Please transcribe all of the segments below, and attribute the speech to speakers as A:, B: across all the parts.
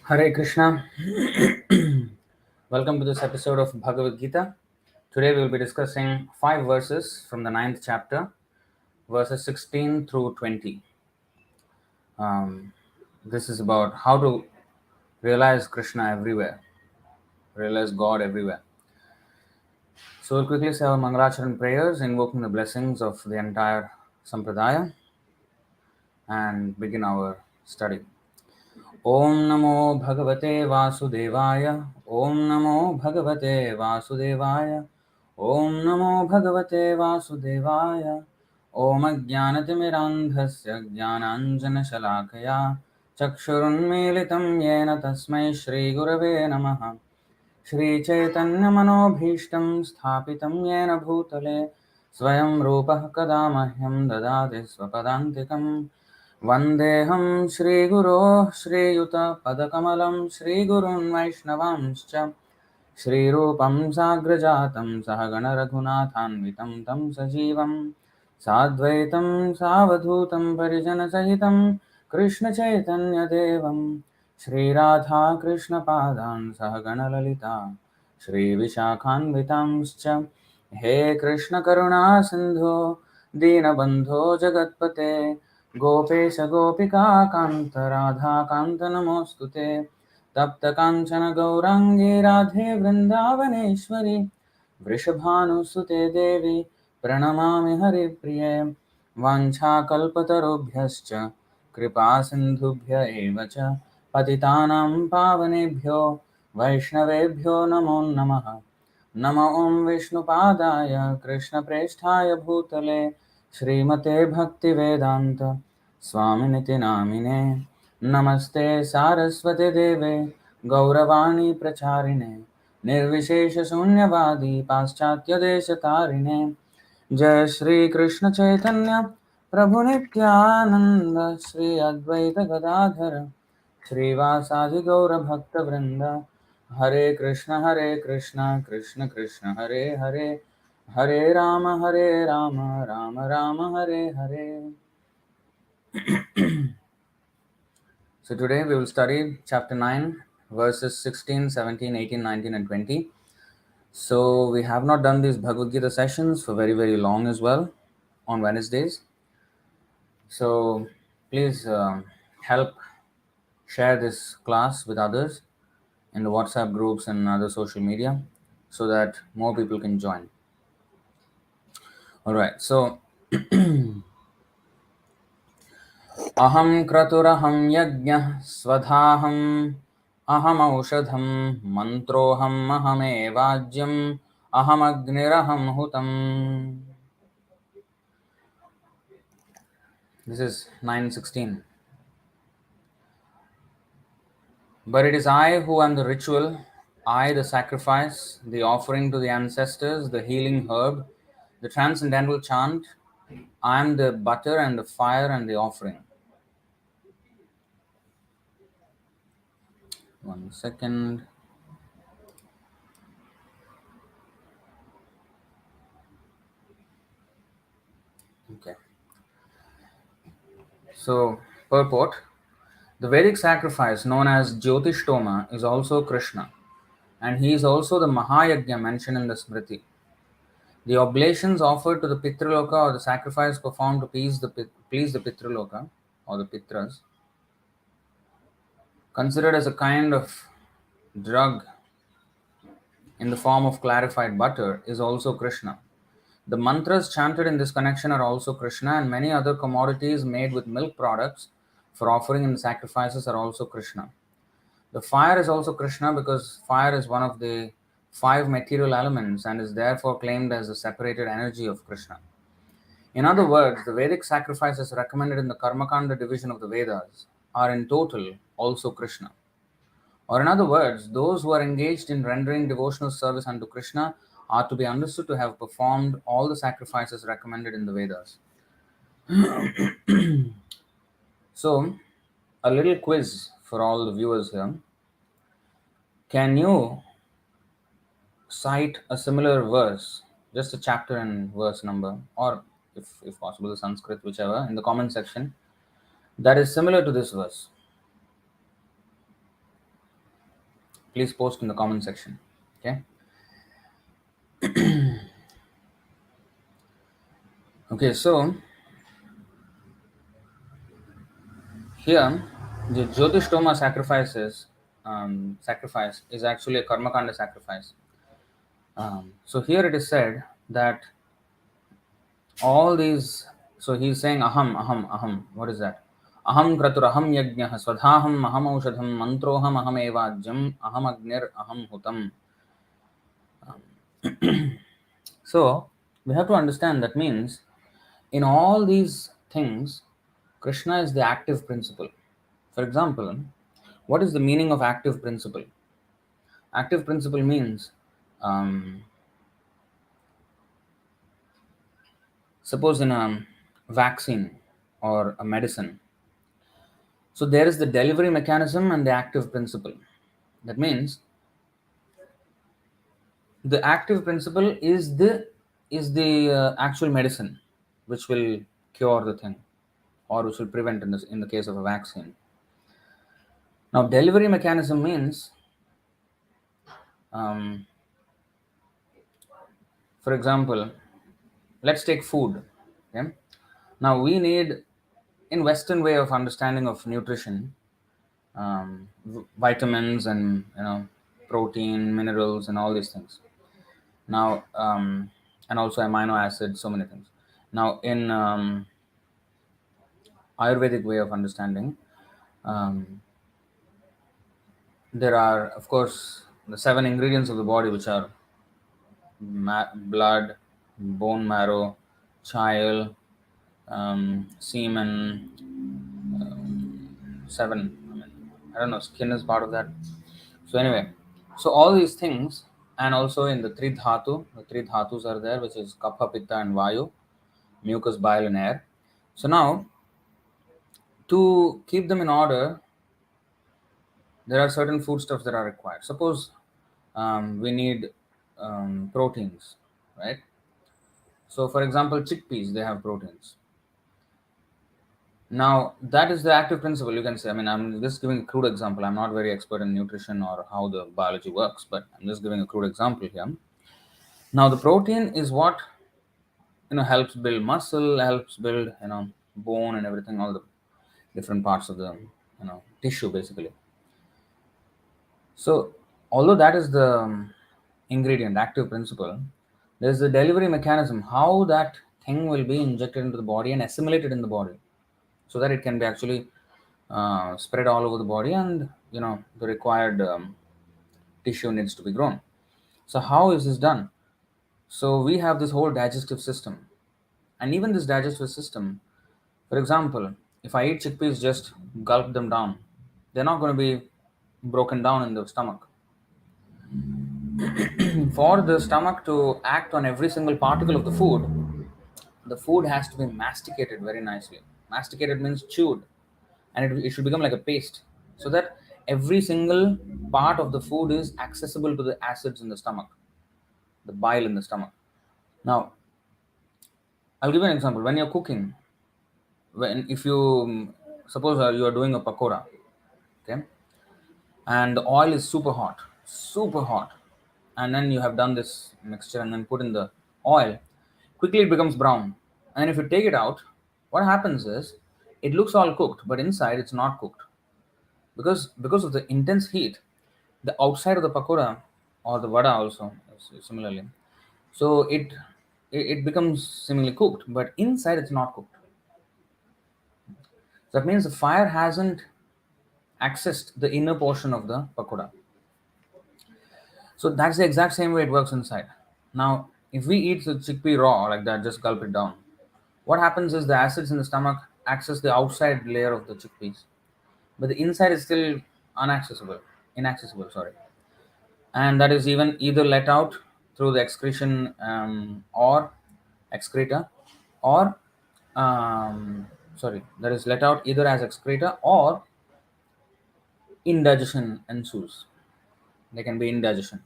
A: Hare Krishna. Welcome to this episode of Bhagavad Gita. Today we will be discussing 5 verses from the ninth chapter, verses 16 through 20. Um, this is about how to realize Krishna everywhere, realize God everywhere. So we'll quickly say our Mangalacharan prayers, invoking the blessings of the entire Sampradaya, and begin our study. ॐ नमो भगवते वासुदेवाय ॐ नमो भगवते वासुदेवाय ॐ नमो भगवते वासुदेवाय ॐ अज्ञानतिमिरान्धस्य ज्ञानाञ्जनशलाकया चक्षुरुन्मीलितं येन तस्मै श्रीगुरवे नमः श्रीचैतन्यमनोभीष्टं स्थापितं येन भूतले स्वयं रूपः कदा मह्यं ददाति स्वपदान्तिकम् वन्देऽहं श्रीगुरोः श्रीयुतपदकमलं श्रीगुरून् वैष्णवांश्च श्रीरूपं साग्रजातं सहगणरघुनाथान्वितं तं सजीवं साद्वैतं सावधूतं परिजनसहितं कृष्णचैतन्यदेवं श्रीराधाकृष्णपादान् सहगणललिता श्रीविशाखान्वितांश्च हे कृष्णकरुणा सिन्धो दीनबन्धो जगत्पते गोपेश गोपिका कान्त राधाकान्त नमोऽस्तु ते तप्तकाञ्चन गौराङ्गी राधे वृन्दावनेश्वरि वृषभानुसुते देवी प्रणमामि हरिप्रिये वाञ्छाकल्पतरुभ्यश्च कृपासिन्धुभ्य एव च पतितानां पावनेभ्यो वैष्णवेभ्यो नमो नमः नमो ॐ विष्णुपादाय कृष्णप्रेष्ठाय भूतले श्रीमते भक्तिवेदान्त स्वामिनिति नामिने नमस्ते सारस्वते देवे गौरवाणी प्रचारिणे निर्विशेषशून्यवादी पाश्चात्यदेशतारिणे जय श्री कृष्ण चैतन्य प्रभु नित्यानंद श्री अद्वैत गदाधर श्रीवासादि गौर भक्त वृंद हरे Krishna Krishna Krishna Hare Hare Hare Ram Ram Ram Hare Hare. So today we will study chapter 9, verses 16, 17, 18, 19 and 20. So we have not done these Bhagavad Gita sessions for very, very long as well on Wednesdays. So please help share this class with others in the WhatsApp groups and other social media so that more people can join. Alright, so Aham kraturaham yajñah swadhaham aham aushadham mantroham ahamevajyam aham agniraham hutam. This is 9:16. But it is I who am the ritual, I the sacrifice, the offering to the ancestors, the healing herb, the transcendental chant. I am the butter and the fire and the offering. One second. Okay. So, purport. The Vedic sacrifice known as Jyotishtoma is also Krishna, and he is also the Mahayajna mentioned in the Smriti. The oblations offered to the Pitraloka or the sacrifice performed to please the Pitraloka or the Pitras, considered as a kind of drug in the form of clarified butter, is also Krishna. The mantras chanted in this connection are also Krishna, and many other commodities made with milk products for offering in the sacrifices are also Krishna. The fire is also Krishna because fire is one of the 5 material elements and is therefore claimed as the separated energy of Krishna. In other words, the Vedic sacrifices recommended in the Karmakanda division of the Vedas are in total also Krishna. Or in other words, those who are engaged in rendering devotional service unto Krishna are to be understood to have performed all the sacrifices recommended in the Vedas. So, a little quiz for all the viewers here. Can you cite a similar verse, just a chapter and verse number, or if possible, the Sanskrit, whichever, in the comment section that is similar to this verse? please post in the comment section. Okay. Okay, so here the Jyotishtoma sacrifice is actually a karmakanda sacrifice. So here it is said that all these, so he's saying aham. What is that? Aham kratur aham yajnah swadhaham aham aushadham mantroham aham evajyam aham agnir aham hutam. So we have to understand that means in all these things, Krishna is the active principle. For example, what is the meaning of active principle? Active principle means, um, suppose in a vaccine or a medicine, so there is the delivery mechanism and the active principle. That means the active principle is the actual medicine which will cure the thing or which will prevent in the case of a vaccine. Now delivery mechanism means, um, for example, let's take food. Okay? Now we need, in Western way of understanding of nutrition, vitamins and protein, minerals, and all these things. Now, and also amino acids, so many things. Now, in Ayurvedic way of understanding, um, there are, of course, the seven ingredients of the body, which are blood, bone marrow, chyle, semen, seven. I don't know, skin is part of that. So anyway, so all these things, and also in the three dhatus are there, which is kapha, pitta, and vayu, mucus, bile, and air. So now, to keep them in order, there are certain foodstuffs that are required. Suppose we need proteins, right? So, for example, chickpeas, they have proteins. Now, that is the active principle, you can say. I mean, I'm just giving a crude example. I'm not very expert in nutrition or how the biology works, but I'm just giving a crude example here. Now, the protein is what helps build muscle, helps build bone and everything, all the different parts of the tissue basically. So, although that is the ingredient, active principle, there's the delivery mechanism, how that thing will be injected into the body and assimilated in the body, so that it can be actually spread all over the body, and the required tissue needs to be grown. So, how is this done? So, we have this whole digestive system, and even this digestive system, for example, if I eat chickpeas, just gulp them down, they're not going to be broken down in the stomach. For the stomach to act on every single particle of the food has to be masticated very nicely. Masticated means chewed, and it should become like a paste, so that every single part of the food is accessible to the acids in the stomach, the bile in the stomach. Now, I'll give you an example. When you're cooking, when if you suppose you are doing a pakora, okay, and the oil is super hot, and then you have done this mixture and then put in the oil, quickly it becomes brown. And if you take it out, what happens is it looks all cooked, but inside it's not cooked, because of the intense heat. The outside of the pakora or the vada also similarly, so it becomes similarly cooked, but inside it's not cooked. That means the fire hasn't accessed the inner portion of the pakoda. So that's the exact same way it works inside. Now, if we eat the chickpea raw like that, just gulp it down, what happens is the acids in the stomach access the outside layer of the chickpeas, but the inside is still inaccessible. Sorry, and that is even either let out through the excretion or excreta, or that is let out either as excreta or indigestion ensues. There can be indigestion.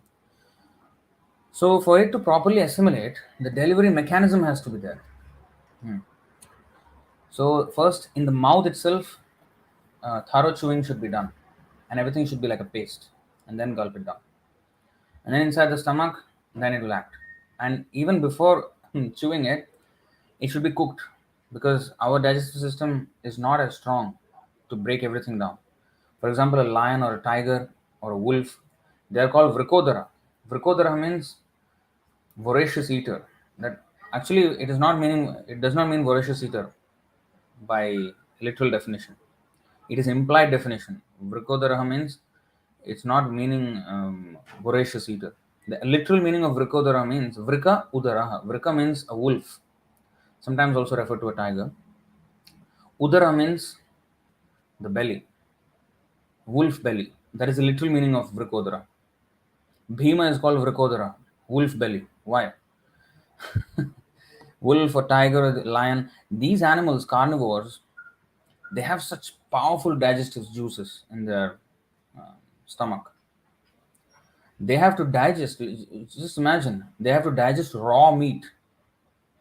A: So, for it to properly assimilate, the delivery mechanism has to be there. So, first in the mouth itself, thorough chewing should be done, and everything should be like a paste. and then gulp it down. And then inside the stomach, then it will act. And even before chewing it, it should be cooked, because our digestive system is not as strong to break everything down. For example, a lion or a tiger or a wolf, they are called vrikodara. Vrikodara means voracious eater. That actually it does not mean voracious eater by literal definition. It is implied definition. Vrikodara means it's not meaning voracious eater. The literal meaning of vrikodara means vrika udaraha. Vrika means a wolf, sometimes also referred to a tiger. Udara means the belly, wolf belly. That is the literal meaning of vrikodara. Bhima is called vrikodara, wolf belly. Why? Wolf or tiger or lion, these animals, carnivores, they have such powerful digestive juices in their uh, stomach. They have to digest, just imagine, they have to digest raw meat.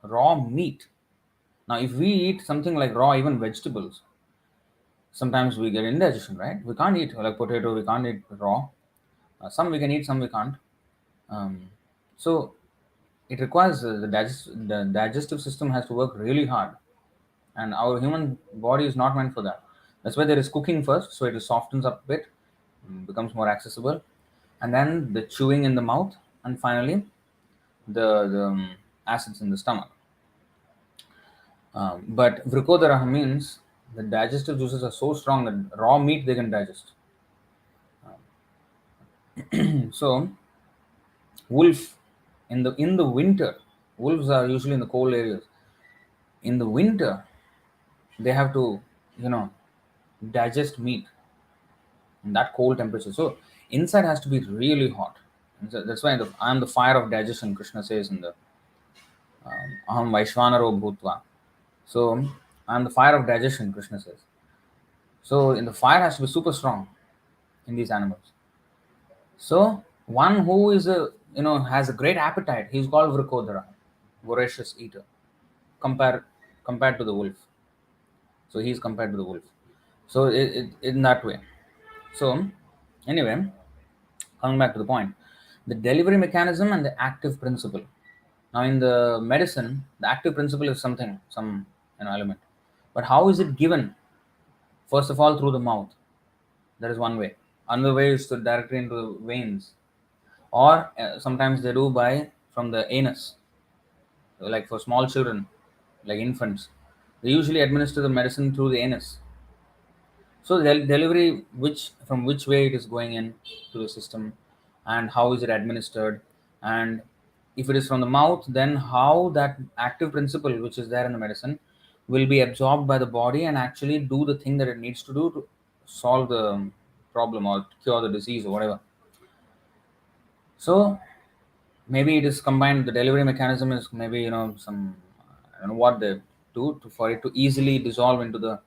A: Raw meat. Now, if we eat something like raw, even vegetables, sometimes we get indigestion, right? We can't eat like potato, we can't eat raw. Some we can eat, some we can't. So it requires the digestive system has to work really hard, and our human body is not meant for that. That's why there is cooking first, so it softens up a bit, becomes more accessible, and then the chewing in the mouth, and finally the acids in the stomach. But vrikodara means the digestive juices are so strong that raw meat they can digest. So wolf, in the winter, wolves are usually in the cold areas. In the winter, they have to, you know, digest meat in that cold temperature. So inside has to be really hot. And so that's why I am the fire of digestion. Krishna says in the Aham Vaishvanaro Bhutva. So I am the fire of digestion. Krishna says. So in the fire has to be super strong in these animals. So one who is has a great appetite, he's called Vrikodara, voracious eater, compared compared to the wolf. So he's compared to the wolf. So in that way. So anyway, coming back to the point, the delivery mechanism and the active principle. Now in the medicine, the active principle is some element, but how is it given? First of all, through the mouth. That is one way. Another way is to directly into the veins, or sometimes they do by from the anus. So like for small children, like infants, they usually administer the medicine through the anus. So the delivery, which from which way it is going in to the system, and how is it administered, and if it is from the mouth, then how that active principle which is there in the medicine will be absorbed by the body and actually do the thing that it needs to do to solve the problem or cure the disease or whatever. So maybe it is combined. The delivery mechanism is maybe some, I don't know what they do for it to easily dissolve into the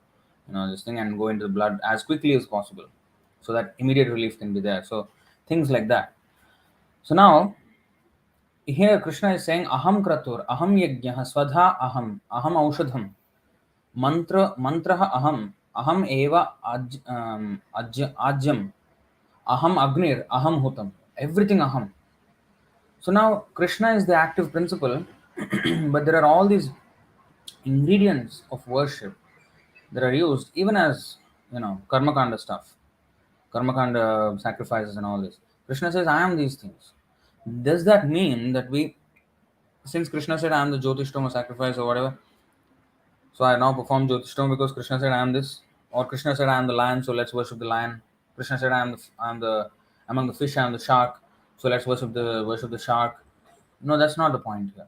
A: this thing and go into the blood as quickly as possible, so that immediate relief can be there. So things like that. So now here Krishna is saying aham kratur, aham yajnah, swadha aham aushadham, mantraha aham eva ajyam, aham agnir, aham hutam, everything aham. So now Krishna is the active principle, but there are all these ingredients of worship that are used even as karma kanda stuff, karma kanda sacrifices and all this. Krishna says, I am these things. Does that mean that since Krishna said I am the Jyotishtoma sacrifice or whatever, so I now perform Jyotishtoma because Krishna said I am this, or Krishna said I am the lion, so let's worship the lion. Krishna said I am the among the fish I am the shark, so let's worship the shark. No, that's not the point here.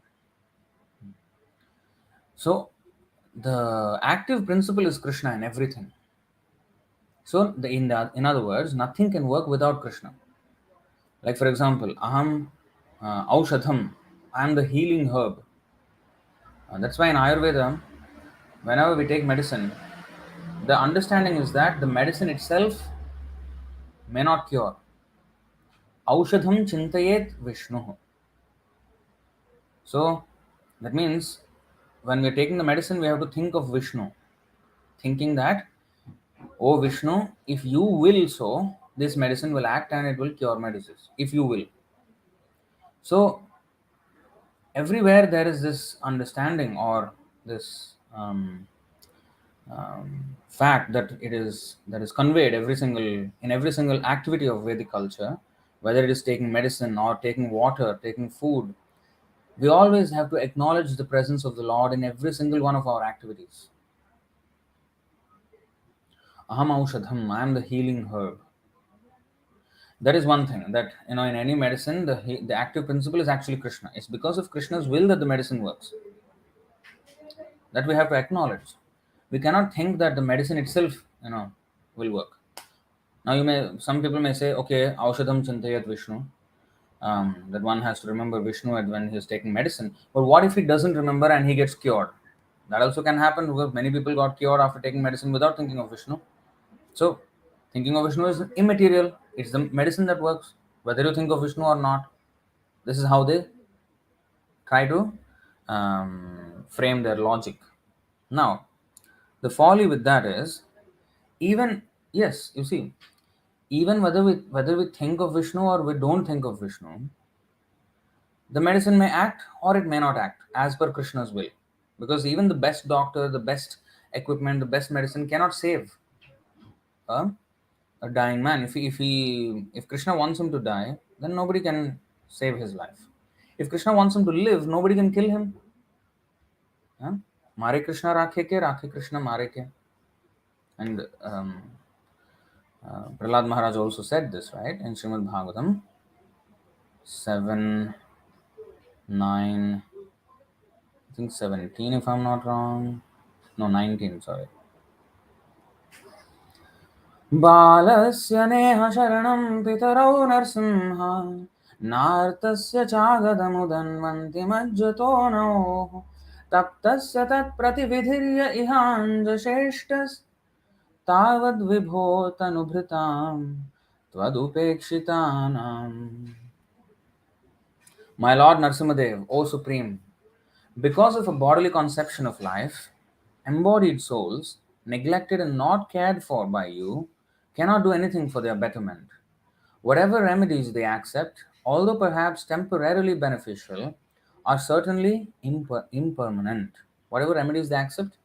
A: So the active principle is Krishna in everything. So in other words, nothing can work without Krishna. Like for example, aham aushadham, I am the healing herb. That's why in Ayurveda, whenever we take medicine, the understanding is that the medicine itself may not cure. Aushadham chintayet Vishnu. So that means when we're taking the medicine, we have to think of Vishnu, thinking that, oh Vishnu, if you will so, this medicine will act and it will cure my disease, if you will. So everywhere there is this understanding or this fact that is conveyed every single activity of Vedic culture, whether it is taking medicine or taking water, taking food. We always have to acknowledge the presence of the Lord in every single one of our activities. Aham aushadham, I am the healing herb. That is one thing that, in any medicine, the active principle is actually Krishna. It's because of Krishna's will that the medicine works. That we have to acknowledge. We cannot think that the medicine itself, will work. Now, some people may say, okay, aushadham chintayat Vishnu, that one has to remember Vishnu when he is taking medicine. But what if he doesn't remember and he gets cured? That also can happen, because many people got cured after taking medicine without thinking of Vishnu. So, thinking of Vishnu is immaterial. It's the medicine that works, whether you think of Vishnu or not. This is how they try to frame their logic. Now, the folly with that is, even yes, you see, even whether we think of Vishnu or we don't think of Vishnu, the medicine may act or it may not act as per Krishna's will. Because even the best doctor, the best equipment, the best medicine cannot save a, a dying man. If Krishna wants him to die, then nobody can save his life. If Krishna wants him to live, nobody can kill him. Mare Krishna rakhe Krishna mare ke. And Prahlad Maharaj also said this, right? In Srimad Bhagavatam 7, 9, I think 17 if I'm not wrong. No, 19, sorry. बालस्य नेह शरणं पितरौ Narasimha नार्तस्य चागदमुदन्वन्ति मज्जतो नोः तप्तस्य तत्प्रतिविधिर्य इहाञ्जश्रेष्ठस्तावद्विभो तनुभृतां त्वदुपेक्षितानाम्. My Lord Narsimadev, O Supreme, because of a bodily conception of life, embodied souls, neglected and not cared for by you, cannot do anything for their betterment. Whatever remedies they accept, although perhaps temporarily beneficial, are certainly impermanent. Whatever remedies they accept,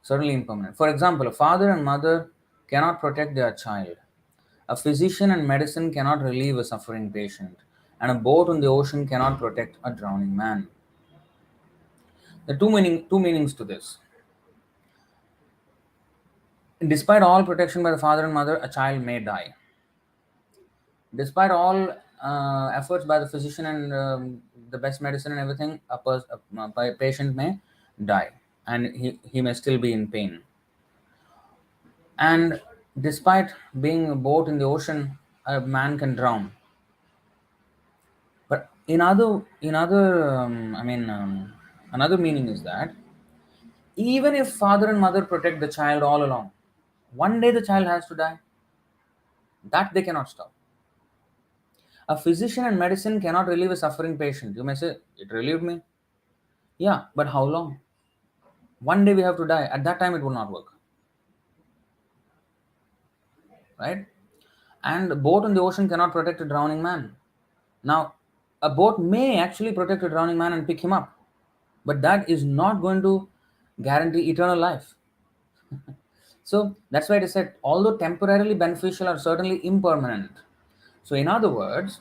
A: certainly impermanent. For example, a father and mother cannot protect their child. A physician and medicine cannot relieve a suffering patient. And a boat on the ocean cannot protect a drowning man. There are two meanings to this. Despite all protection by the father and mother, a child may die. Despite all efforts by the physician and the best medicine and everything, a patient may die and he may still be in pain. And despite being a boat in the ocean, a man can drown. But another meaning is that even if father and mother protect the child all along, one day the child has to die. That they cannot stop. A physician and medicine cannot relieve a suffering patient. You may say, it relieved me. Yeah, but how long? One day we have to die. At that time, it will not work. Right? And a boat in the ocean cannot protect a drowning man. Now, a boat may actually protect a drowning man and pick him up, but that is not going to guarantee eternal life. So that's why it is said, although temporarily beneficial, are certainly impermanent. So, in other words,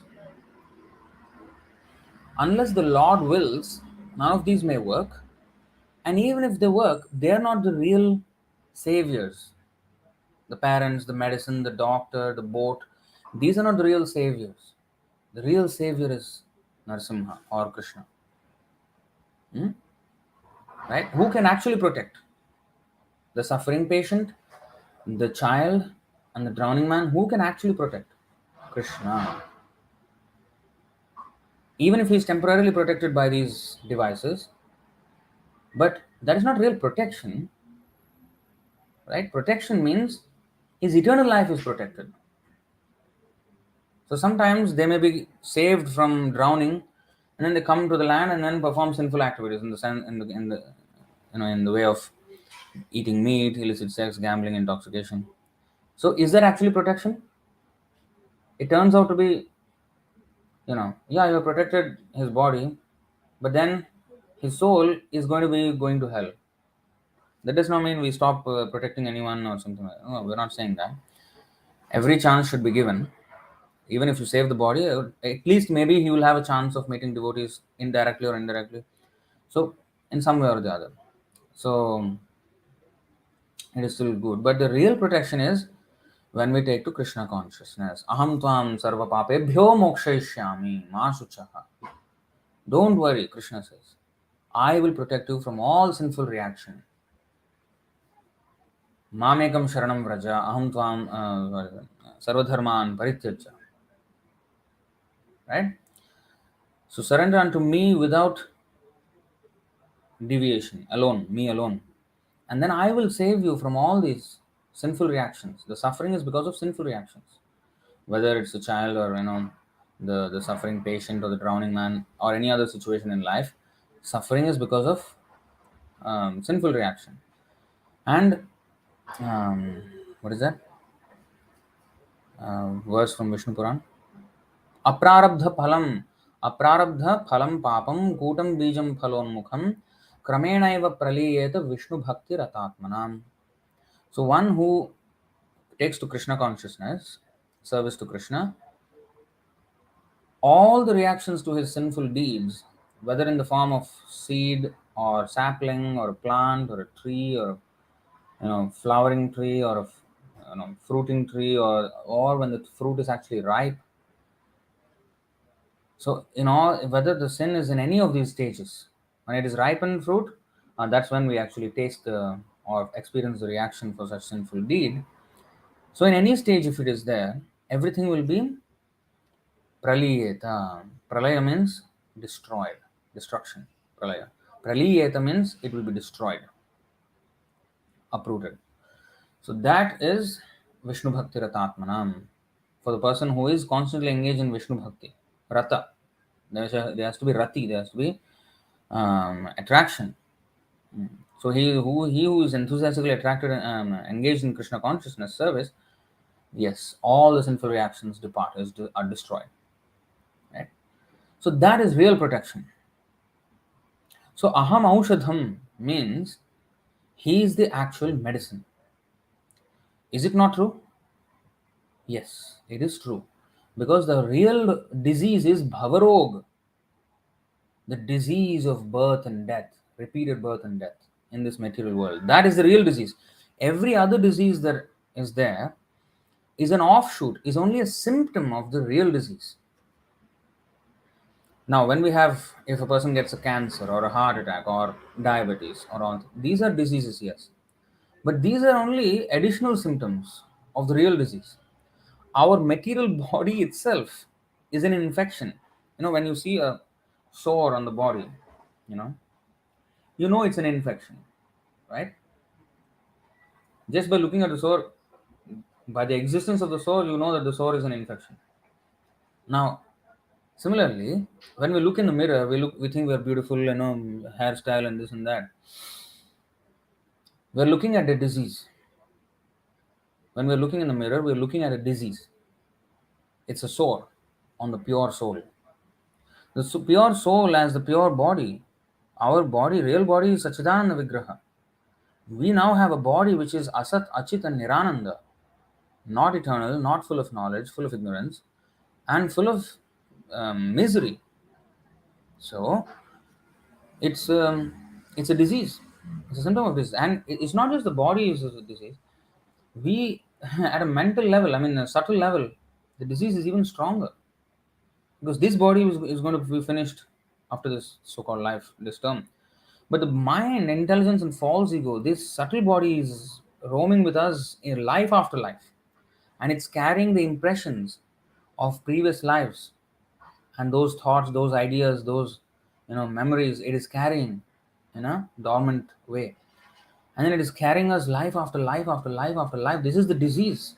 A: unless the Lord wills, none of these may work. And even if they work, they are not the real saviors. The parents, the medicine, the doctor, the boat, these are not the real saviors. The real savior is Narasimha or Krishna. Right? Who can actually protect? The suffering patient, the child, and the drowning man. Who can actually protect? Krishna. Even if he is temporarily protected by these devices, but that is not real protection. Right? Protection means his eternal life is protected. So sometimes they may be saved from drowning, and then they come to the land and then perform sinful activities in the way of eating meat, illicit sex, gambling, intoxication. So is that actually protection? it turns out to be, yeah, you protected his body, but then his soul is going to be going to hell. That does not mean we stop protecting anyone or something like that. No, we're not saying that. Every chance should be given. Even if you save the body, at least maybe he will have a chance of meeting devotees indirectly or indirectly. So, in some way or the other. So, it is still good. But the real protection is when we take to Krishna consciousness. Aham tvam sarva papebhyo mokshayishyami ma shuchaha. Don't worry, Krishna says. I will protect you from all sinful reaction. Mamekam sharanam vraja aham tvam sarvadharman parityaja. Right? So surrender unto me without deviation, alone, me alone. And then I will save you from all these sinful reactions. The suffering is because of sinful reactions. Whether it's a child or the suffering patient or the drowning man or any other situation in life, suffering is because of sinful reaction. And what is that verse from Vishnu Puran? अप्रारब्ध फलम अप्रारब्ध फलम पापम कूटम बीजम फलोन्मुखम क्रमेणैव प्रलीयेत विष्णु भक्ति रतात्मनाम. So one who takes to Krishna consciousness, service to Krishna, all the reactions to his sinful deeds, whether in the form of seed or sapling or a plant or a tree or flowering tree or a fruiting tree, or when the fruit is actually ripe. So, whether the sin is in any of these stages, when it is ripened fruit, that's when we actually taste or experience the reaction for such sinful deed. So, in any stage, if it is there, everything will be praliyeta. Pralaya means destroyed, destruction. Pralaya. Praliyeta means it will be destroyed, uprooted. So, that is Vishnu Bhakti Ratatmanam. For the person who is constantly engaged in Vishnu Bhakti, Rata. There has to be Rati, there has to be attraction. So he who is enthusiastically attracted and engaged in Krishna consciousness service, yes, all the sinful reactions depart, are destroyed. Right? So that is real protection. So aham aushadham means he is the actual medicine. Is it not true? Yes, it is true. Because the real disease is bhavarog, the disease of birth and death, repeated birth and death in this material world. That is the real disease. Every other disease that is there is an offshoot, is only a symptom of the real disease. Now, when we have, if a person gets a cancer or a heart attack or diabetes or all, these are diseases, yes. But these are only additional symptoms of the real disease. Our material body itself is an infection. When you see a sore on the body, you know, it's an infection, right? Just by looking at the sore, by the existence of the sore, you know that the sore is an infection. Now, similarly, when we look in the mirror, we think we're beautiful, hairstyle and this and that. We're looking at a disease. When we're looking in the mirror, we're looking at a disease. It's a sore on the pure soul. The pure soul as the pure body, our body, real body is Sachidananda Vigraha. We now have a body which is Asat, Achit and Nirananda, not eternal, not full of knowledge, full of ignorance, and full of misery. So it's a disease. It's a symptom of this, and it's not just the body is a disease. We at a mental level, I mean a subtle level, the disease is even stronger because this body is going to be finished after this so-called life, this term. But the mind, intelligence, and false ego, this subtle body is roaming with us in life after life, and it's carrying the impressions of previous lives and those thoughts, those ideas, those memories. It is carrying in a dormant way, and then it is carrying us life after life after life after life. This is the disease,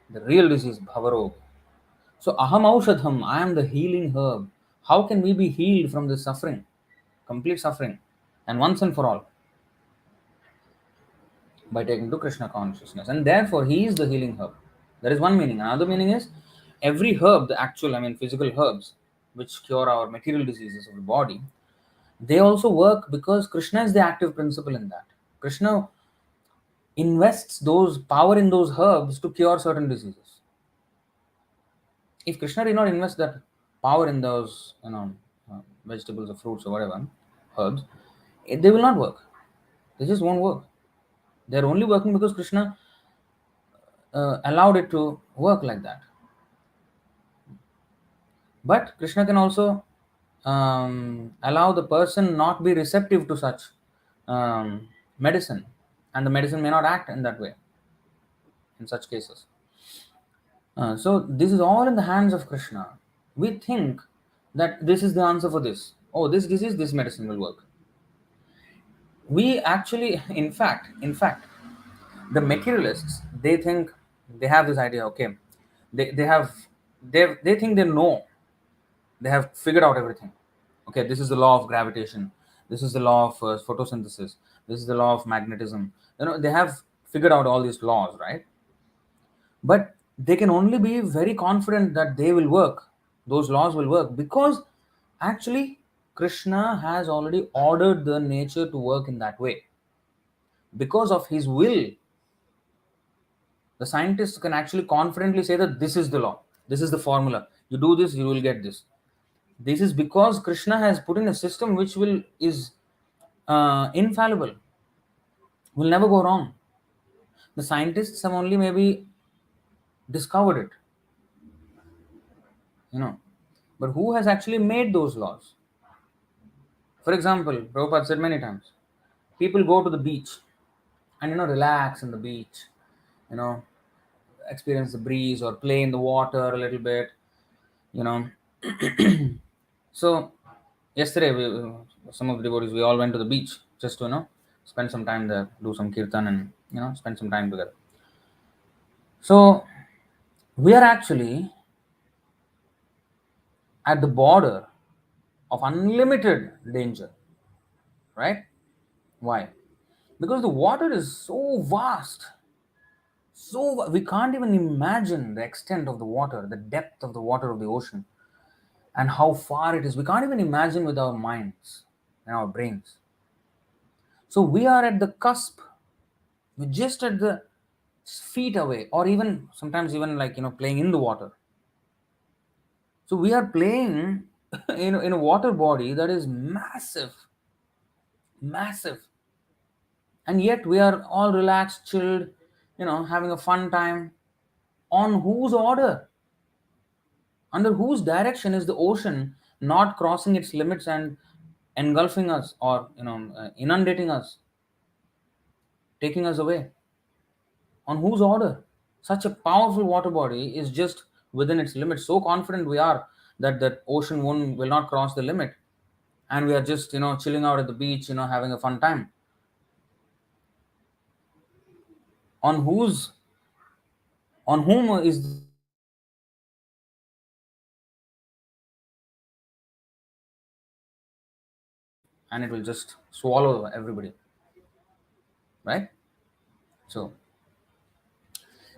A: the real disease, bhavarog. So aham aushadham, I am the healing herb. How can we be healed from this suffering, complete suffering, and once and for all? By taking to Krishna consciousness, and therefore he is the healing herb. That is one meaning. Another meaning is every herb, the actual, I mean, physical herbs, which cure our material diseases of the body, they also work because Krishna is the active principle in that. Krishna invests those power in those herbs to cure certain diseases. If Krishna did not invest that power in those, vegetables or fruits or whatever, herbs, they will not work. They just won't work. They're only working because Krishna allowed it to work like that. But Krishna can also allow the person not be receptive to such medicine, and the medicine may not act in that way in such cases. So this is all in the hands of Krishna. We think that this is the answer for this. Oh, this disease, this medicine will work. We actually, in fact, the materialists, they think they have this idea. Okay, they think they know, they have figured out everything. Okay, this is the law of gravitation, this is the law of photosynthesis, this is the law of magnetism. They have figured out all these laws, right? But they can only be very confident that they will work, those laws will work, because actually Krishna has already ordered the nature to work in that way. Because of his will, the scientists can actually confidently say that this is the law, this is the formula, you do this, you will get this. This is because Krishna has put in a system which will is infallible, will never go wrong. The scientists have only maybe discovered it, you know. But who has actually made those laws? For example, Prabhupada said many times, people go to the beach and relax in the beach, you know, experience the breeze or play in the water a little bit, you know. So yesterday, some of the devotees, we all went to the beach just to spend some time there, do some kirtan, and spend some time together. So we are actually at the border of unlimited danger, right? Why? Because the water is so vast, we can't even imagine the extent of the water, the depth of the water of the ocean, and how far it is. We can't even imagine with our minds and our brains. So we are at the cusp, we're just at the feet away, or even sometimes even like playing in the water. So we are playing in a water body that is massive, massive, and yet we are all relaxed, chilled, having a fun time. On whose order? Under whose direction is the ocean not crossing its limits and engulfing us, or inundating us, taking us away? On whose order? Such a powerful water body is just within its limits. So confident we are that that ocean will not cross the limit, and we are just chilling out at the beach, having a fun time. On whose, on whom is the order that this ocean will not cross the limit? And it will just swallow everybody, right? So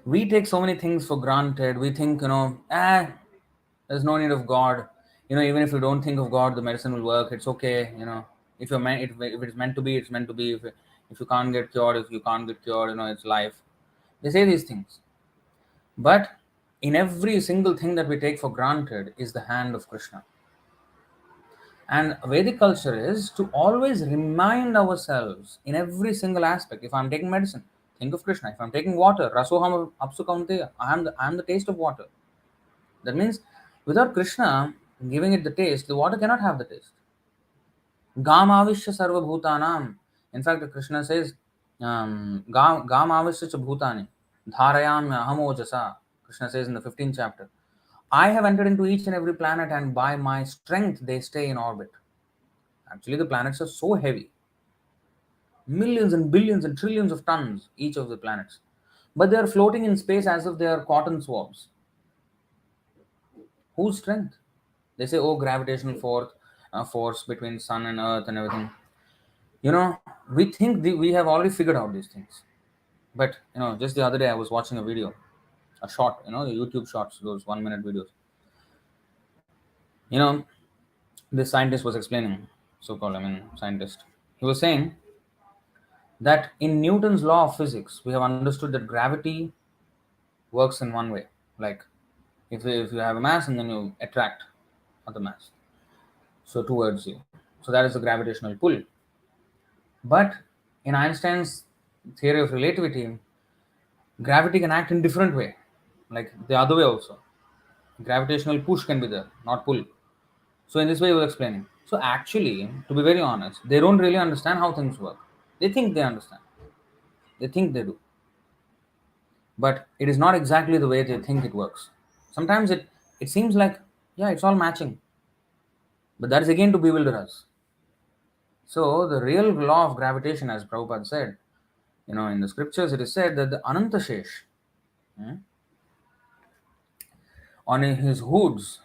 A: we take so many things for granted. We think, there's no need of God. Even if you don't think of God, the medicine will work. It's okay. If you're meant, if it's meant to be, it's meant to be. If you can't get cured, if you can't get cured, it's life. They say these things, but in every single thing that we take for granted is the hand of Krishna. And Vedic culture is to always remind ourselves in every single aspect. If I'm taking medicine, think of Krishna. If I'm taking water, rasoham apsu kaunteya, I am the taste of water. That means without Krishna giving it the taste, the water cannot have the taste. Gam avishya sarva bhutanam. In fact, Krishna says, Gam avishya cha bhutani, dharayam aham ojasa. Krishna says in the 15th chapter, I have entered into each and every planet, and by my strength they stay in orbit. Actually, the planets are so heavy, millions and billions and trillions of tons, each of the planets. But they are floating in space as if they are cotton swabs. Whose strength? They say, oh, gravitational force between sun and earth and everything. We think we have already figured out these things. But, just the other day I was watching a video. a short, the YouTube shorts, those 1 minute videos. You know, this scientist was explaining, so-called, scientist. He was saying that in Newton's law of physics, we have understood that gravity works in one way. Like, if you have a mass and then you attract other mass, so towards you. So that is the gravitational pull. But in Einstein's theory of relativity, gravity can act in different way, like the other way also. Gravitational push can be there, not pull. So in this way, he was explaining. So actually, to be very honest, they don't really understand how things work. They think they understand. They think they do. But it is not exactly the way they think it works. Sometimes it seems like, yeah, it's all matching. But that is again to bewilder us. So the real law of gravitation, as Prabhupada said, in the scriptures, it is said that the Anantashesh, on his hoods,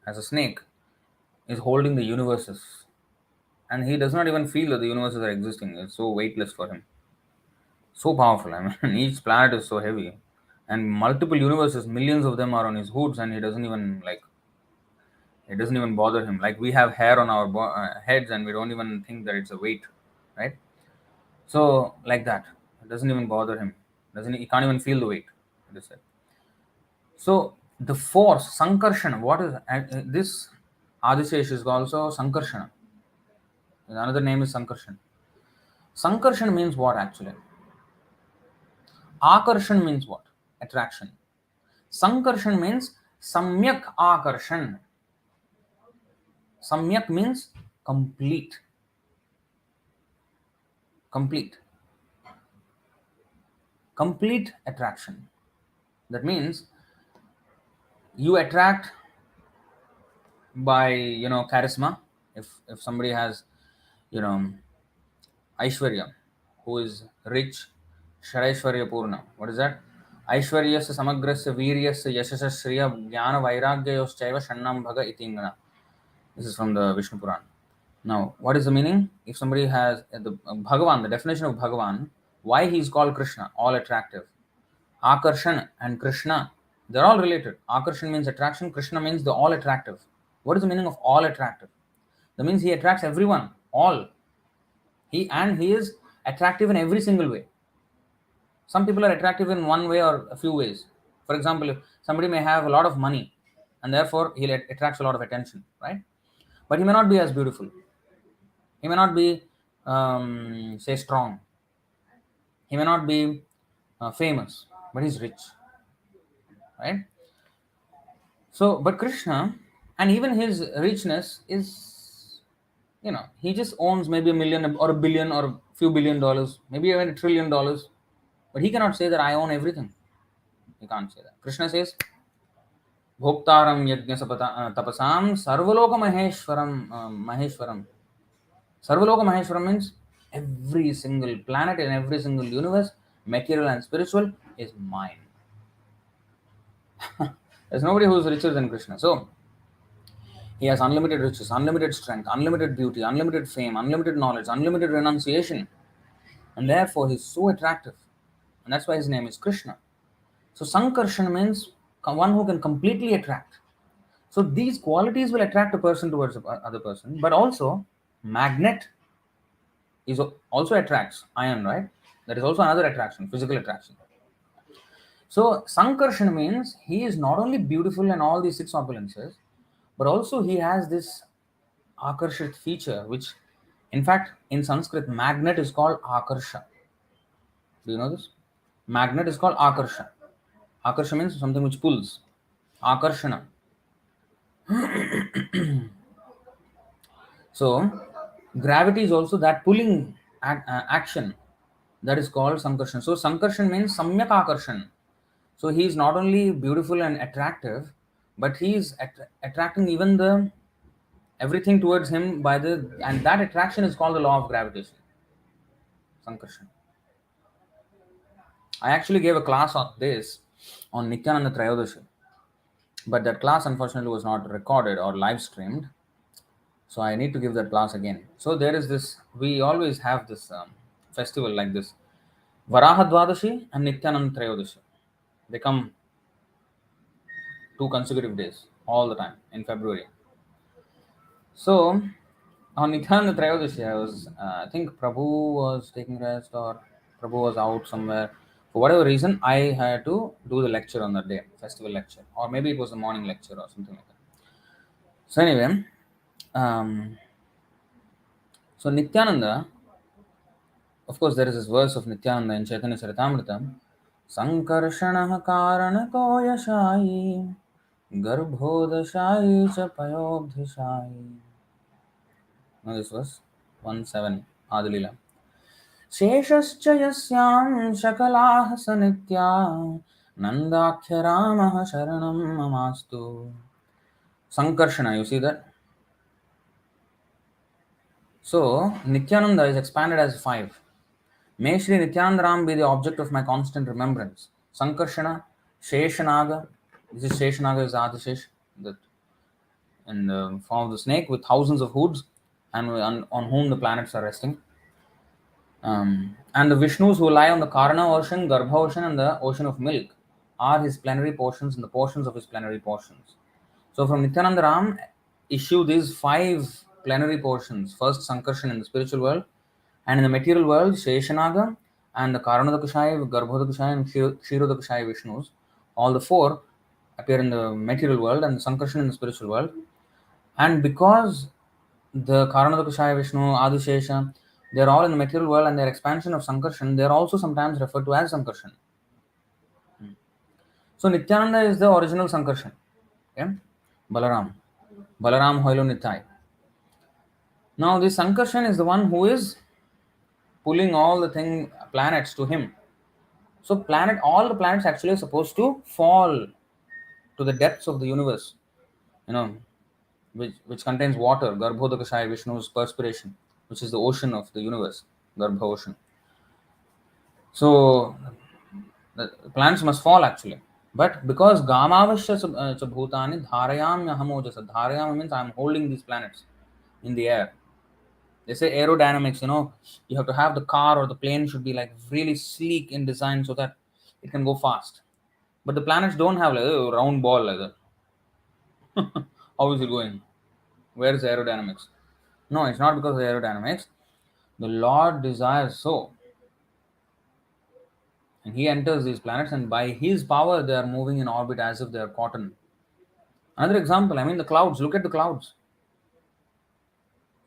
A: as a snake, is holding the universes. And he does not even feel that the universes are existing. It's so weightless for him. So powerful. Each planet is so heavy. And multiple universes, millions of them are on his hoods, and he doesn't even it doesn't even bother him. Like we have hair on our heads, and we don't even think that it's a weight, right? So like that, it doesn't even bother him. Doesn't he can't even feel the weight. It is said. So the force Sankarshan. What is this? Adishesh is also Sankarshan. Another name is Sankarshan. Sankarshan means what actually? Akarshan means what? Attraction. Sankarshan means Samyak Akarshan. Samyak means complete. Complete. Complete attraction. That means you attract by charisma. If somebody has you know Aishwarya, who is rich, Sharaishwarya Purna. What is that? Aishwaryasya samagrasya viryasya yashasya shriya jnana vairagyayoschaiva shannam bhaga itingana. This is from the Vishnu Puran. Now, what is the meaning? If somebody has the Bhagavan, the definition of Bhagavan, why he is called Krishna, all attractive. Akarshan and Krishna, they're all related. Akarshan means attraction, Krishna means the all attractive. What is the meaning of all attractive? That means he attracts everyone, all. He is attractive in every single way. Some people are attractive in one way or a few ways. For example, if somebody may have a lot of money and therefore he attracts a lot of attention, right? But he may not be as beautiful. He may not be, say, strong. He may not be famous, but he's rich, right? So, but Krishna, and even his richness is, he just owns maybe a million or a billion or a few $1 billion, maybe even $1 trillion. But he cannot say that I own everything. He can't say that. Krishna says, Bhoktaram yajna tapasam sarvaloka maheshwaram. Sarvaloka maheshwaram means every single planet and every single universe, material and spiritual, is mine. There's nobody who's richer than Krishna. So, he has unlimited riches, unlimited strength, unlimited beauty, unlimited fame, unlimited knowledge, unlimited renunciation. And therefore, he's so attractive. And that's why his name is Krishna. So, Sankarshan means one who can completely attract. So, these qualities will attract a person towards the other person. But also, magnet is also attracts iron, right? That is also another attraction, physical attraction. So, Sankarshan means he is not only beautiful and all these six opulences, but also he has this Akarshit feature, which in fact in Sanskrit magnet is called Akarsha. Do you know this? Magnet is called Akarsha. Akarsha means something which pulls. Akarshana. So gravity is also that pulling action that is called Sankarshan. So Sankarshan means Samyak Akarshan. So he is not only beautiful and attractive, but he is attracting even the everything towards him and that attraction is called the law of gravitation. Sankarshan. I actually gave a class on this on Nityananda Trayodashi, but that class unfortunately was not recorded or live streamed. So I need to give that class again. So there is this, we always have this festival like this, Varaha Dvadashi and Nityananda Trayodashi. They come 2 consecutive days, all the time in February. So on Nityananda Trayodasi, I think Prabhu was taking rest or Prabhu was out somewhere. For whatever reason, I had to do the lecture on that day, festival lecture, or maybe it was the morning lecture or something like that. So anyway, um, so Nityananda, of course, there is this verse of Nityananda in Chaitanya Charitamrita, Sankarshanah Karanato Yashayi Garbhodashayi Cha Payobdhishayi. Now this was 1-7 Adilila. शेषश्च यस्यां शकलाः सनित्या नन्दाख्य रामः शरणं ममास्तु. Sankarshana, you see that? So, Nityananda is expanded as 5. May Shri Nityananda Ram be the object of my constant remembrance. Sankarshana, Sheshanaga, this is Sheshanaga is Adishesh, that in the form of the snake with thousands of hoods and on whom the planets are resting. And the Vishnus who lie on the Karna ocean, Garbha ocean, and the ocean of milk are his plenary portions and the portions of his plenary portions. So from Nityananda Ram issue these 5 plenary portions. First Sankarshan in the spiritual world, and in the material world, Sheshanaga and the Karanadakushaya, Garbhodakashaya, and Kshirodakashaya Vishnus. All the 4 appear in the material world and Sankarshan in the spiritual world. And because the Karanadakushaya Vishnu, Adishesha, they are all in the material world and their expansion of Sankarshan, they are also sometimes referred to as Sankarshan. So Nityananda is the original Sankarshan. Okay? Balaram. Balaram Hoilo Nitai. Now this Sankarshan is the one who is pulling all the planets to him. So all the planets actually are supposed to fall to the depths of the universe, you know, which contains water, Garbhodakashaya Vishnu's perspiration, which is the ocean of the universe, Garbha ocean. So the plants must fall actually. But because Gamavashya Bhutani Dharayam Yahamojasa, Dharayam means I am holding these planets in the air. They say aerodynamics, you have to have the car or the plane should be like really sleek in design so that it can go fast. But the planets don't have like a round ball like that. How is it going? Where is the aerodynamics? No, it's not because of the aerodynamics. The Lord desires so. And he enters these planets, and by his power, they are moving in orbit as if they are cotton. Another example, the clouds. Look at the clouds.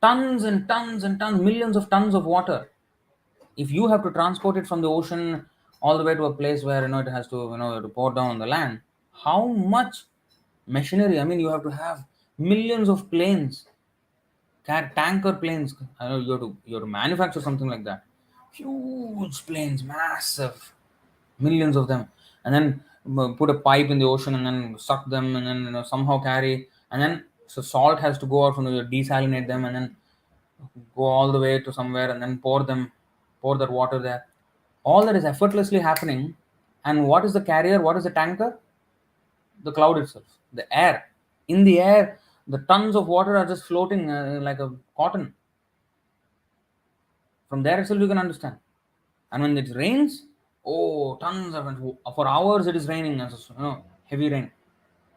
A: Tons and tons and tons, millions of tons of water. If you have to transport it from the ocean all the way to a place where it has to to pour down on the land, how much machinery? You have to have millions of planes, tanker planes. You have to manufacture something like that. Huge planes, massive, millions of them, and then put a pipe in the ocean and then suck them and then somehow carry, and then so salt has to go out from desalinate them and then go all the way to somewhere and then pour that water there. All that is effortlessly happening. And what is the carrier? What is the tanker? The cloud itself, the air. In the air, the tons of water are just floating like a cotton. From there itself, you can understand. And when it rains, oh, tons of it. For hours it is raining, heavy rain.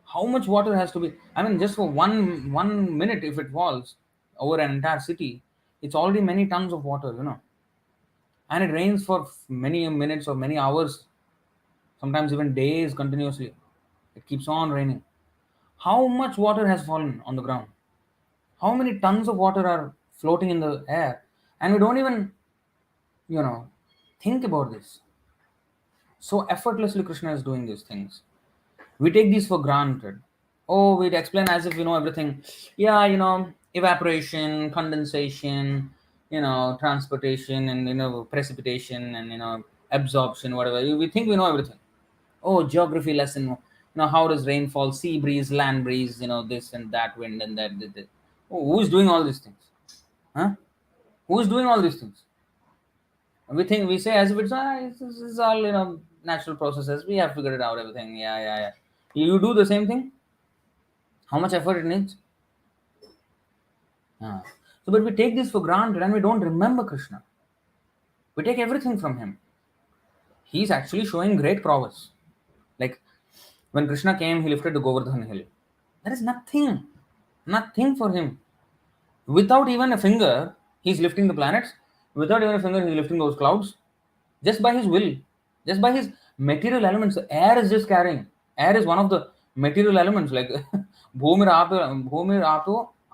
A: How much water has to be? Just for one minute, if it falls over an entire city, it's already many tons of water, And it rains for many minutes or many hours, sometimes even days continuously. It keeps on raining. How much water has fallen on the ground? How many tons of water are floating in the air? And we don't even, think about this. So effortlessly, Krishna is doing these things. We take these for granted. Oh, we'd explain as if we know everything. Yeah, evaporation, condensation, transportation, and precipitation, and absorption, whatever. We think we know everything. Oh, geography lesson. How does rainfall, sea breeze, land breeze, this and that wind and that. Oh, who's doing all these things? Huh? Who's doing all these things? We say as if it's all natural processes. We have figured it out everything. Yeah. You do the same thing. How much effort it needs? So, but we take this for granted and we don't remember Krishna. We take everything from him. He's actually showing great prowess. Like When Krishna came, he lifted the Govardhan hill. There is nothing for him. Without even a finger, he's lifting the planets. Without even a finger, he's lifting those clouds. Just by his will, just by his material elements. Air is just carrying. Air is one of the material elements, like bhumir apo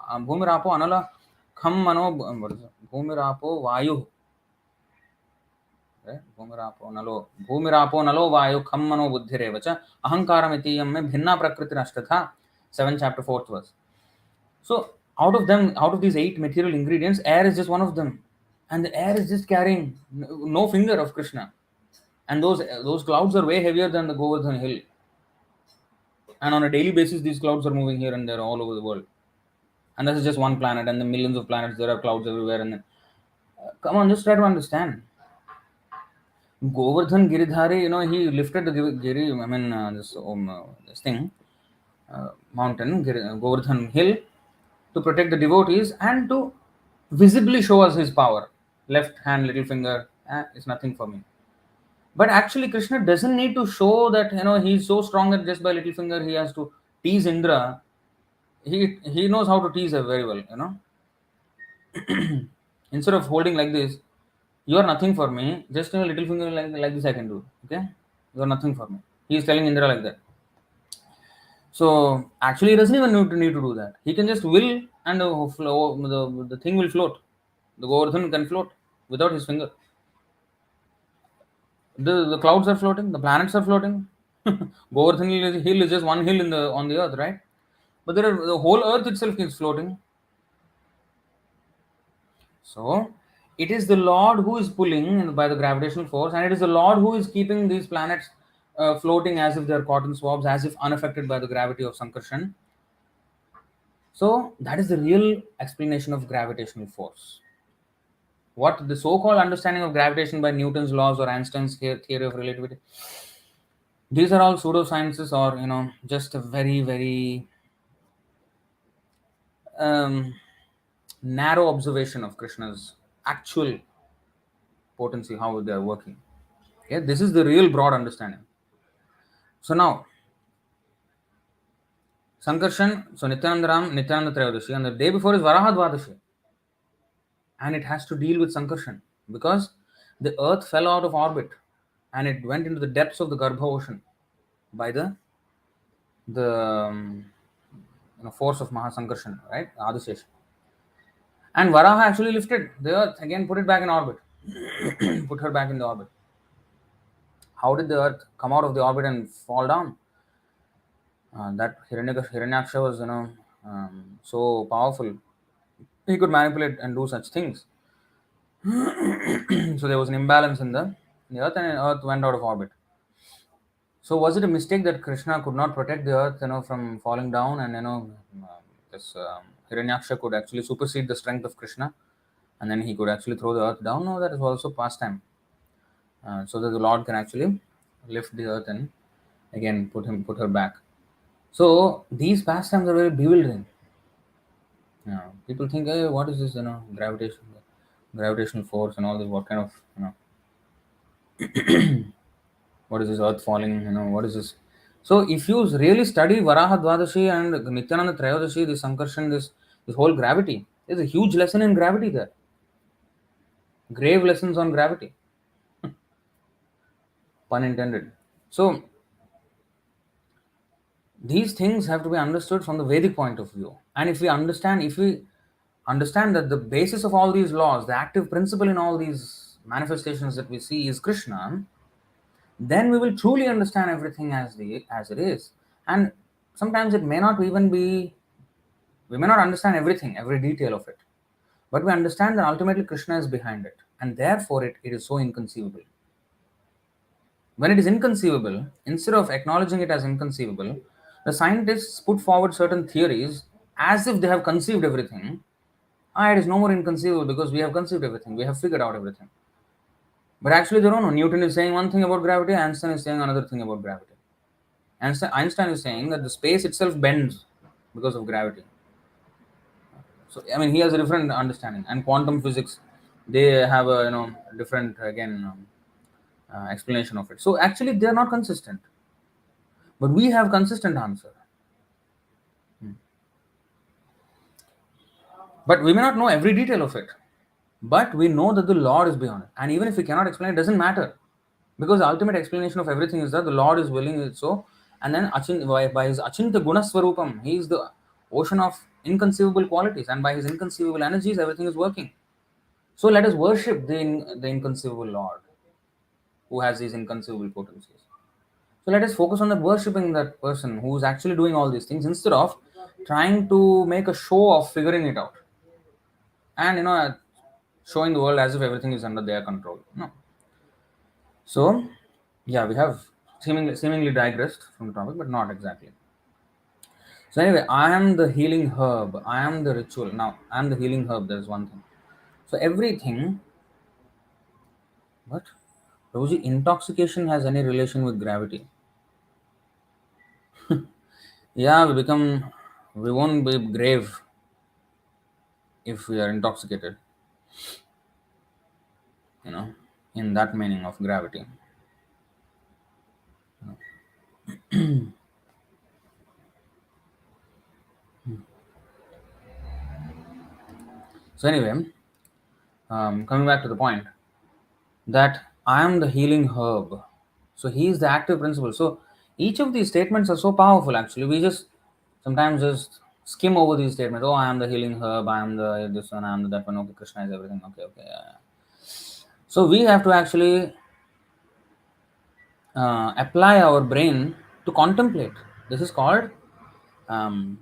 A: anala kham mano, what is it? Bhumir apo vayu, right? Bhumir apo nalo vayu kham mano buddhire vacha ahankaram itiyam mein bhinna prakriti nashtatha. 7th chapter 4th verse. So out of them, out of these 8 material ingredients, air is just one of them, and the air is just carrying no finger of Krishna. And those clouds are way heavier than the Govardhan hill. And on a daily basis, these clouds are moving here and there all over the world. And this is just one planet, and the millions of planets. There are clouds everywhere. And come on, just try to understand. Govardhan Giridhari, he lifted the Giri. I mean, this thing, mountain, Govardhan hill, to protect the devotees and to visibly show us his power. Left hand, little finger, it's nothing for me. But actually, Krishna doesn't need to show that he's so strong that just by little finger he has to tease Indra. He knows how to tease her very well. Instead of holding like this, you are nothing for me. Just a little finger like this I can do. Okay, you are nothing for me. He is telling Indra like that. So actually, he doesn't even need to do that. He can just will, and the thing will float. The Govardhan can float without his finger. The clouds are floating, the planets are floating. Govardhan hill is just one hill on the earth, right? But the whole earth itself is floating. So it is the Lord who is pulling by the gravitational force, and it is the Lord who is keeping these planets floating as if they are cotton swabs, as if unaffected by the gravity of Sankarshan. So that is the real explanation of gravitational force. What the so-called understanding of gravitation by Newton's laws or Einstein's theory of relativity, these are all pseudosciences, or just a very, very narrow observation of Krishna's actual potency, how they are working. Okay, this is the real broad understanding. So now, Sankarshan, so Nityananda Trayodasi, and the day before is Varaha Dvadashi. And it has to deal with Sankarshan because the earth fell out of orbit and it went into the depths of the Garbha ocean by the force of Mahasankarshan, right? Adisesha. And Varaha actually lifted the earth again, put it back in orbit, put her back in the orbit. How did the earth come out of the orbit and fall down? That Hiranyaksha was, so powerful. He could manipulate and do such things. So there was an imbalance in the earth, and the earth went out of orbit. So was it a mistake that Krishna could not protect the earth, from falling down, and this Hiranyaksha could actually supersede the strength of Krishna, and then he could actually throw the earth down? No, that is also pastime, so that the Lord can actually lift the earth and again put her back. So these pastimes are very bewildering. People think, hey, what is this? Gravitational force and all this. What kind of what is this earth falling? What is this? So if you really study Varaha Dvadashi and Nityananda Trayodasi, this Sankarshan, this whole gravity, there's a huge lesson in gravity there. Grave lessons on gravity. Pun intended. So these things have to be understood from the Vedic point of view. And if we understand that the basis of all these laws, the active principle in all these manifestations that we see is Krishna, then we will truly understand everything as it is. And sometimes it may not even be, we may not understand everything, every detail of it, but we understand that ultimately Krishna is behind it, and therefore it is so inconceivable. When it is inconceivable, instead of acknowledging it as inconceivable, the scientists put forward certain theories as if they have conceived everything. It is no more inconceivable because we have conceived everything, we have figured out everything. But actually, they don't know. Newton is saying one thing about gravity, Einstein is saying another thing about gravity. Einstein is saying that the space itself bends because of gravity. So, he has a different understanding. And quantum physics, they have a different, again, explanation of it. So, actually, they are not consistent. But we have consistent answer. But we may not know every detail of it. But we know that the Lord is beyond it. And even if we cannot explain, it doesn't matter. Because the ultimate explanation of everything is that the Lord is willing it so. And then by his Achinta Guna Swarupam, he is the ocean of inconceivable qualities. And by his inconceivable energies, everything is working. So let us worship the inconceivable Lord who has these inconceivable potencies. So let us focus on that worshipping that person who is actually doing all these things instead of trying to make a show of figuring it out. And showing the world as if everything is under their control. No. So, yeah, we have seemingly digressed from the topic, but not exactly. So anyway, I am the healing herb. I am the ritual. Now, I am the healing herb. There is one thing. So everything, but Prabhuji, intoxication has any relation with gravity? Yeah, we won't be grave if we are intoxicated. In that meaning of gravity. So anyway, coming back to the point that I am the healing herb. So he is the active principle. So each of these statements are so powerful actually. We just sometimes just skim over these statements. Oh, I am the healing herb, I am the this one, I am the that one, okay, Krishna is everything. Okay, okay. Yeah. So we have to actually apply our brain to contemplate. This is called um,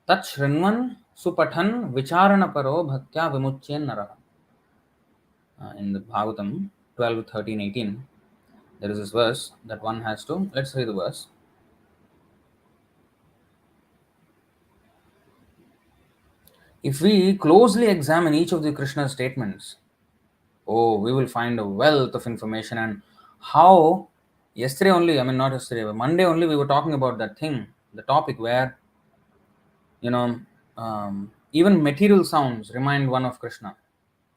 A: tat shrinvan supathan vicharana paro bhaktya vimuchyen naraha. In the Bhagavatam 12, 13, 18, there is this verse that one has to. Let's read the verse. If we closely examine each of the Krishna statements, oh, we will find a wealth of information. And how yesterday only, I mean, not yesterday, but Monday only, we were talking about that thing, the topic where, you know, even material sounds remind one of Krishna.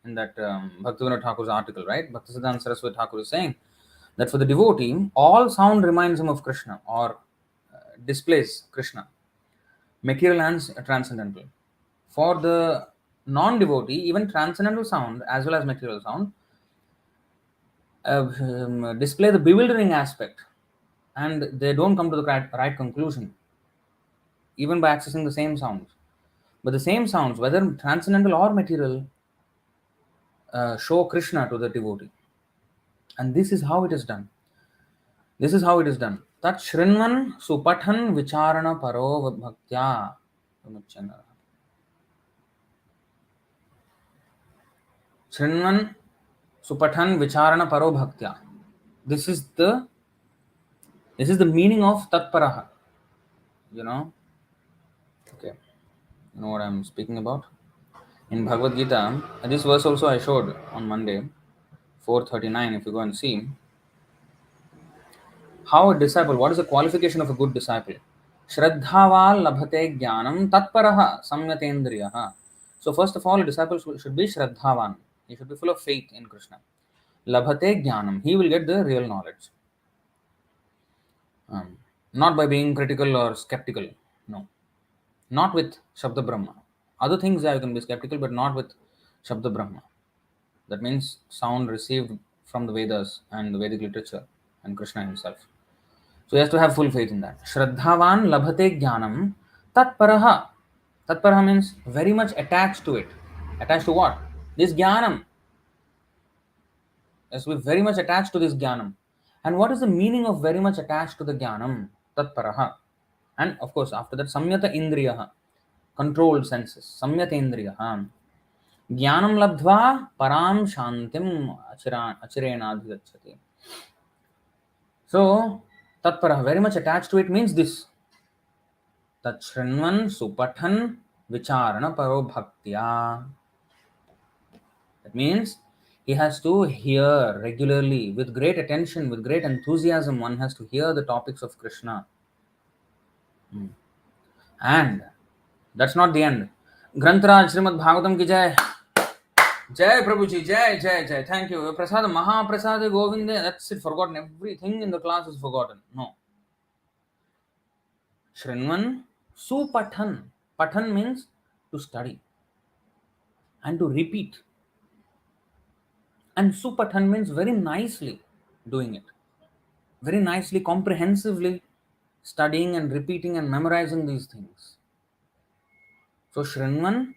A: In that Bhaktivinoda Thakur's article, right? Bhaktisiddhanta Saraswati Thakur is saying that for the devotee, all sound reminds him of Krishna or displays Krishna, material and transcendental. For the non-devotee, even transcendental sound as well as material sound display the bewildering aspect, and they don't come to the right conclusion, even by accessing the same sounds. But the same sounds, whether transcendental or material, show Krishna to the devotee. And this is how it is done. This is how it is done. Tat shrinvan supathan vicharana paro bhaktya. Shrinvan supathan vicharana paro bhaktya. This is the meaning of tatparaha. Okay. You know what I'm speaking about? In Bhagavad Gita, this verse also I showed on Monday, 439, if you go and see. How a disciple, what is the qualification of a good disciple? Shraddhaval labhate jnanam tatparaha samyatendriyaha. So first of all, a disciple should be shraddhavan. He should be full of faith in Krishna. Labhate jnanam. He will get the real knowledge. Not by being critical or skeptical. No. Not with Shabda Brahma. Other things, yeah, you can be skeptical, but not with Shabda Brahma. That means sound received from the Vedas and the Vedic literature and Krishna himself. So he has to have full faith in that. Shraddhavan labhate jnanam tatparaha. Tatparaha means very much attached to it. Attached to what? This jnanam. Yes, we're very much attached to this jnanam. And what is the meaning of very much attached to the jnanam? Tatparaha. And of course, after that, samyata indriyaha. Controlled senses. Samyata indriyaha. Jnanam labdhva param shantim achirenadhigacchati. So, tatparaha, very much attached to it means this. Tat shrinvan supathan vicharana paro bhaktya. That means he has to hear regularly with great attention, with great enthusiasm. One has to hear the topics of Krishna. And that's not the end. Grantaraj Srimad Bhagavatam ki jai. Jai Prabhuji, jai, jai, jai. Thank you. Prasad, Mahaprasad Govinde. That's it. Forgotten. Everything in the class is forgotten. No. Shrinvan supathan. Pathan means to study and to repeat. And supathan means very nicely doing it. Very nicely, comprehensively studying and repeating and memorizing these things. So Shrinvan,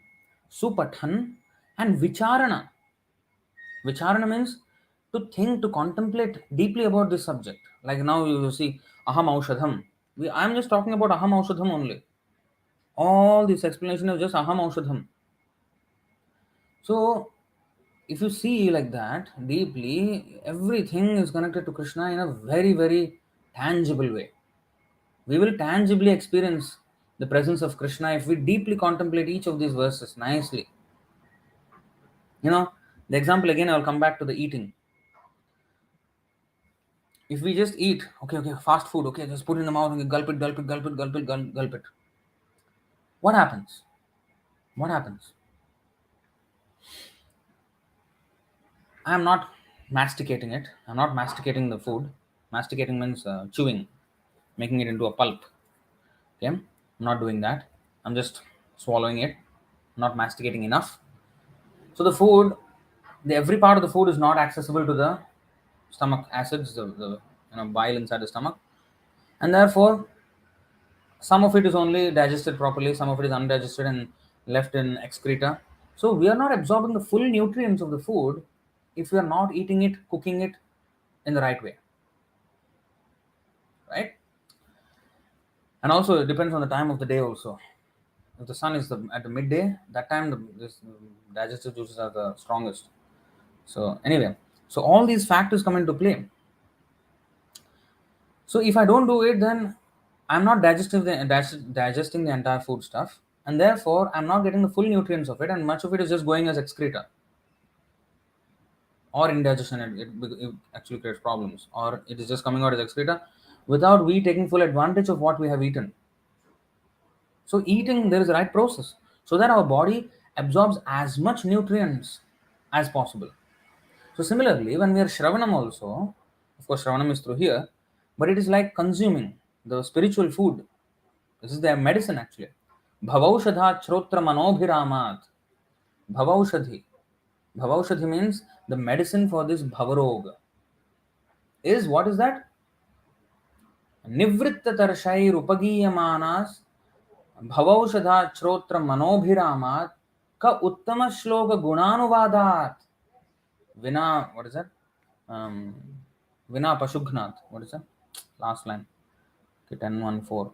A: Supathan, and Vicharana. Vicharana means to think, to contemplate deeply about this subject. Like now you see Aham Aushadham. I'm just talking about Aham Aushadham only. All this explanation is just Aham Aushadham. So if you see like that deeply, everything is connected to Krishna in a very, very tangible way. We will tangibly experience the presence of Krishna if we deeply contemplate each of these verses nicely. You know, the example again, I'll come back to the eating. If we just eat, okay, fast food, okay, just put it in the mouth and gulp it, gulp it, gulp it, gulp it, gulp it. What happens? What happens? I am not masticating it. I'm not masticating the food. Masticating means chewing, making it into a pulp. Okay, I'm not doing that. I'm just swallowing it, not masticating enough. So the food, every part of the food is not accessible to the stomach acids, the bile inside the stomach, and therefore some of it is only digested properly, some of it is undigested and left in excreta. So we are not absorbing the full nutrients of the food if we are not eating it, cooking it in the right way, right? And also it depends on the time of the day also. If the sun is at the midday, that time this digestive juices are the strongest. So anyway, so all these factors come into play. So if I don't do it, then I'm not digesting the entire food stuff, and therefore I'm not getting the full nutrients of it, and much of it is just going as excreta or indigestion. It actually creates problems, or it is just coming out as excreta without we taking full advantage of what we have eaten. So eating, there is a right process so that our body absorbs as much nutrients as possible. So similarly, when we are Shravanam also, of course Shravanam is through here, but it is like consuming the spiritual food. This is their medicine actually. Bhavaushadha chrotra manobhiramat. Bhavaushadhi. Bhavaushadhi means the medicine for this bhavarog. Is what is that? Nivritta tarshai upagiyamanas bhavaushadha chrotra manobhiramat ka uttama shloka gunanuvadat. Vina, what is that? Um, Vina Pashugnath. What is that? Last line. Okay, 10:14.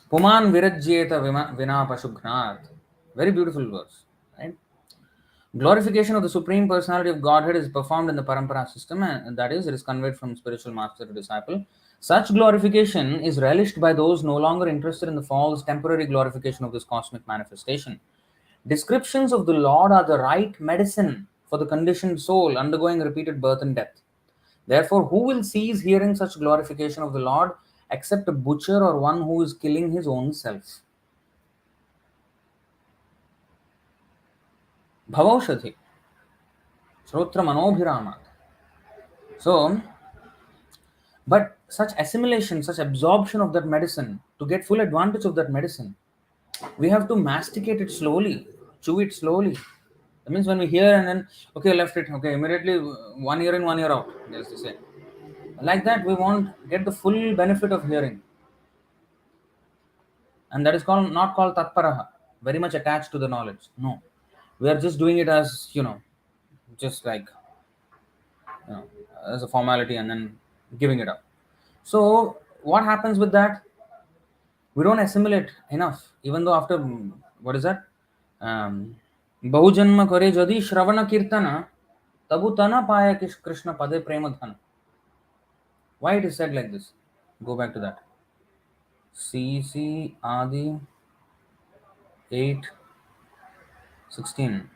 A: Puman virajyeta vina Pashugnath. Very beautiful verse. Right? Glorification of the Supreme Personality of Godhead is performed in the Parampara system, and that is, it is conveyed from spiritual master to disciple. Such glorification is relished by those no longer interested in the false temporary glorification of this cosmic manifestation. Descriptions of the Lord are the right medicine for the conditioned soul undergoing repeated birth and death. Therefore, who will cease hearing such glorification of the Lord except a butcher or one who is killing his own self? Bhavaushadhi. Shrotra manobhiramat. So, but such assimilation, such absorption of that medicine, to get full advantage of that medicine, we have to masticate it slowly, chew it slowly. That means when we hear and then, okay, left it, okay, immediately 1 year in, 1 year out, as they say. Like that, we won't get the full benefit of hearing. And that is called not called tatparaha, very much attached to the knowledge. No. We are just doing it as, just like, you know, as a formality and then giving it up. So, what happens with that? We don't assimilate enough, even though after, what is that? Bahujanma kare jadi shravana kirtana, tabu tana paya Krishna pade prema dhana. Why it is said like this? Go back to that. CC Adi 8:16.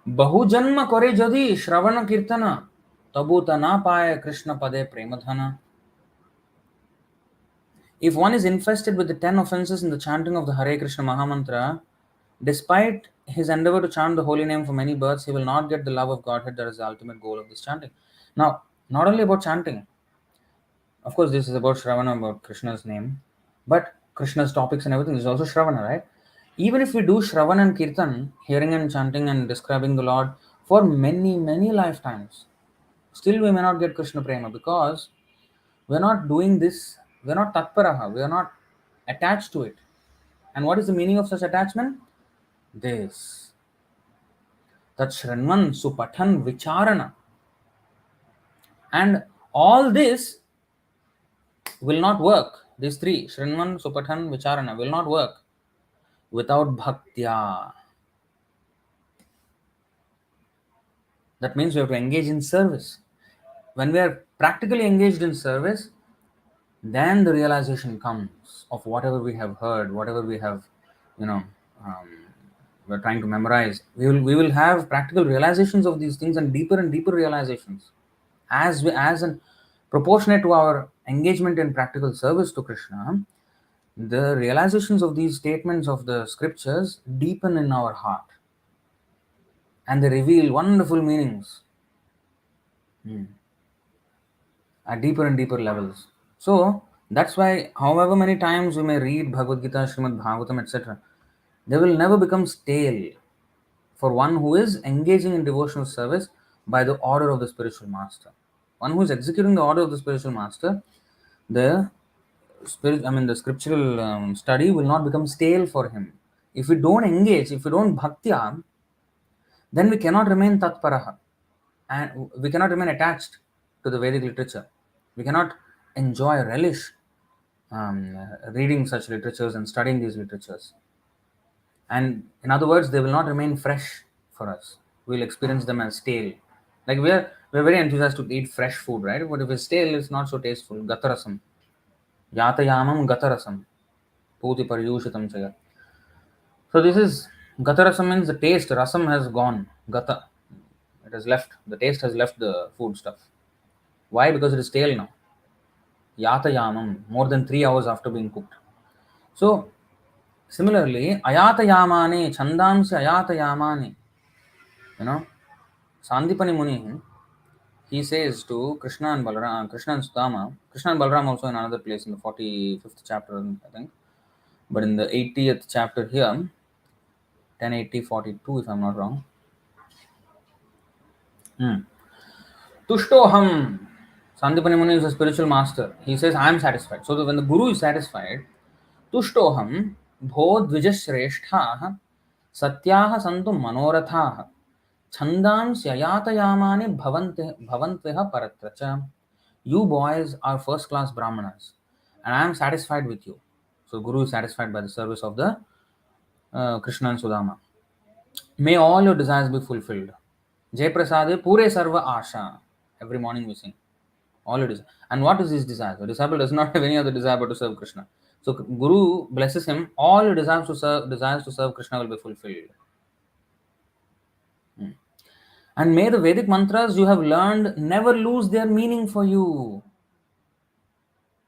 A: बहुजन्म करे जदि श्रवण कीर्तन तबु तना पाए कृष्ण पदे प्रेमधन. If one is infested with the 10 offenses in the chanting of the Hare Kṛṣṇa Mahamantra, despite his endeavor to chant the holy name for many births, he will not get the love of Godhead that is the ultimate goal of this chanting. Now, not only about chanting, of course, this is about Shravana, about Krishna's name, but Krishna's topics and everything is also Shravana, right? Even if we do Shravana and Kirtan, hearing and chanting and describing the Lord for many, many lifetimes, still we may not get Krishna Prema because we're not doing this, we're not Tatparaha, we are not attached to it. And what is the meaning of such attachment? This. That Shranvan, Supathan, Vicharana. And all this will not work. These three, Shrinvan, Supathan, Vicharana, will not work without Bhaktya. That means we have to engage in service. When we are practically engaged in service, then the realization comes of whatever we have heard, whatever we have, you know, um, we're trying to memorize. We will have practical realizations of these things and deeper realizations as an proportionate to our engagement in practical service to Krishna. The realizations of these statements of the scriptures deepen in our heart and they reveal wonderful meanings at deeper and deeper levels. So that's why, however many times we may read Bhagavad Gita, Srimad Bhagavatam, etc., they will never become stale for one who is engaging in devotional service by the order of the spiritual master. One who is executing the order of the spiritual master, the the scriptural study will not become stale for him. If we don't engage, if we don't bhaktya, then we cannot remain tatparaha and we cannot remain attached to the Vedic literature. We cannot enjoy, relish reading such literatures and studying these literatures. And in other words, they will not remain fresh for us. We'll experience them as stale. Like we're very enthusiastic to eat fresh food, right? But if it's stale, it's not so tasteful. Gatarasam. Yatayamam gatarasam. Puti paryushitam chaya. So this is gatarasam means the taste. Rasam has gone. Gata. It has left. The taste has left the food stuff. Why? Because it is stale now. Yatayamam. More than 3 hours after being cooked. So similarly, ayatayamani, chandamsi ayatayamani. You know, Sandipani Muni, he says to Krishna and Balaram, Krishna and Sudama, Krishna and Balaram also in another place in the 45th chapter, I think, but in the 80th chapter here, 1080-42, if I'm not wrong. Tushtoham, Sandipani Muni is a spiritual master. He says, I am satisfied. So that when the Guru is satisfied, Tushtoham, Bho Dvijashreshthah, Satyaha Santu Manorathaha, Chandams Yayatayamani Bhavantveha Paratracha. You boys are first class Brahmanas, and I am satisfied with you. So, Guru is satisfied by the service of the Krishna and Sudama. May all your desires be fulfilled. Jai Prasade Pure Sarva Asha. Every morning we sing. All your desires. And what is his desire? The disciple does not have any other desire but to serve Krishna. So, Guru blesses him. All your desires to serve Krishna will be fulfilled. And may the Vedic mantras you have learned never lose their meaning for you.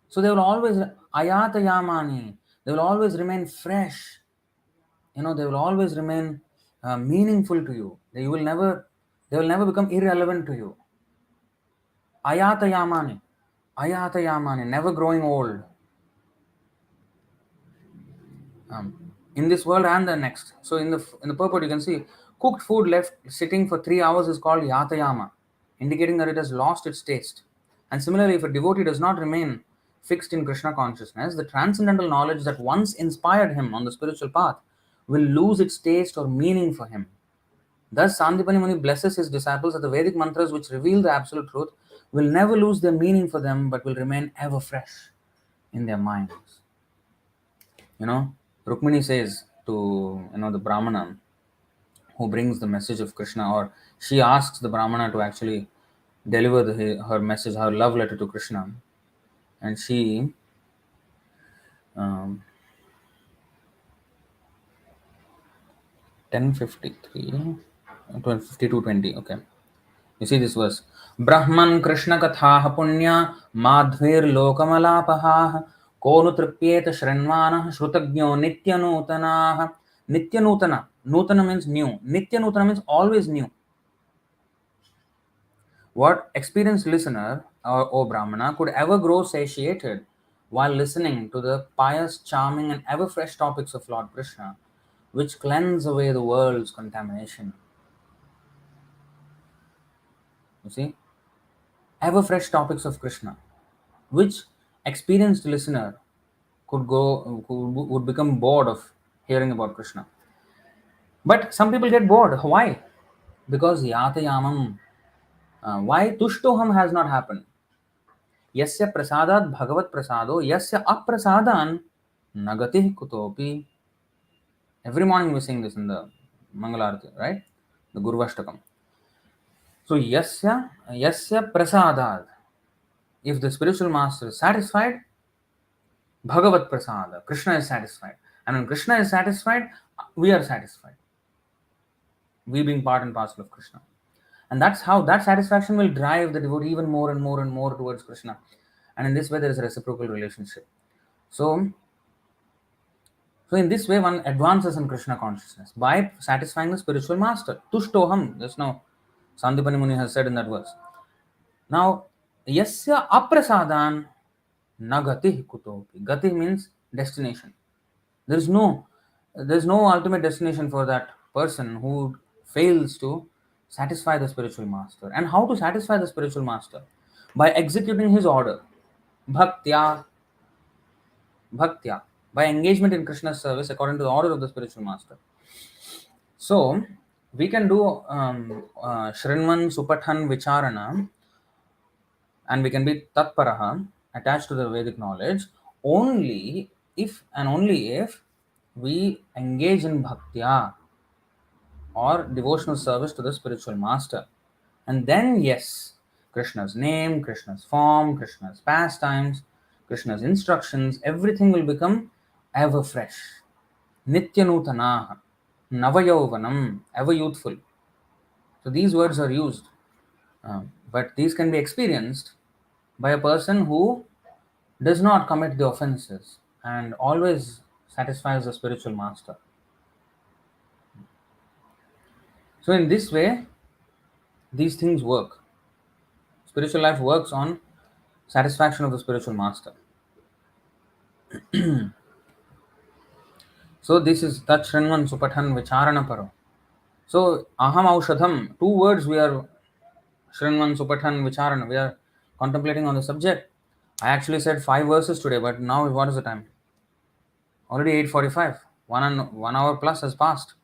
A: So they will always ayatayamani. They will always remain fresh. They will always remain meaningful to you. They will never become irrelevant to you. Ayatayamani. Ayatayamani, never growing old. In this world and the next. So in the purport you can see cooked food left sitting for 3 hours is called yatayama, indicating that it has lost its taste. And similarly, if a devotee does not remain fixed in Krishna consciousness, the transcendental knowledge that once inspired him on the spiritual path will lose its taste or meaning for him. Thus, Sandipani Muni blesses his disciples that the Vedic mantras which reveal the absolute truth will never lose their meaning for them but will remain ever fresh in their minds. Rukmini says to the Brahmana who brings the message of Krishna, or she asks the Brahmana to actually deliver her message, her love letter to Krishna, and she 10:53, 12:52:20. Okay, you see this verse. Brahman Krishna katha punya madhvir lokamalapaha konu tripyeta shranvana shrutagno nityanutana. Nityanutana. Nutana means new. Nityanutana means always new. What experienced listener or Brahmana could ever grow satiated while listening to the pious, charming, and ever fresh topics of Lord Krishna, which cleanse away the world's contamination? You see, ever fresh topics of Krishna, which experienced listener would become bored of hearing about Krishna. But some people get bored. Why? Because yatayamam. Why tushtoham has not happened? Yasya prasadat bhagavat prasado yasya aprasadan nagatih kutopi. Every morning we sing this in the Mangalarti, right? The Gurvashtakam. So yasya prasadat. If the spiritual master is satisfied, bhagavat prasada, Krishna is satisfied. And when Krishna is satisfied, we are satisfied. We being part and parcel of Krishna. And that's how that satisfaction will drive the devotee even more and more and more towards Krishna. And in this way, there is a reciprocal relationship. So in this way, one advances in Krishna consciousness by satisfying the spiritual master. Tushtoham, just now, Sandipani Muni has said in that verse. Now, yasya aprasadan nagatih kutopi. Gati means destination. There's no ultimate destination for that person who fails to satisfy the spiritual master. And how to satisfy the spiritual master? By executing his order. Bhaktya. Bhaktya. By engagement in Krishna's service according to the order of the spiritual master. So, we can do Shrinvan, Supathan, Vicharana, and we can be Tatparaha, attached to the Vedic knowledge, only if we engage in Bhaktya or devotional service to the spiritual master. And then, yes, Krishna's name, Krishna's form, Krishna's pastimes, Krishna's instructions, everything will become ever fresh. Nityanutanaha, Navayauvanam, ever youthful. So these words are used, but these can be experienced by a person who does not commit the offenses and always satisfies the spiritual master. So in this way, these things work. Spiritual life works on satisfaction of the spiritual master. So this is Tat Shrinvan Supathan Vicharana Paro. So Aham Aushadham, two words we are Shrinvan Supathan Vicharana, we are contemplating on the subject. I actually said 5 verses today, but now what is the time? Already 8:45. 1 hour plus has passed.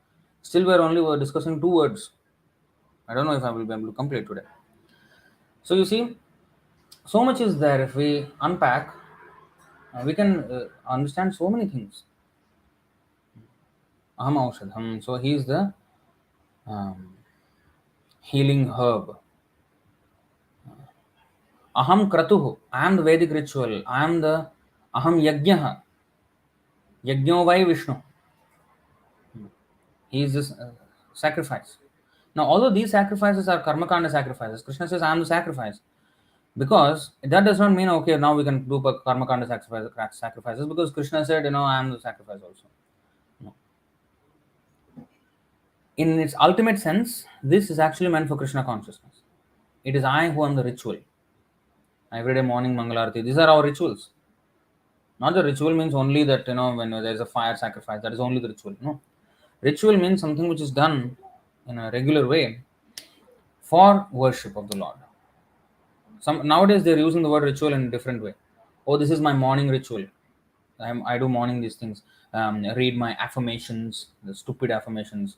A: Still we're discussing 2 words. I don't know if I will be able to complete today. So you see, so much is there. If we unpack, we can understand so many things. Aham Aushadham. So he is the um, healing herb. Aham Kratuhu. I am the Vedic ritual. I am the Aham Yajnaha. Yajno vai Vishnu. He is this sacrifice. Now, although these sacrifices are karmakanda sacrifices, Krishna says, I am the sacrifice. Because that does not mean, okay, now we can do karmakanda sacrifices, because Krishna said, I am the sacrifice also. No. In its ultimate sense, this is actually meant for Krishna consciousness. It is I who am the ritual. Everyday morning Mangalarti, these are our rituals. Not the ritual means only that, when there is a fire sacrifice, that is only the ritual. No. Ritual means something which is done in a regular way for worship of the Lord. Nowadays they're using the word ritual in a different way. Oh, this is my morning ritual. I do morning these things. Read my affirmations, the stupid affirmations.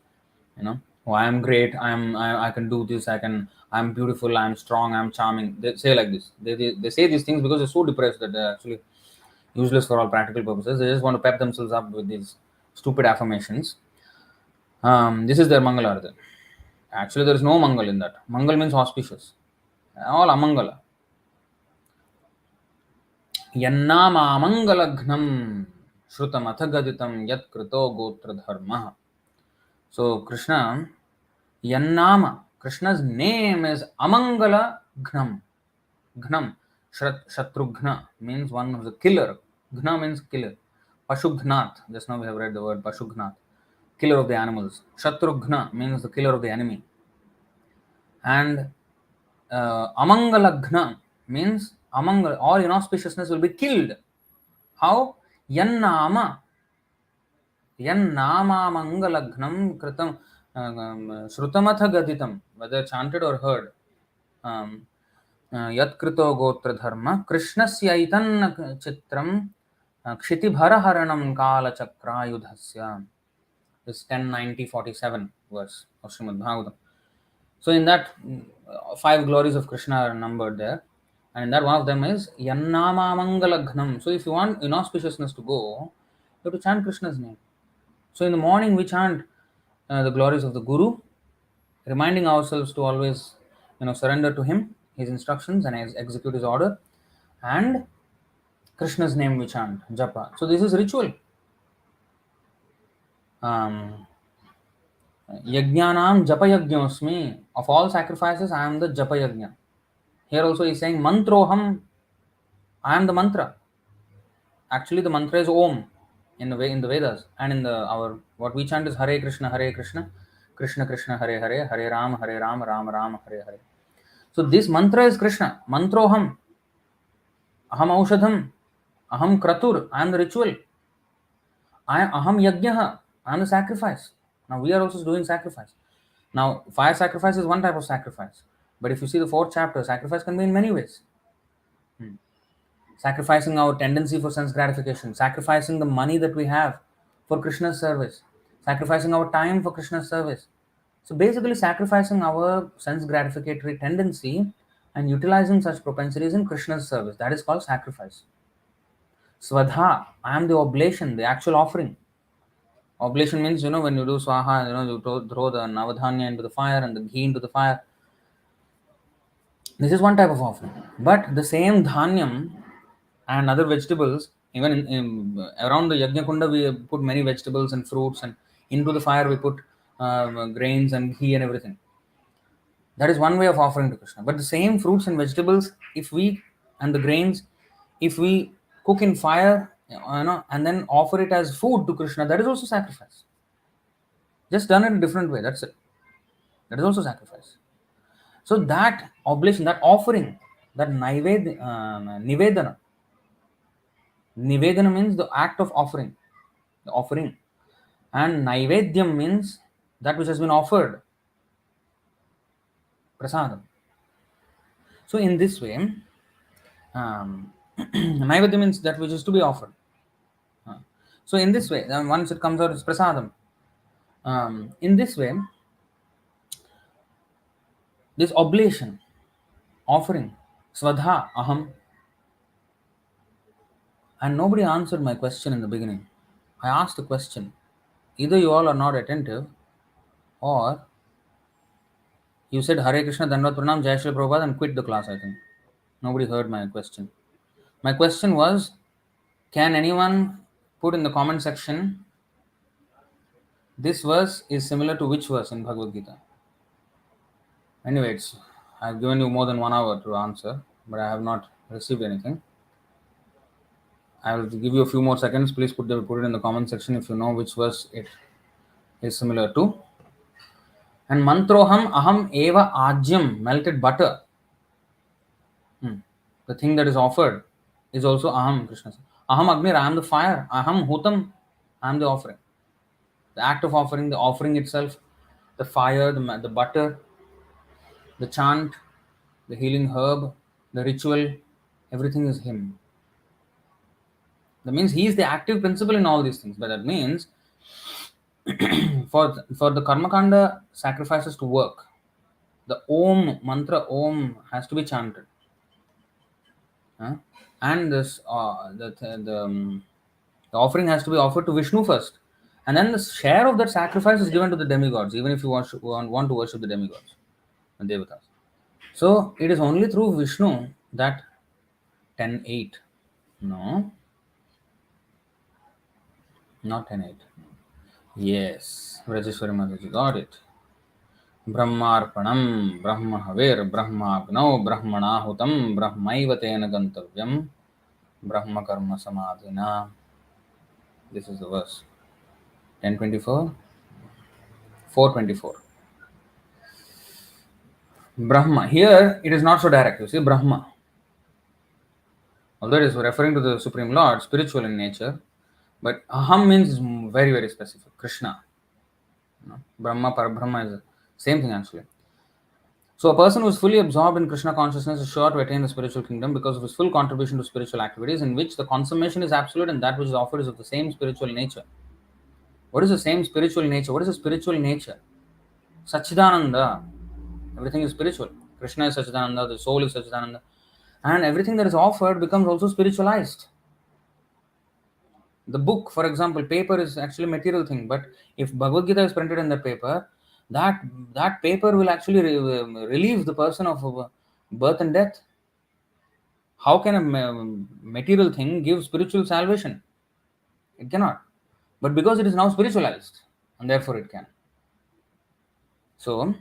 A: Oh, I am great. I can do this. I'm beautiful. I'm strong. I'm charming. They say like this. They say these things because they're so depressed that they're actually useless for all practical purposes. They just want to pep themselves up with these stupid affirmations. This is their Mangalartha. Actually, there is no Mangal in that. Mangal means auspicious. All Amangala. Yannamamangalagnam Shrutam Athagaditam Yat Krito Gotra Dharma. So Krishna, Yannama, Krishna's name is Amangala Gnam. Gnam, Shatrughna means one of the killer. Ghna means killer. Pashugnath, just now we have read the word Pashugnath, killer of the animals. Shatrughna means the killer of the enemy. And Amangalaghna means all inauspiciousness will be killed. How? Yannama Mangalagnam Kritam Shrutamata Gaditam, whether chanted or heard. Yat Krito Gotra Dharma, Krishnasya Chitram Kshitibharaharanam Kala Chakrayudhasya. This 1090-47 verse of Srimad Bhagavatam. So in that, five glories of Krishna are numbered there. And in that, one of them is Yannama Mangalagnam. So if you want inauspiciousness to go, you have to chant Krishna's name. So in the morning, we chant the glories of the Guru, reminding ourselves to always, surrender to him, his instructions, and execute his order. And Krishna's name we chant, japa. So this is ritual. Yajnanam japa yajñosmi. Of all sacrifices, I am the japa yajna. Here also he is saying mantroham. I am the mantra. Actually, the mantra is Om in the Vedas, and in our what we chant is Hare Kṛṣṇa, Hare Kṛṣṇa, Krishna Krishna, Hare Hare, Hare Rama, Hare Rama, Rama Rama, Hare Hare. So this mantra is Krishna. Mantroham. Aham aushadham. Aham kratur. I am the ritual. Aham yajnaha. I am the sacrifice. Now we are also doing sacrifice. Now fire sacrifice is one type of sacrifice. But if you see the fourth chapter, sacrifice can be in many ways. Sacrificing our tendency for sense gratification, sacrificing the money that we have for Krishna's service, sacrificing our time for Krishna's service. So basically sacrificing our sense gratificatory tendency and utilizing such propensities in Krishna's service. That is called sacrifice. Swadha, I am the oblation, the actual offering. Oblation means, when you do swaha, you throw the navadhanya into the fire and the ghee into the fire. This is one type of offering. But the same dhanyam and other vegetables, even around the yajna kunda, we put many vegetables and fruits, and into the fire we put grains and ghee and everything. That is one way of offering to Krishna. But the same fruits and vegetables, and the grains, if we cook in fire, and then offer it as food to Krishna, that is also sacrifice. Just done in a different way. That's it. That is also sacrifice. So that oblation, that offering, that nivedana. Nivedana means the act of offering, the offering. And naivedyam means that which has been offered, prasadam. So in this way, naivedyam means that which is to be offered. So in this way, once it comes out, it's prasadam. In this way, this oblation, offering, swadha, aham, and nobody answered my question in the beginning. I asked a question. Either you all are not attentive, or you said Hare Krishna, Dandavat Pranam, Jai Shri Prabhupada, and quit the class, I think. Nobody heard my question. My question was, can anyone put in the comment section, this verse is similar to which verse in Bhagavad Gita? Anyway, I've given you more than 1 hour to answer, but I have not received anything. I will give you a few more seconds. Please put it in the comment section if you know which verse it is similar to. And mantroham aham eva ajyam, melted butter. The thing that is offered is also aham, Krishna says. Aham agnir, I am the fire. Aham hutam, I am the offering. The act of offering, the offering itself, the fire, the butter, the chant, the healing herb, the ritual, everything is him. That means he is the active principle in all these things. But that means for the karmakanda sacrifices to work, the Om mantra, Om, has to be chanted. And this the offering has to be offered to Vishnu first, and then the share of that sacrifice is given to the demigods, even if you want to worship the demigods and devatas. So it is only through Vishnu that 10:8. No, not 10:8. Yes, Rajeshwari Mataji got it. Brahmarpanam, Brahmahavir, Brahmagno, Brahmanahutam, Brahmaiva tena gantavyam, Brahma karma samadhina. This is the verse. 10:24, 4:24. Brahma. Here it is not so direct. You see, Brahma. Although it is referring to the Supreme Lord, spiritual in nature, but Aham means very, very specific. Krishna. Brahma, Parabrahma is the same thing actually. So a person who is fully absorbed in Krishna consciousness is sure to attain the spiritual kingdom because of his full contribution to spiritual activities in which the consummation is absolute and that which is offered is of the same spiritual nature. What is the same spiritual nature? What is the spiritual nature? Sachidananda. Everything is spiritual. Krishna is Sachidananda, the soul is Sachidananda. And everything that is offered becomes also spiritualized. The book, for example, paper is actually a material thing, but if Bhagavad Gita is printed in the paper, that that paper will actually relieve the person of birth and death. How can a material thing give spiritual salvation? It cannot. But because it is now spiritualized, and therefore it can. So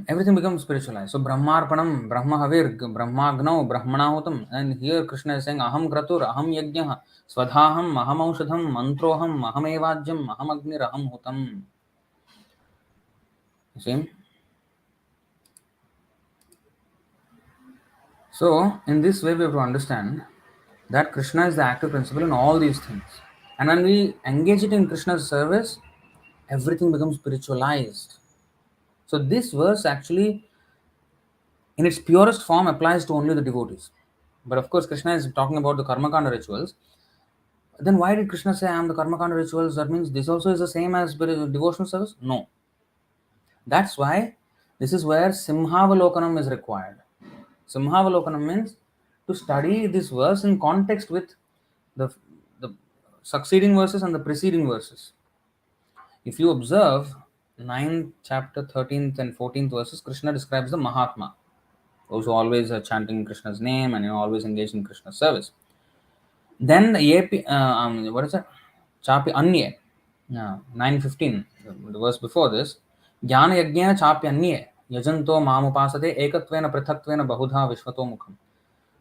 A: everything becomes spiritualized. So Brahmarpanam, Brahmahavir, Brahmagno, Brahmanahutam. And here Krishna is saying, Aham Kratur, Aham Yajnah, Swadhaham, Aham Aushadham, Mantroham, Aham Evajyam, Aham Agnir, Aham Hutam. You see? So, in this way, we have to understand that Krishna is the active principle in all these things. And when we engage it in Krishna's service, everything becomes spiritualized. So, this verse actually, in its purest form, applies to only the devotees. But of course, Krishna is talking about the Karmakanda rituals. Then why did Krishna say, I am the Karmakanda rituals? That means this also is the same as devotional service? No. That's why this is where Simhavalokanam is required. Simhavalokanam means to study this verse in context with the, the succeeding verses and the preceding verses. If you observe 9th chapter, 13th and 14th verses, Krishna describes the Mahatma, those who always are chanting Krishna's name and always engaged in Krishna's service. Then what is it? Chapi Anye, 9:15, the verse before this, Jnana Yajna Chapi Anye, Yajanto Mamupasate Ekatvena Prithatvena Bahudha Vishwato Mukham.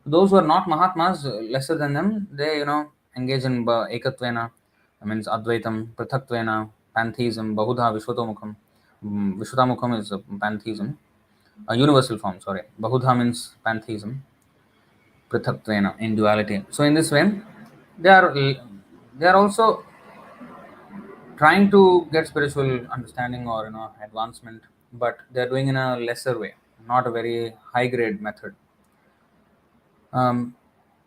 A: Those who are not Mahatmas, lesser than them, they engage in Ekatvena, means Advaitam, Prithatvena, Pantheism, Bahudha Vishwatomukham. Vishwatamukham is pantheism, a universal form, sorry. Bahudha means pantheism, Prithatvena, in duality. So in this way, they are they are also trying to get spiritual understanding or advancement, but they are doing in a lesser way, not a very high grade method.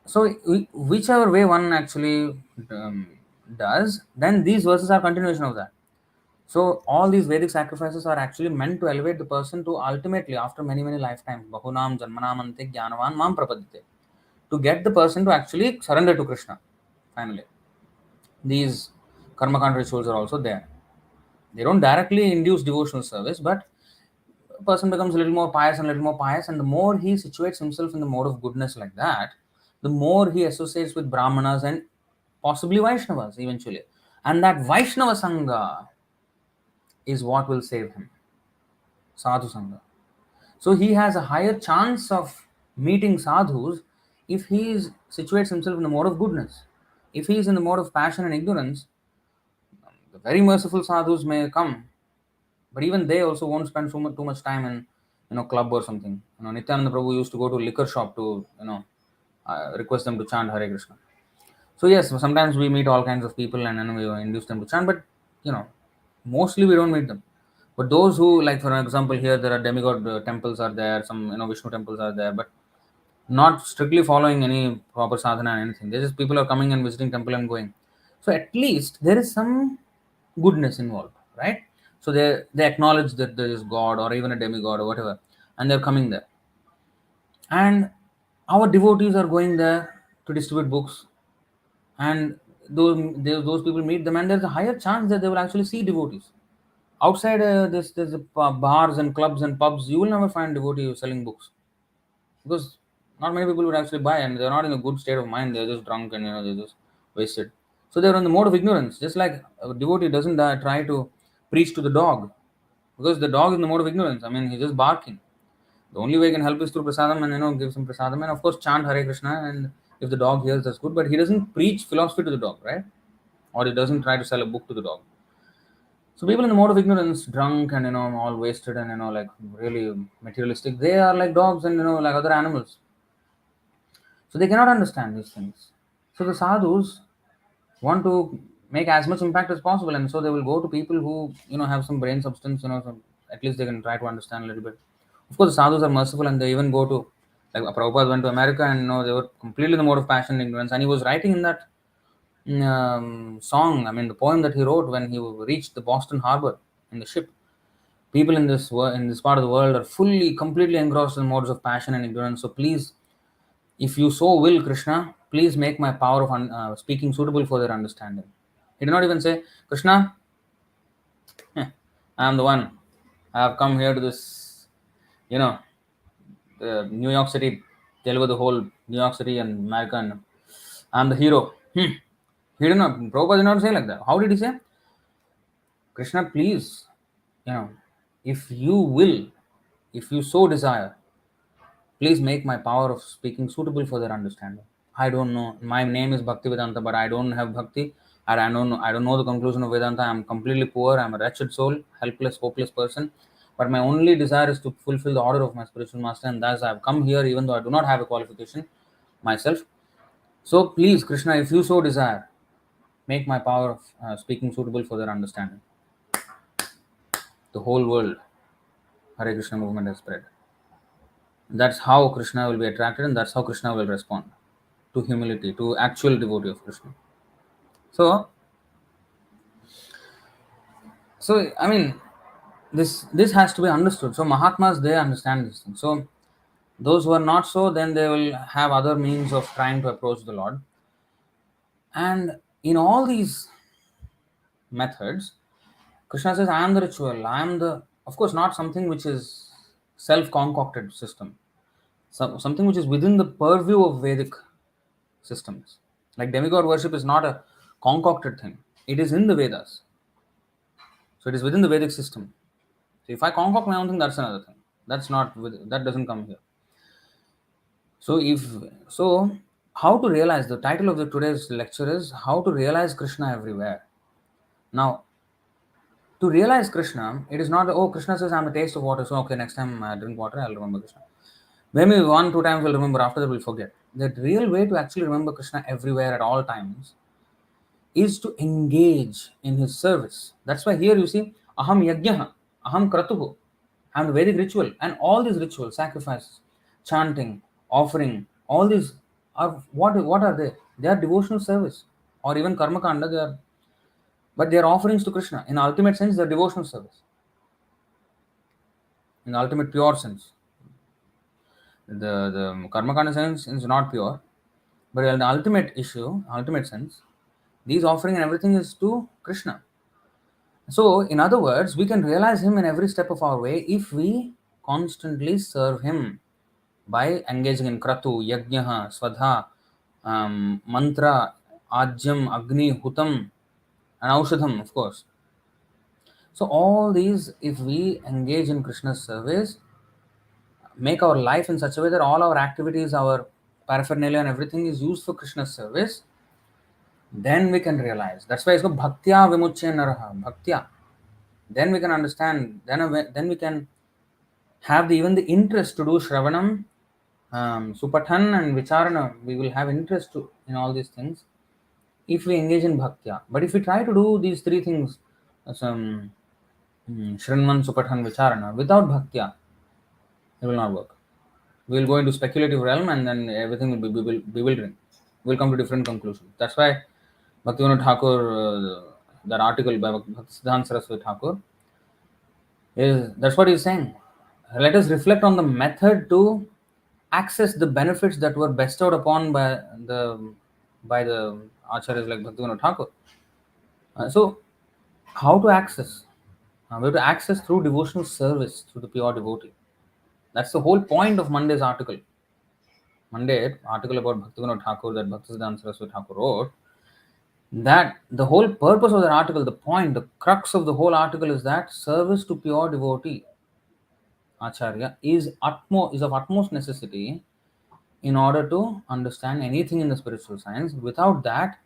A: So whichever way one actually does, then these verses are continuation of that. So all these Vedic sacrifices are actually meant to elevate the person to ultimately, after many many lifetimes, Bahunam Janmanam Ante Jnanavan Mam Prapadite, to get the person to actually surrender to Krishna. Finally, these Karmakand rituals are also there. They don't directly induce devotional service, but a person becomes a little more pious and a little more pious, and the more he situates himself in the mode of goodness like that, the more he associates with Brahmanas and possibly Vaishnavas eventually. And that Vaishnava Sangha is what will save him. Sadhu Sangha. So he has a higher chance of meeting sadhus if situates himself in the mode of goodness. If he is in the mode of passion and ignorance, the very merciful sadhus may come, but even they also won't spend too much time in club or something. Nityananda Prabhu used to go to liquor shop to request them to chant Hare Krishna. So yes, sometimes we meet all kinds of people and then we induce them to chant, but mostly we don't meet them. But those who, like for example, here there are demigod temples are there, some Vishnu temples are there, but not strictly following any proper sadhana and anything. They just people are coming and visiting temple and going. So at least there is some goodness involved, right? So they acknowledge that there is God or even a demigod or whatever, and they're coming there. And our devotees are going there to distribute books, and those people meet them, and there's a higher chance that they will actually see devotees. Outside there's bars and clubs and pubs, you will never find devotees selling books because not many people would actually buy, and they're not in a good state of mind. They're just drunk and they're just wasted. So they're in the mode of ignorance. Just like a devotee doesn't try to preach to the dog because the dog is in the mode of ignorance. I mean, he's just barking. The only way he can help is through prasadam and give some prasadam and of course chant Hare Krishna. And if the dog hears, that's good. But he doesn't preach philosophy to the dog, right? Or he doesn't try to sell a book to the dog. So people in the mode of ignorance, drunk and all wasted and like really materialistic, they are like dogs and like other animals. So they cannot understand these things. So the sadhus want to make as much impact as possible, and so they will go to people who have some brain substance, so at least they can try to understand a little bit. Of course, the sadhus are merciful, and they even go to, like Prabhupada went to America, and they were completely in the mode of passion and ignorance, and he was writing in that song. I mean, the poem that he wrote when he reached the Boston Harbor in the ship. People in this part of the world are fully, completely engrossed in modes of passion and ignorance. So please, if you so will, Krishna, please make my power of speaking suitable for their understanding. He did not even say, Krishna, I am the one. I have come here to this, you know, New York City, deliver the whole New York City and America, and I am the hero. He did not, Prabhupada did not say like that. How did he say? Krishna, please, you know, if you will, if you so desire, please make my power of speaking suitable for their understanding. I don't know. My name is Bhakti Vedanta, but I don't have bhakti. And I don't know the conclusion of Vedanta. I'm completely poor. I'm a wretched soul, helpless, hopeless person. But my only desire is to fulfill the order of my spiritual master, and thus I've come here, even though I do not have a qualification myself. So please, Krishna, if you so desire, make my power of speaking suitable for their understanding. The whole world, Hare Krishna movement has spread. That's how Krishna will be attracted, and that's how Krishna will respond to humility, to actual devotee of Krishna. So, I mean, this has to be understood. So Mahatmas, they understand this thing. So those who are not so, then they will have other means of trying to approach the Lord. And in all these methods, Krishna says, I am the ritual. I am the, of course, not something which is self-concocted system. Something which is within the purview of Vedic systems. Like demigod worship is not a concocted thing. It is in the Vedas. So it is within the Vedic system. So if I concoct my own thing, that's another thing. That doesn't come here. So how to realize, the title of the today's lecture is how to realize Krishna everywhere. Now, to realize Krishna, it is not, oh, Krishna says I'm the taste of water, so okay, next time I drink water, I'll remember Krishna. Maybe 1-2 times we'll remember, after that we'll forget. The real way to actually remember Krishna everywhere at all times is to engage in his service. That's why here you see, aham yajnaha, aham kratuhu, I'm the Vedic ritual, and all these rituals, sacrifices, chanting, offering, all these are what are they? They are devotional service, or even karma kanda. But they are offerings to Krishna. In the ultimate sense, they are devotional service. In the ultimate pure sense, the karma kanda sense is not pure, but in the ultimate sense, these offering and everything is to Krishna. So, in other words, we can realize him in every step of our way if we constantly serve him by engaging in kratu, yajnaha, swadha, mantra, ajyam, agni, hutam, and aushadham, of course. So all these, if we engage in Krishna's service, make our life in such a way that all our activities, our paraphernalia and everything is used for Krishna's service, then we can realize. That's why it's called bhaktya vimuchya naraha, bhaktya. Then we can understand, then we can have even the interest to do shravanam, supathan and vicharana. We will have interest in all these things if we engage in bhaktya. But if we try to do these three things, some shrinman, supathan, vicharana, without bhaktya, it will not work. We will go into speculative realm, and then everything will be bewildering. We'll come to different conclusions. That's why Bhaktivinoda Thakur, that article by Bhaktisiddhanta Saraswati Thakur, that's what he's saying. Let us reflect on the method to access the benefits that were bestowed upon by the acharyas like Bhaktivinoda Thakur. So, how to access? We have to access through devotional service, through the pure devotee. That's the whole point of Monday's article. Monday article about Bhaktivinoda Thakur that Bhaktisiddhanta Saraswati Thakur wrote. That the whole purpose of that article, the point, the crux of the whole article is that service to pure devotee, Acharya, is of utmost necessity in order to understand anything in the spiritual science. Without that,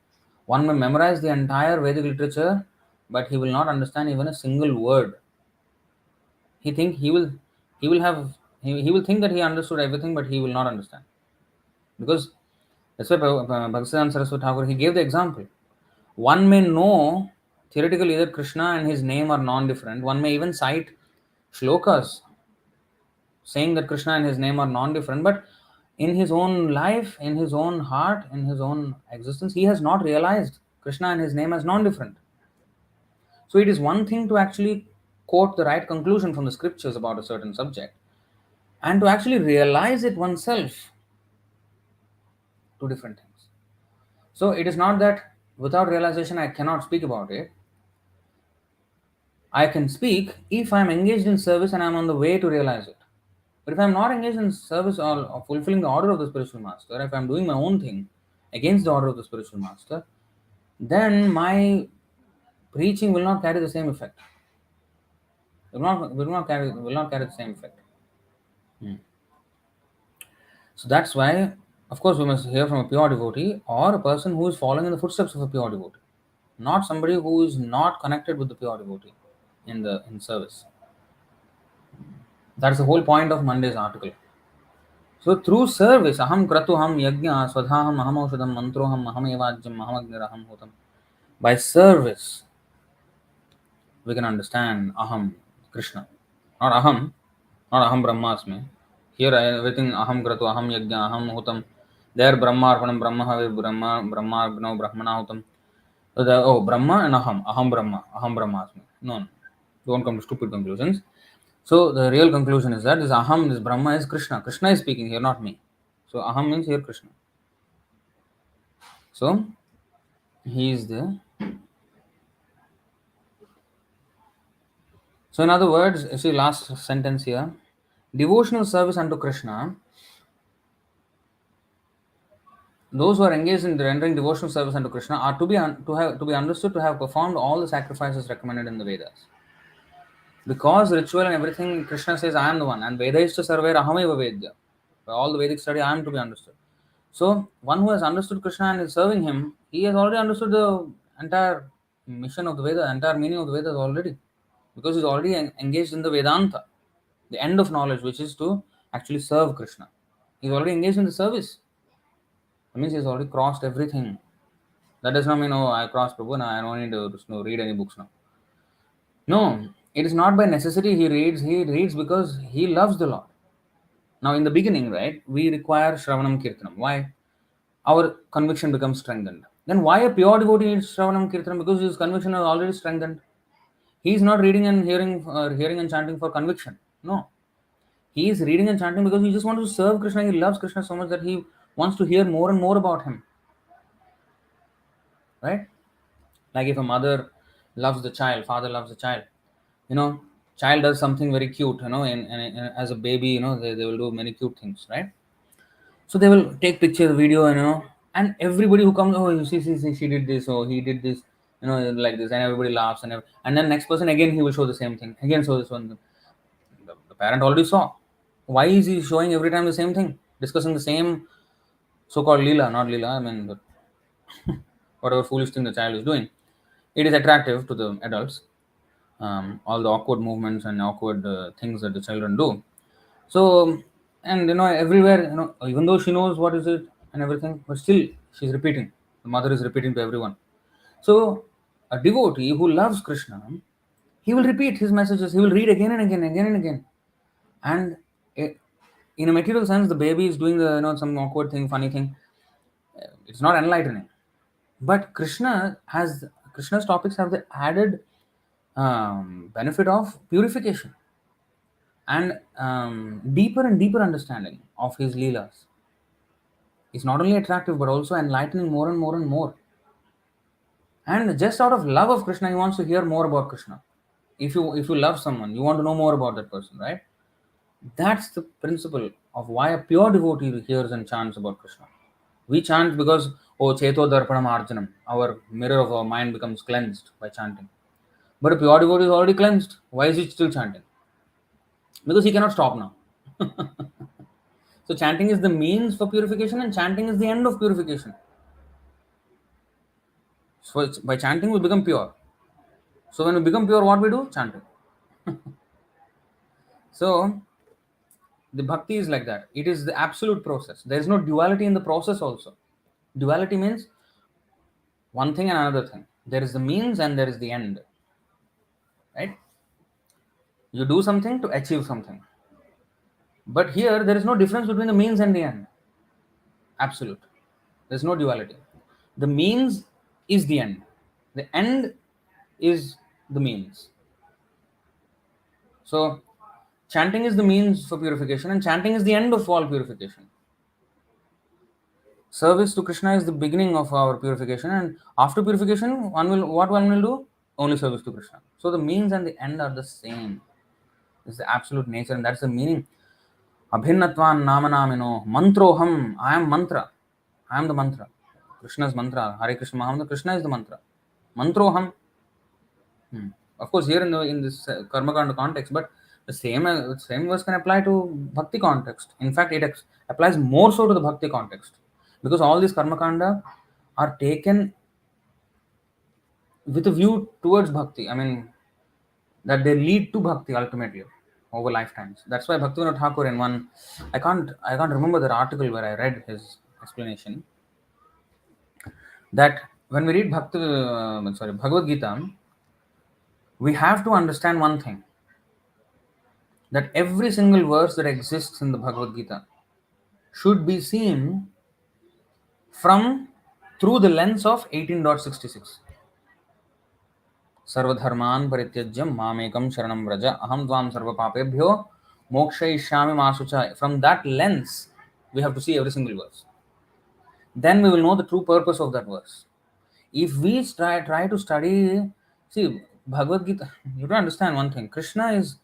A: one may memorize the entire Vedic literature but he will not understand even a single word. He think he will have he will think that he understood everything, but he will not understand. Because that's why Bhaktivedanta Saraswati Thakur, he gave the example. One may know theoretically that Krishna and his name are non-different. One may even cite shlokas saying that Krishna and his name are non-different, but in his own life, in his own heart, in his own existence, he has not realized Krishna and his name as non-different. So it is one thing to actually quote the right conclusion from the scriptures about a certain subject, and to actually realize it oneself, two different things. So it is not that without realization I cannot speak about it. I can speak if I am engaged in service and I am on the way to realize it. But if I am not engaged in service or fulfilling the order of the spiritual master, if I am doing my own thing against the order of the spiritual master, then my preaching will not carry the same effect. Will not carry the same effect. So that's why, of course, we must hear from a pure devotee or a person who is following in the footsteps of a pure devotee, not somebody who is not connected with the pure devotee in service. That's the whole point of Monday's article. So through service, aham kratuham yajna swadhaham aham aushadam mantroham aham evajyam aham agniraham hotam. By service, we can understand aham Krishna, not aham brahmasmi. Here everything aham kratu aham yajna aham hotam. There brahma arpanam brahma havi brahma no brahmana hotam. So brahma and aham brahmasmi. No, don't come to stupid conclusions. So the real conclusion is that this aham, this brahma is Krishna. Krishna is speaking here, not me. So aham means here Krishna. So he is the. So in other words, you see last sentence here. Devotional service unto Krishna. Those who are engaged in rendering devotional service unto Krishna are to be understood to have performed all the sacrifices recommended in the Vedas. Because ritual and everything, Krishna says, I am the one, and Veda is to serve Ahameva Vedya. By all the Vedic study, I am to be understood. So, one who has understood Krishna and is serving him, he has already understood the entire mission of the Veda, entire meaning of the Vedas already. Because he's already engaged in the Vedanta, the end of knowledge, which is to actually serve Krishna. He's already engaged in the service. That means he's already crossed everything. That does not mean, oh, I crossed Prabhu, now I don't need to read any books now. No, it is not by necessity he reads because he loves the Lord. Now, in the beginning, right, we require Shravanam Kirtanam. Why? Our conviction becomes strengthened. Then why a pure devotee needs Shravanam Kirtanam? Because his conviction is already strengthened. He is not reading and hearing and chanting for conviction. No. He is reading and chanting because he just wants to serve Krishna. He loves Krishna so much that he wants to hear more and more about him. Right? Like if a mother loves the child, father loves the child, child does something very cute, as a baby, they will do many cute things, right? So they will take pictures, video, and everybody who comes, oh, you see, she did this, or he did this, like this, and everybody laughs, and then next person again he will show the same thing, again show this one. The parent already saw. Why is he showing every time the same thing, discussing the same so-called lila, not lila, I mean, whatever foolish thing the child is doing? It is attractive to the adults. All the awkward movements and awkward things that the children do. So, and everywhere, even though she knows what is it and everything, but still she's repeating. The mother is repeating to everyone. So, a devotee who loves Krishna, he will repeat his messages. He will read again and again, again and again. And in a material sense, the baby is doing the some awkward thing, funny thing. It's not enlightening. But Krishna's topics have the added benefit of purification and deeper and deeper understanding of his leelas. It's not only attractive but also enlightening more and more and more. And just out of love of Krishna, he wants to hear more about Krishna. If you love someone, you want to know more about that person, right? That's the principle of why a pure devotee hears and chants about Krishna. We chant because, oh, Cheto Darpanam Arjanam, our mirror of our mind becomes cleansed by chanting. But a pure devotee is already cleansed. Why is he still chanting? Because he cannot stop now. So chanting is the means for purification and chanting is the end of purification. So by chanting we become pure. So when we become pure, what we do? Chanting. So the bhakti is like that. It is the absolute process. There is no duality in the process also. Duality means one thing and another thing. There is the means and there is the end. Right? You do something to achieve something. But here there is no difference between the means and the end. Absolute. There is no duality. The means is the end. The end is the means. So chanting is the means for purification and chanting is the end of all purification. Service to Krishna is the beginning of our purification, and after purification, one will do? Only service to Krishna. So the means and the end are the same. It's the absolute nature, and that's the meaning. Abhinnatvan namanamino mantroham. I am mantra. I am the mantra. Krishna's mantra. Hare Krishna Mahamantra. Krishna is the mantra. Mantroham. Of course, here in this karma kanda context, but the same verse can apply to bhakti context. In fact, it applies more so to the bhakti context because all these karma kanda are taken with a view towards bhakti. I mean, that they lead to bhakti ultimately over lifetimes. That's why Bhaktivinoda Thakur in one, I can't remember the article where I read his explanation that when we read Bhagavad Gita, we have to understand one thing, that every single verse that exists in the Bhagavad Gita should be seen from through the lens of 18.66. Sarvadharman parityajyam mamekam sharanam vraja aham dvam sarva papebhyo mokshayishyami masucha. From that lens, we have to see every single verse. Then we will know the true purpose of that verse. If we try to study, see, Bhagavad Gita, you have to understand one thing. Krishna is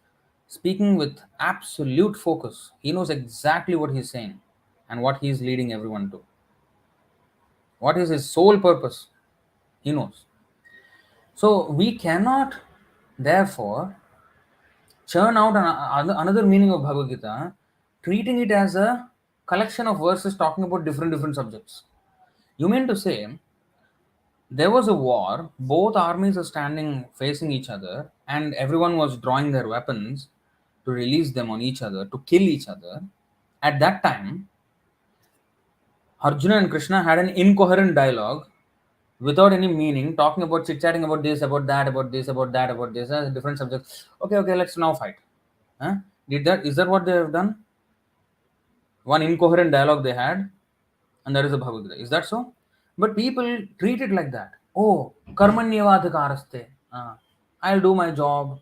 A: speaking with absolute focus. He knows exactly what he's saying and what he is leading everyone to. What is his sole purpose? He knows. So we cannot, therefore, churn out another meaning of Bhagavad Gita, treating it as a collection of verses talking about different subjects. You mean to say, there was a war, both armies are standing facing each other, and everyone was drawing their weapons to release them on each other, to kill each other. At that time, Arjuna and Krishna had an incoherent dialogue without any meaning, talking about chit-chatting about this, about that, about this, about that, about this, different subjects. Okay, let's now fight. Huh? Is that what they have done? One incoherent dialogue they had, and that is the Bhagavad Gita. Is that so? But people treat it like that. Oh, karmanyavadhikaraste. I'll do my job,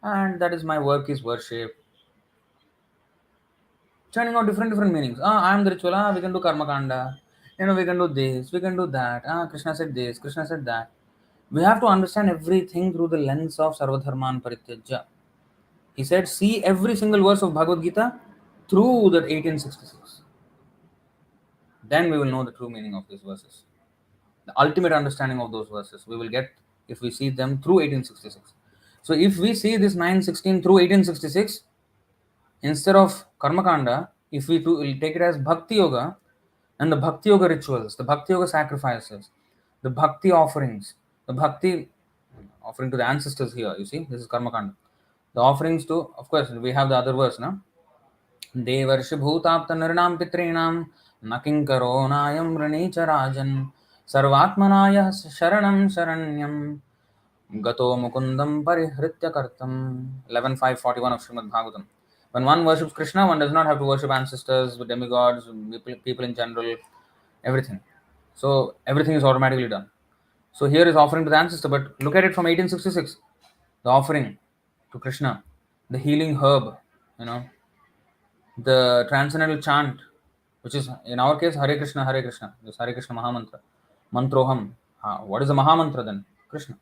A: and that is my work is worship. Turning out different meanings. I am the ritual. We can do karma kanda. We can do this. We can do that. Krishna said this. Krishna said that. We have to understand everything through the lens of Sarvadharman Parityajya. He said, see every single verse of Bhagavad Gita through that 1866. Then we will know the true meaning of these verses. The ultimate understanding of those verses we will get if we see them through 1866. So if we see this 916 through 1866, instead of Karmakanda, if we will take it as Bhakti Yoga and the Bhakti Yoga rituals, the Bhakti Yoga sacrifices, the Bhakti offerings, the Bhakti offering to the ancestors here, you see, this is Karmakanda. The offerings to, of course, we have the other verse, no? देवर्षि भूताप्त नृणां पितॄणां न किङ्करो नायं वृणीच राजन् सर्वात्मनाय शरणं शरण्यं गतो मुकुन्दं परिहृत्य कर्तम् 11.541 of Srimad Bhagavatam. When one worships Krishna, one does not have to worship ancestors, demigods, people in general, everything. So everything is automatically done. So here is offering to the ancestor, but look at it from 1866. The offering to Krishna, the healing herb, the transcendental chant, which is in our case Hare Kṛṣṇa, this Hare Kṛṣṇa Mahamantra, Mantroham. What is the Mahamantra then? Krishna.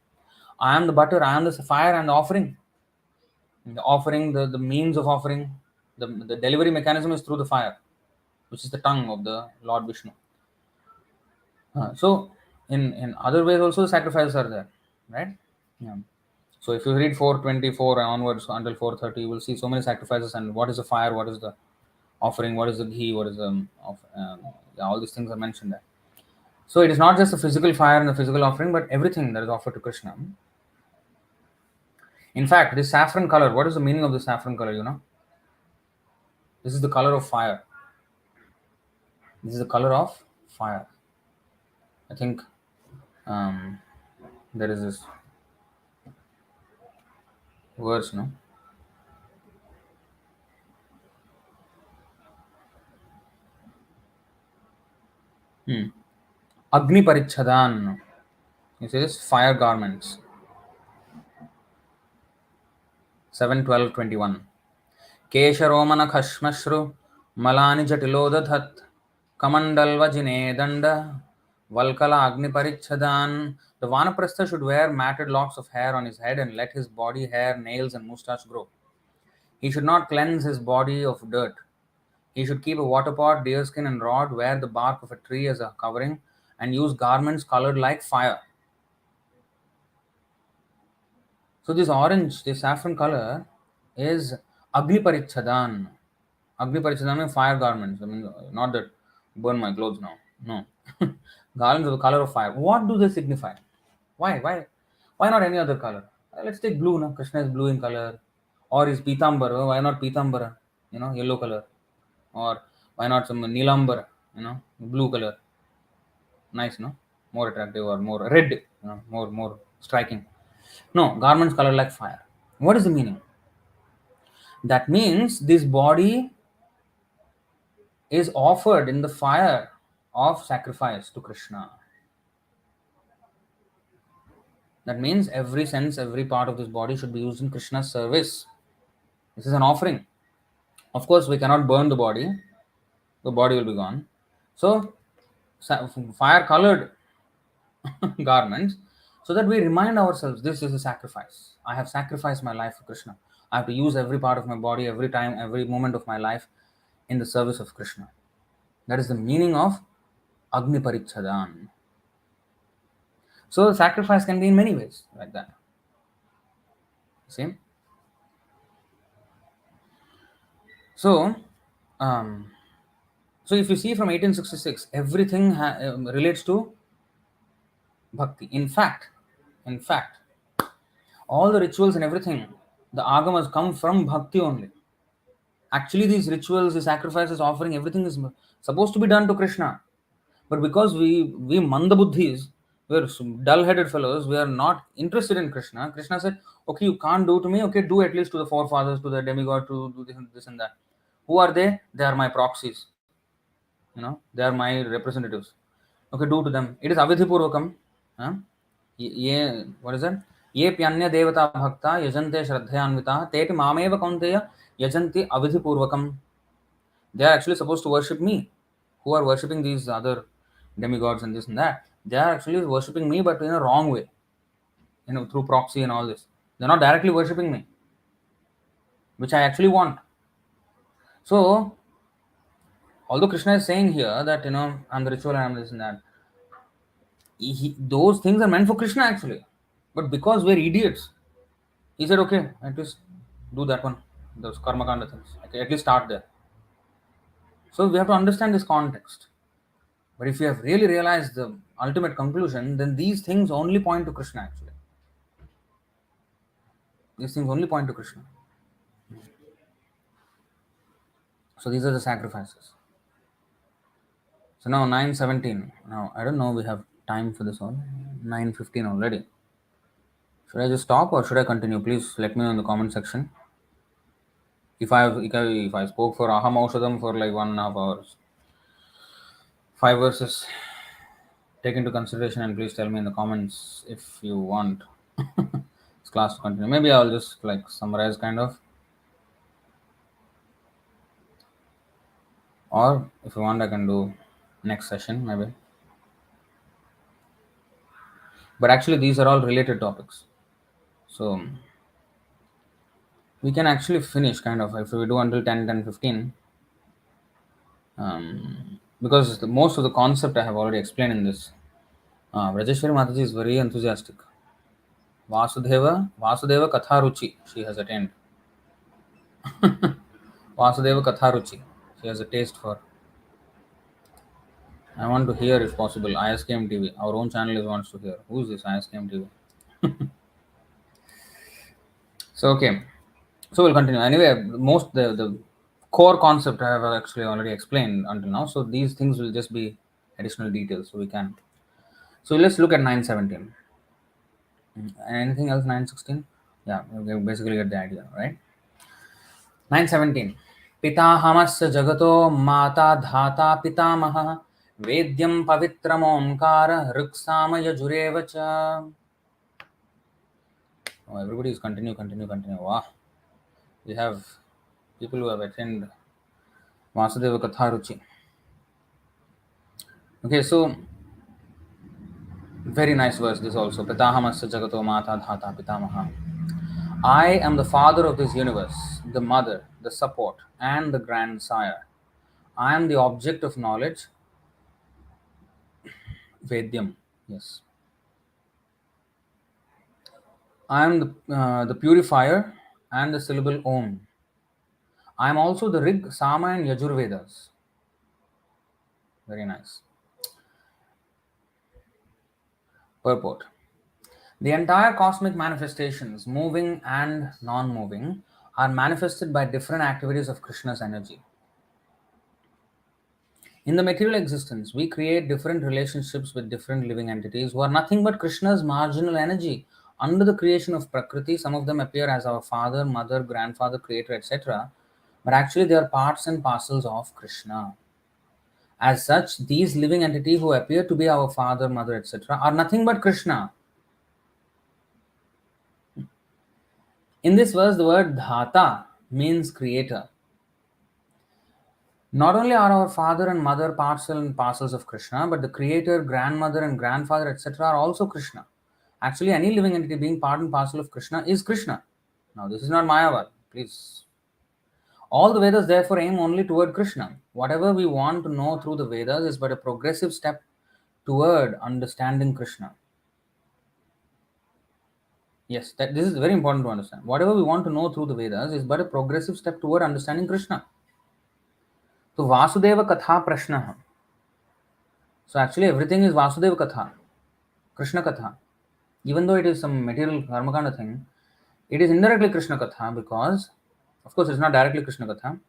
A: I am the butter, I am the fire and the offering. The offering, the means of offering, the delivery mechanism is through the fire, which is the tongue of the Lord Vishnu. So in other ways also the sacrifices are there, right? Yeah. So if you read 424 onwards until 430, you will see so many sacrifices. And what is the fire? What is the offering? What is the ghee? What is the all these things are mentioned there. So it is not just the physical fire and the physical offering, but everything that is offered to Krishna. In fact, this saffron color, what is the meaning of the saffron color? This is the color of fire. This is the color of fire. I think um, there is this verse, no? Agni Parichadan. It says fire garments. 7:12:21. केशरोमन खश्मश्रु मलानि जटिलोदधत् कमण्डल्वजिने दण्ड Valkala Agni Parichadan. The Vanaprastha should wear matted locks of hair on his head and let his body hair, nails, and mustache grow. He should not cleanse his body of dirt. He should keep a water pot, deerskin, and rod, wear the bark of a tree as a covering, and use garments colored like fire. So this orange, this saffron color is Agni Parichadan. Agni Parichadan means fire garments. I mean, not that burn my clothes now. No. Garlands of the color of fire. What do they signify? Why? Why not any other color? Let's take blue. No? Krishna is blue in color. Or is Pitambara? Why not Pitambara? Yellow color. Or why not some Nilambara? Blue color. Nice, no? More attractive or more red. More striking. No, garments color like fire. What is the meaning? That means this body is offered in the fire of sacrifice to Krishna. That means every sense, every part of this body should be used in Krishna's service. This is an offering. Of course, we cannot burn the body will be gone. So, fire colored garments, so that we remind ourselves this is a sacrifice. I have sacrificed my life for Krishna. I have to use every part of my body, every time, every moment of my life in the service of Krishna. That is the meaning of Agni Parichadan. So sacrifice can be in many ways like that. See? So, so if you see from 1866, everything relates to bhakti. In fact, all the rituals and everything, the agamas come from bhakti only. Actually, these rituals, the sacrifices, offering, everything is supposed to be done to Krishna. But because we mandabuddhis, we're dull-headed fellows, we are not interested in Krishna. Krishna said, okay, you can't do to me, okay, do at least to the forefathers, to the demigod, to do this and that. Who are they? They are my proxies. They are my representatives. Okay, do to them. It is avidhi purvakam. What is that? Ye pyanya devata bhakta yajante shraddhayanvita teti mameva kaunteya yajanti avidhi purvakam. They are actually supposed to worship me. Who are worshipping these other demigods and this and that? They are actually worshipping me, but in a wrong way. Through proxy and all this. They're not directly worshipping me, which I actually want. So, although Krishna is saying here that I'm the ritual and I'm this and that, those things are meant for Krishna actually. But because we're idiots, he said, okay, at least do that one, those karma kanda things. Okay, at least start there. So we have to understand this context. But if you have really realized the ultimate conclusion, then these things only point to Krishna actually. These things only point to Krishna. So these are the sacrifices. So now 9:17. Now I don't know we have time for this all. 9:15 already. Should I just stop or should I continue? Please let me know in the comment section. If I spoke for Aham Aushadam for like 1.5 hours, 5 verses, take into consideration and please tell me in the comments if you want this class to continue. Maybe I'll just like summarize kind of. Or if you want, I can do next session maybe. But actually, these are all related topics. So we can actually finish kind of if we do until 10:15. Because most of the concept I have already explained in this. Rajeshwari Mataji is very enthusiastic. Vasudeva Katharuchi she has attained. Vasudeva Katharuchi she has a taste for. I want to hear if possible ISKM TV. Our own channel is wants to hear. Who is this ISKM TV? So okay, so we'll continue. Anyway, most the core concept I have actually already explained until now. So these things will just be additional details. So we can. So let's look at 917. Anything else? 916. Yeah, we basically get the idea, right? 917. पिताहमस्य जगतो माता धाता पितामहः वेद्यं पवित्रमोङ्कार ऋक्सामयजुरेव च. Oh, everybody is continue. Wow. We have people who have attended Vasudeva Katharuchi. Okay, so very nice verse this also. Pitahamasya jagato mata dhata pitamaha. I am the father of this universe, the mother, the support, and the grandsire. I am the object of knowledge, Vedyam. Yes. I am the purifier and the syllable Om. I am also the Rig, Sama, and Yajurvedas. Very nice. Purport. The entire cosmic manifestations, moving and non moving, are manifested by different activities of Krishna's energy. In the material existence, we create different relationships with different living entities who are nothing but Krishna's marginal energy. Under the creation of Prakriti, some of them appear as our father, mother, grandfather, creator, etc. But actually, they are parts and parcels of Krishna. As such, these living entities who appear to be our father, mother, etc., are nothing but Krishna. In this verse, the word dhata means creator. Not only are our father and mother parcel and parcels of Krishna, but the creator, grandmother, and grandfather, etc., are also Krishna. Actually, any living entity being part and parcel of Krishna is Krishna. Now, this is not Mayavad, please. All the Vedas therefore aim only toward Krishna. Whatever we want to know through the Vedas is but a progressive step toward understanding Krishna. Yes, this is very important to understand. Whatever we want to know through the Vedas is but a progressive step toward understanding Krishna. So Vasudeva Katha Prashna. So actually everything is Vasudeva Katha, Krishna Katha. Even though it is some material Karmakanda thing, it is indirectly Krishna Katha because, of course, it's not directly Krishna Katha,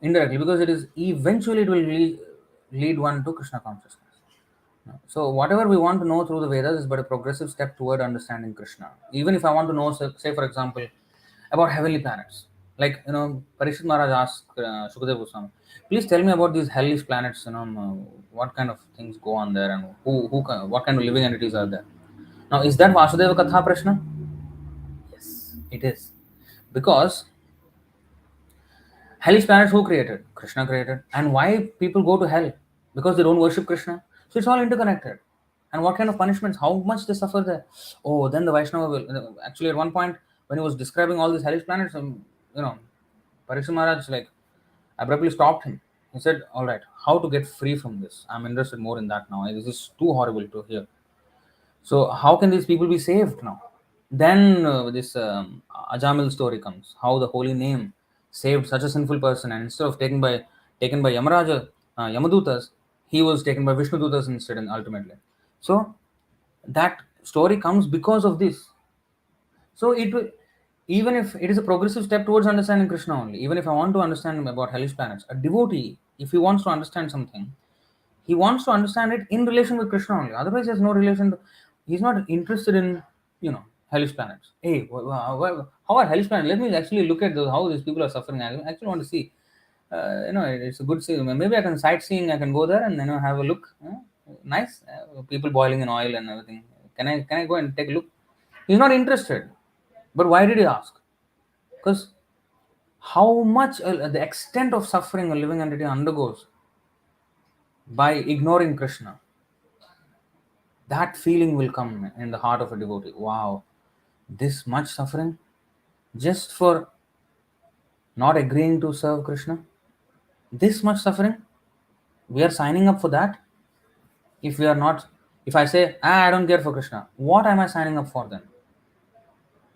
A: indirectly because it is eventually it will lead one to Krishna consciousness. So whatever we want to know through the Vedas is but a progressive step toward understanding Krishna. Even if I want to know, say for example, about heavenly planets, like Parishit Maharaj asked Shukadeva Goswami, please tell me about these hellish planets. What kind of things go on there, and what kind of living entities are there. Now, is that Vasudeva Katha Prashna? Yes, it is, because hell is planets who created? Krishna created. And why people go to hell? Because they don't worship Krishna. So it's all interconnected. And what kind of punishments? How much they suffer there? Oh, then the Vaishnava will. Actually, at one point, when he was describing all these hellish planets, Parikshit Maharaj abruptly stopped him. He said, "All right, how to get free from this? I'm interested more in that now. This is too horrible to hear. So how can these people be saved now?" Then this Ajamil story comes, how the holy name saved such a sinful person, and instead of taken by Yamaraja, Yamadutas, he was taken by Vishnu Dutas instead, and ultimately. So that story comes because of this. So it will, even if it is a progressive step towards understanding Krishna only, even if I want to understand about hellish planets, a devotee, if he wants to understand something, he wants to understand it in relation with Krishna only. Otherwise, he has no relation. He's not interested in hellish planets. Hey, how are hellish planets? Let me actually look at how these people are suffering. I actually want to see. It's a good see. Maybe I can sightseeing. I can go there and have a look. Nice people boiling in oil and everything. Can I go and take a look? He's not interested. But why did he ask? Because how much the extent of suffering a living entity undergoes by ignoring Krishna, that feeling will come in the heart of a devotee. Wow, this much suffering just for not agreeing to serve Krishna? This much suffering? We are signing up for that? If we are not, if I say, I don't care for Krishna, what am I signing up for then?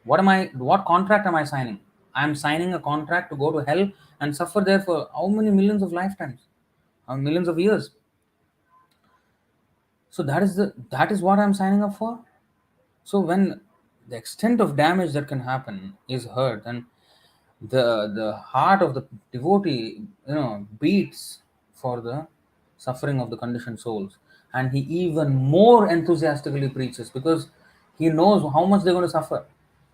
A: What contract am I signing? I am signing a contract to go to hell and suffer there for how many millions of lifetimes? How millions of years? So that is what I'm signing up for. So when the extent of damage that can happen is hurt, and the heart of the devotee, beats for the suffering of the conditioned souls, and he even more enthusiastically preaches because he knows how much they're going to suffer.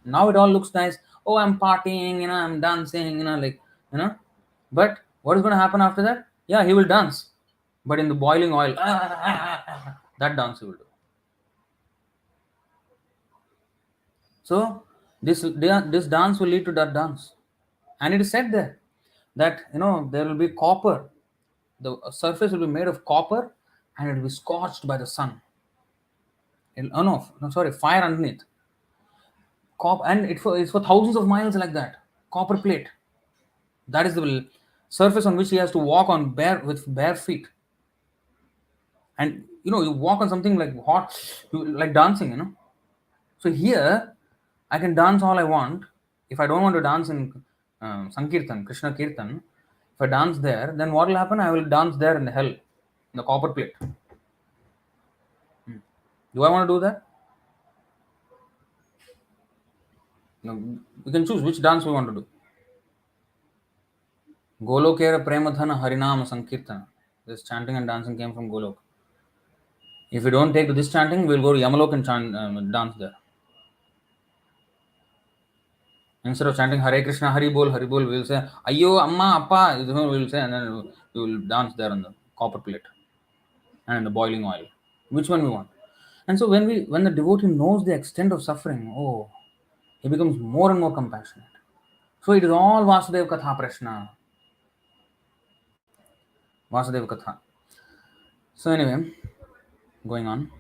A: Now it all looks nice. Oh, I'm partying, I'm dancing, but what is going to happen after that? Yeah, he will dance, but in the boiling oil, that dance he will do. So this dance will lead to that dance, and it is said there that there will be copper. The surface will be made of copper, and it will be scorched by the sun. Oh no, sorry, fire underneath. And it's for thousands of miles like that. Copper plate. That is the surface on which he has to walk on with bare feet. And you walk on something like hot, like dancing. So here, I can dance all I want. If I don't want to dance in Sankirtan, Krishna Kirtan, if I dance there, then what will happen? I will dance there in the hell, in the copper plate. Do I want to do that? No, we can choose which dance we want to do. Golokera Premadhana Harinama Sankirtana. This chanting and dancing came from Golok. If we don't take to this chanting, we'll go to Yamalok and dance there. Instead of chanting Hare Kṛṣṇa, Hari Bol, we'll say Ayyo, Amma, Appa, we'll say, and then we will dance there on the copper plate and in the boiling oil. Which one we want? And so when the devotee knows the extent of suffering, he becomes more and more compassionate. So it is all Vasudeva Katha Prashna. Vasudeva Katha. So anyway, going on.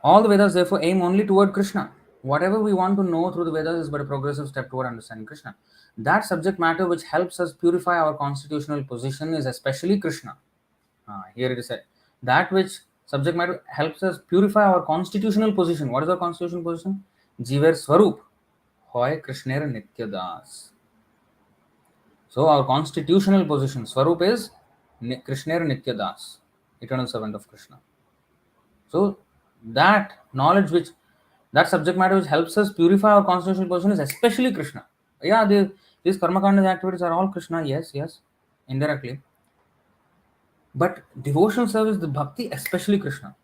A: All the Vedas therefore aim only toward Krishna. Whatever we want to know through the Vedas is but a progressive step toward understanding Krishna. That subject matter which helps us purify our constitutional position is especially Krishna. Here it is said. That which subject matter helps us purify our constitutional position. What is our constitutional position? Jiver Swarup. Hoy Krishner Nityadas. So our constitutional position, Swarup is Krishner Nityadas, eternal servant of Krishna. So that knowledge that subject matter which helps us purify our constitutional position is especially Krishna. Yeah, these karmakanda activities are all Krishna, yes, indirectly. But devotional service, the bhakti, especially Krishna,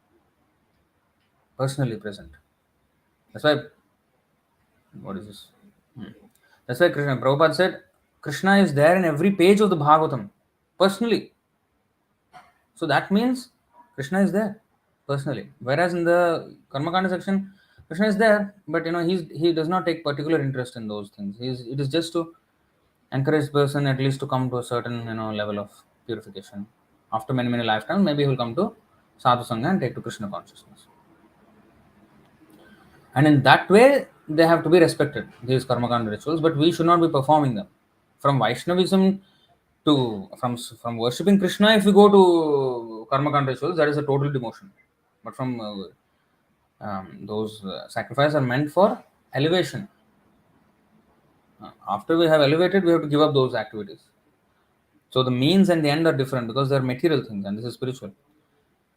A: personally present. That's why, what is this? That's why Prabhupada said, Krishna is there in every page of the Bhagavatam, personally. So that means Krishna is there, personally. Whereas in the Karmakanda section, Krishna is there, but he does not take particular interest in those things. It is just to encourage the person at least to come to a certain level of purification. After many lifetimes, maybe he will come to sadhu sangha and take to Krishna consciousness. And in that way, they have to be respected, these karmakanda rituals, but we should not be performing them. From Vaishnavism from worshipping Krishna, if we go to karmakanda rituals, that is a total demotion. But from those sacrifices are meant for elevation. After we have elevated, we have to give up those activities. So the means and the end are different because they are material things, and this is spiritual.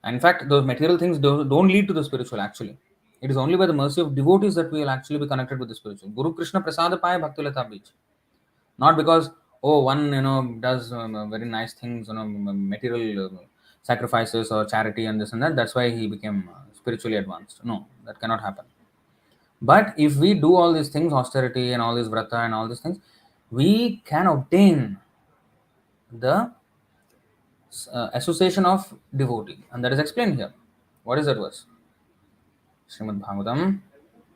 A: And in fact, those material things don't lead to the spiritual actually. It is only by the mercy of devotees that we will actually be connected with the spiritual. Guru Krishna Prasada Paya Bhakti Lata Beach. Not because, one, does very nice things, material sacrifices or charity and this and that. That's why he became spiritually advanced. No, that cannot happen. But if we do all these things, austerity and all this vrata and all these things, we can obtain the association of devotee. And that is explained here. What is that verse? Srimad Bhagavatam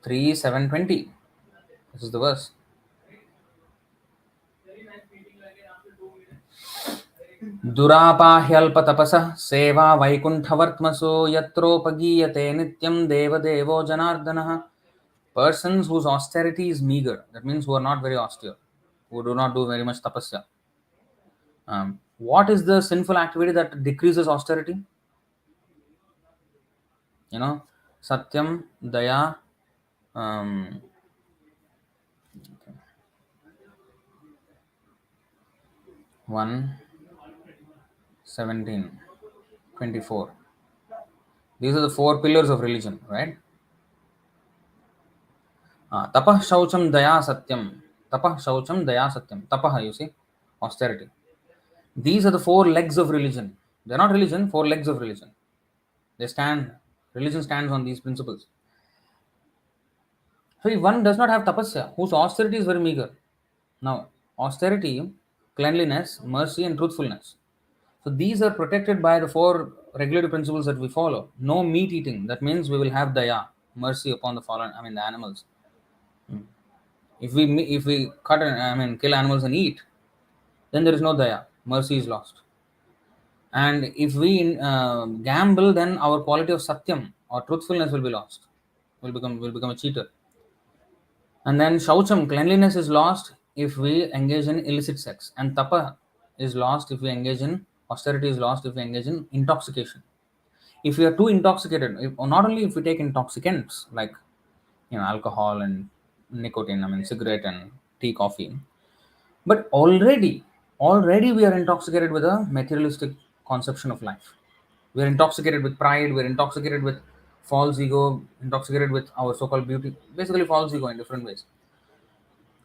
A: 3:720. This is the verse. दुरापाह्यल्पतपसः सेवा वैकुण्ठवर्त्मसो यत्रोपगीयते नित्यं देवदेवो जनार्दनः. Persons whose austerity is meager, that means who are not very austere, who do not do very much tapasya. What is the sinful activity that decreases austerity? Satyam, Daya, 1:17, 24. These are the 4 pillars of religion, right? Tapah shaucham daya satyam. Tapah shaucham daya satyam. Tapah, you see, austerity. These are the four legs of religion. They're not religion, four legs of religion. They stand, religion stands on these principles. So if one does not have tapasya, whose austerity is very meager. Now, austerity, cleanliness, mercy, and truthfulness. So these are protected by the four regulative principles that we follow. No meat eating. That means we will have daya, mercy upon the fallen. I mean the animals. If we cut kill animals and eat, then there is no daya. Mercy is lost. And if we gamble, then our quality of satyam or truthfulness will be lost. Will become a cheater. And then shaucham, cleanliness is lost if we engage in illicit sex. And tapa is lost if we engage in austerity is lost if we engage in intoxication. If we are too intoxicated, or not only if we take intoxicants like alcohol and nicotine, cigarette and tea, coffee, but already we are intoxicated with a materialistic conception of life. We are intoxicated with pride, we are intoxicated with false ego, intoxicated with our so-called beauty, basically false ego in different ways.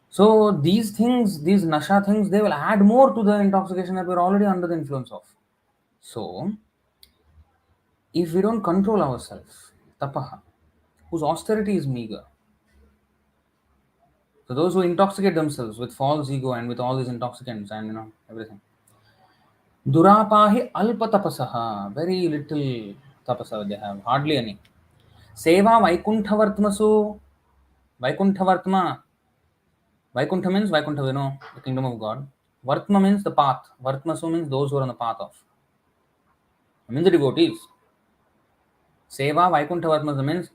A: So these things, these nasha things, they will add more to the intoxication that we're already under the influence of. So if we don't control ourselves, tapaha, whose austerity is meager, so those who intoxicate themselves with false ego and with all these intoxicants and everything, durapahi alpa tapasaha, very little tapasa they have, hardly any. Seva vaikunthavartmasu, vaikunthavartma, vaikuntha means vaikuntha, the kingdom of God. Vartma means the path, vartmasu means those who are on the path of. The devotees. Seva vaikunthavartmasu means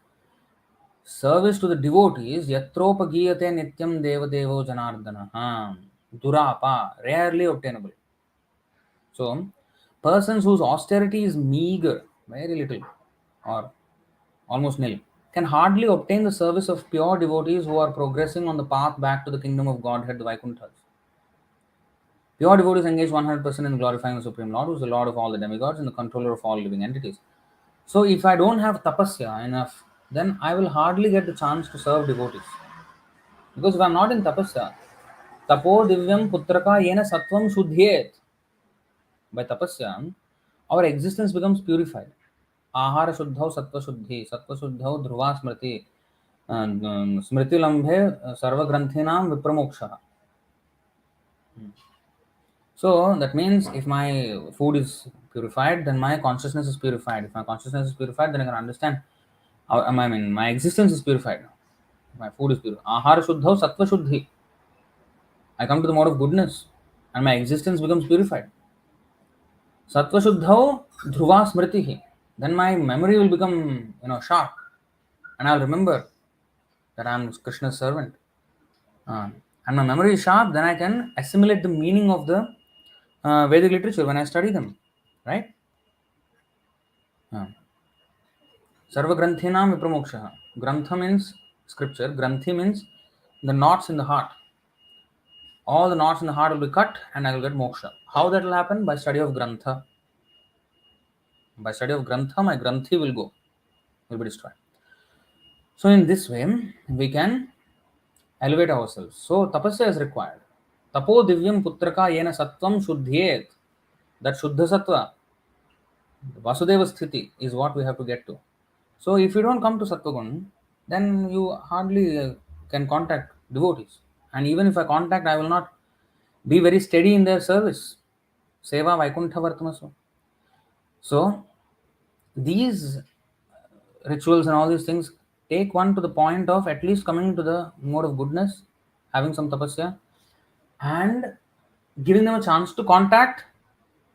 A: service to the devotees, yatropagiyate nityam devadevo janardana. Durapa, rarely obtainable. So, persons whose austerity is meager, very little, or almost nil, can hardly obtain the service of pure devotees who are progressing on the path back to the kingdom of Godhead, the Vaikunthas. Pure devotees engage 100% in glorifying the Supreme Lord, who is the Lord of all the demigods and the controller of all living entities. So, if I don't have tapasya enough, then I will hardly get the chance to serve devotees. Because if I'm not in tapasya, tapo divyam putraka yena sattvam shuddhyet. By tapasya, our existence becomes purified. Ahara shuddhau sattva shuddhi, sattva shuddhau dhruva smriti, smriti lambhe sarva granthinam vipramoksha. So that means if my food is purified, then my consciousness is purified. If my consciousness is purified, then I can understand. My existence is purified. My food is pure. Ahara shuddhau sattva shuddhi. I come to the mode of goodness, and my existence becomes purified. Sattva shuddhau dhruva smritihi. Then my memory will become, sharp, and I'll remember that I'm Krishna's servant. And my memory is sharp, then I can assimilate the meaning of the Vedic literature when I study them, right? Sarva granthinam vipramoksha. Grantha means scripture. Granthi means the knots in the heart. All the knots in the heart will be cut, and I will get moksha. How that will happen? By study of grantha. By study of grantha, my granthi will be destroyed. So in this way, we can elevate ourselves. So tapasya is required. Tapo divyam putraka yena sattvam shuddhyet. That shuddha sattva, Vasudeva sthiti, is what we have to get to. So if you don't come to sattvagun, then you hardly can contact devotees. And even if I contact, I will not be very steady in their service. Seva vaikuntha vartamasu. So these rituals and all these things take one to the point of at least coming to the mode of goodness, having some tapasya, and giving them a chance to contact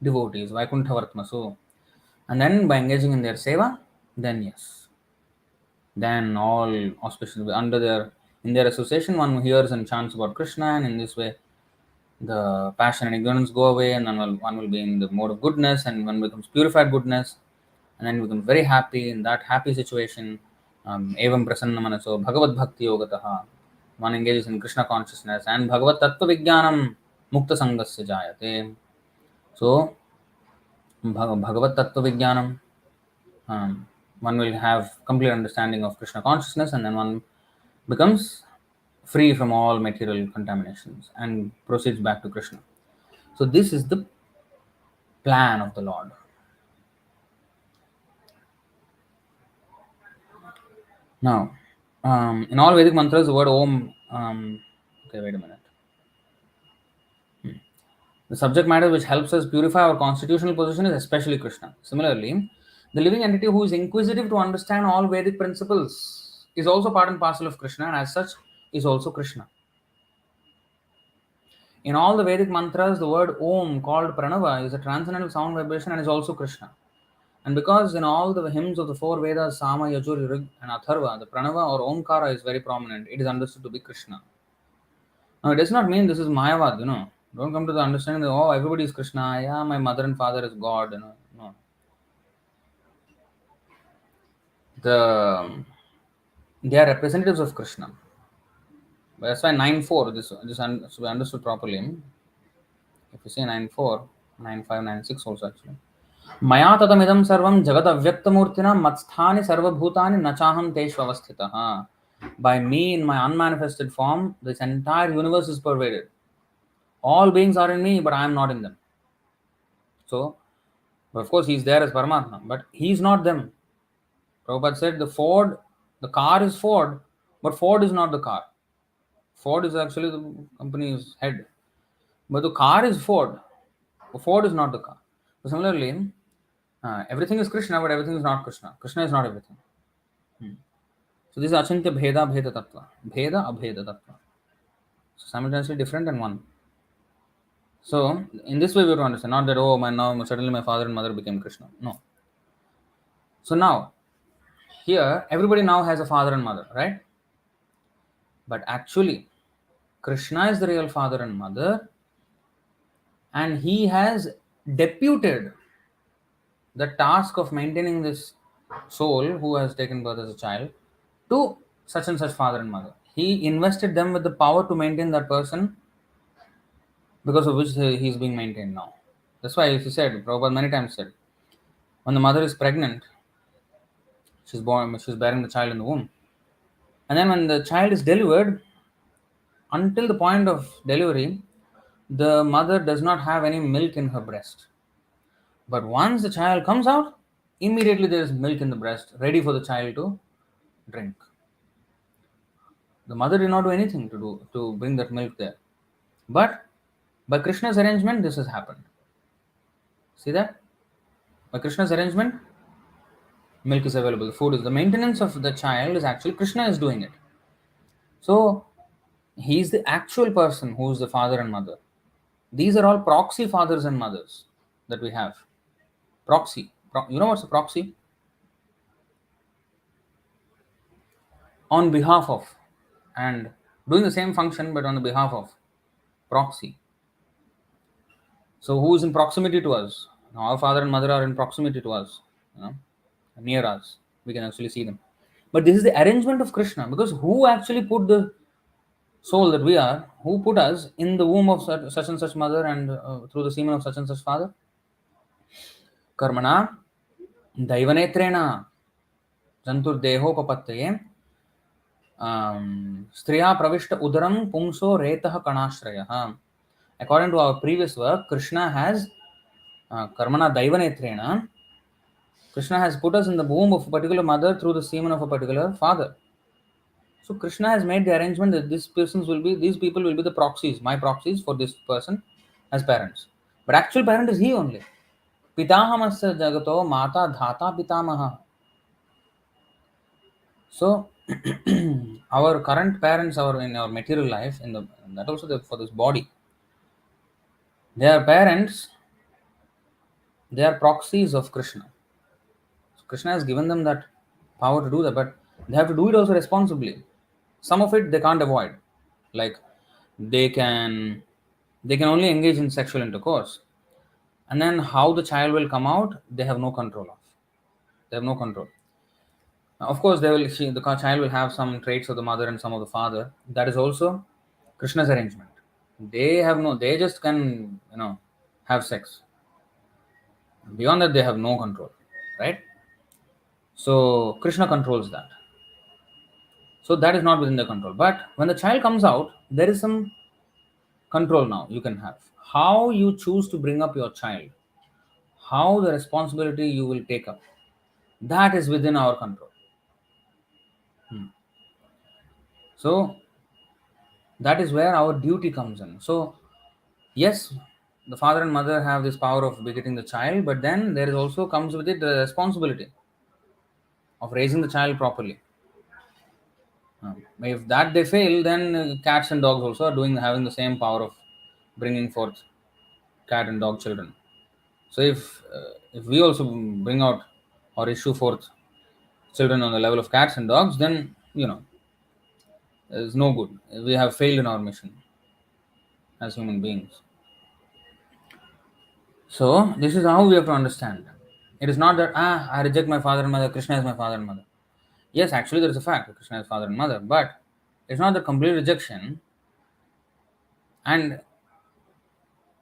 A: devotees, Vaikuntha Vartmasu. And then by engaging in their seva, then yes. Then all auspicious in their association, one hears and chants about Krishna, and in this way the passion and ignorance go away, and then one will be in the mode of goodness, and one becomes purified goodness, and then becomes very happy in that happy situation. Evam prasanna manaso bhagavad bhakti yogataha. One engages in Krishna consciousness and bhagavad tattva vijnanam mukta sangasya jayate. So bhagavad tattva vijnanam, one will have complete understanding of Krishna consciousness, and then one becomes free from all material contaminations, and proceeds back to Krishna. So this is the plan of the Lord. Now, in all Vedic mantras, the word Om. Okay, wait a minute. The subject matter which helps us purify our constitutional position is especially Krishna. Similarly, the living entity who is inquisitive to understand all Vedic principles is also part and parcel of Krishna, and as such is also Krishna. In all the Vedic mantras, the word Om, called Pranava, is a transcendental sound vibration and is also Krishna. And because in all the hymns of the four Vedas, Sama, Yajur, Rig, and Atharva, the Pranava or Omkara is very prominent, it is understood to be Krishna. Now, it does not mean this is Mayavad, Don't come to the understanding that, oh, everybody is Krishna, yeah, my mother and father is God, No. The, they are representatives of Krishna. That's why 9-4, this should be understood properly. If you say 9-4, 9-5, 9-6 also actually. मया ततमिदं सर्वं जगदव्यक्तमूर्तिना मत्स्थानि सर्वभूतानि न चाहं तेषु अवस्थितः. By me in my unmanifested form, this entire universe is pervaded. All beings are in me, but I am not in them. So, of course, he is there as Paramatma, but he is not them. Prabhupada said the car is Ford, but Ford is not the car. Ford is actually the company's head. But the car is Ford. Ford is not the car. So similarly, everything is Krishna, but everything is not Krishna. Krishna is not everything. So this is Achintya Bheda Bheda Tattva. Bheda Abheda Tattva. So simultaneously different and one. So in this way we have to understand, not that now suddenly my father and mother became Krishna. No. So now, here everybody now has a father and mother, right? But actually, Krishna is the real father and mother, and he has deputed the task of maintaining this soul who has taken birth as a child to such and such father and mother. He invested them with the power to maintain that person, because of which he is being maintained now. That's why he said, Prabhupada many times said, when the mother is pregnant, she's bearing the child in the womb. And then when the child is delivered, until the point of delivery, the mother does not have any milk in her breast. But once the child comes out, immediately there is milk in the breast, ready for the child to drink. The mother did not do anything to bring that milk there. But by Krishna's arrangement, this has happened. See that? By Krishna's arrangement, milk is available. Food is the maintenance of the child is actually Krishna is doing it. So he is the actual person who is the father and mother. These are all proxy fathers and mothers that we have. Proxy. You know what's a proxy? On behalf of, and doing the same function but on the behalf of. Proxy. So who is in proximity to us? Now, our father and mother are in proximity to us, near us. We can actually see them. But this is the arrangement of Krishna, because who actually put the soul that we are, who put us in the womb of such and such mother and through the semen of such and such father? Karmana Daivanetrena Janturdehopapattaye Striya Pravishta Udaram Pungso Retah Kanashraya. According to our previous work, Krishna has Karmana Daivanetrena, Krishna has put us in the womb of a particular mother through the semen of a particular father. So Krishna has made the arrangement that these people will be the proxies, my proxies for this person as parents. But actual parent is he only. Pitahamasya jagato mata dhata pitamaha. So our current parents, in our material life, that also for this body, they are parents. They are proxies of Krishna. So Krishna has given them that power to do that, but they have to do it also responsibly. Some of it they can't avoid, like they can only engage in sexual intercourse, and then how the child will come out, they have no control of. They have no control. Now, of course, the child will have some traits of the mother and some of the father. That is also Krishna's arrangement. They just can have sex. Beyond that, they have no control, right? So Krishna controls that. So that is not within the control. But when the child comes out, there is some control now you can have. How you choose to bring up your child, how the responsibility you will take up, that is within our control. So that is where our duty comes in. So yes, the father and mother have this power of begetting the child, but then there is also comes with it the responsibility of raising the child properly. If that they fail, then cats and dogs also are doing having the same power of bringing forth cat and dog children. So if we also bring out or issue forth children on the level of cats and dogs, then it's no good. We have failed in our mission as human beings. So this is how we have to understand. It is not that I reject my father and mother. Krishna is my father and mother. Yes, actually there is a fact that Krishna is father and mother, but it's not the complete rejection, and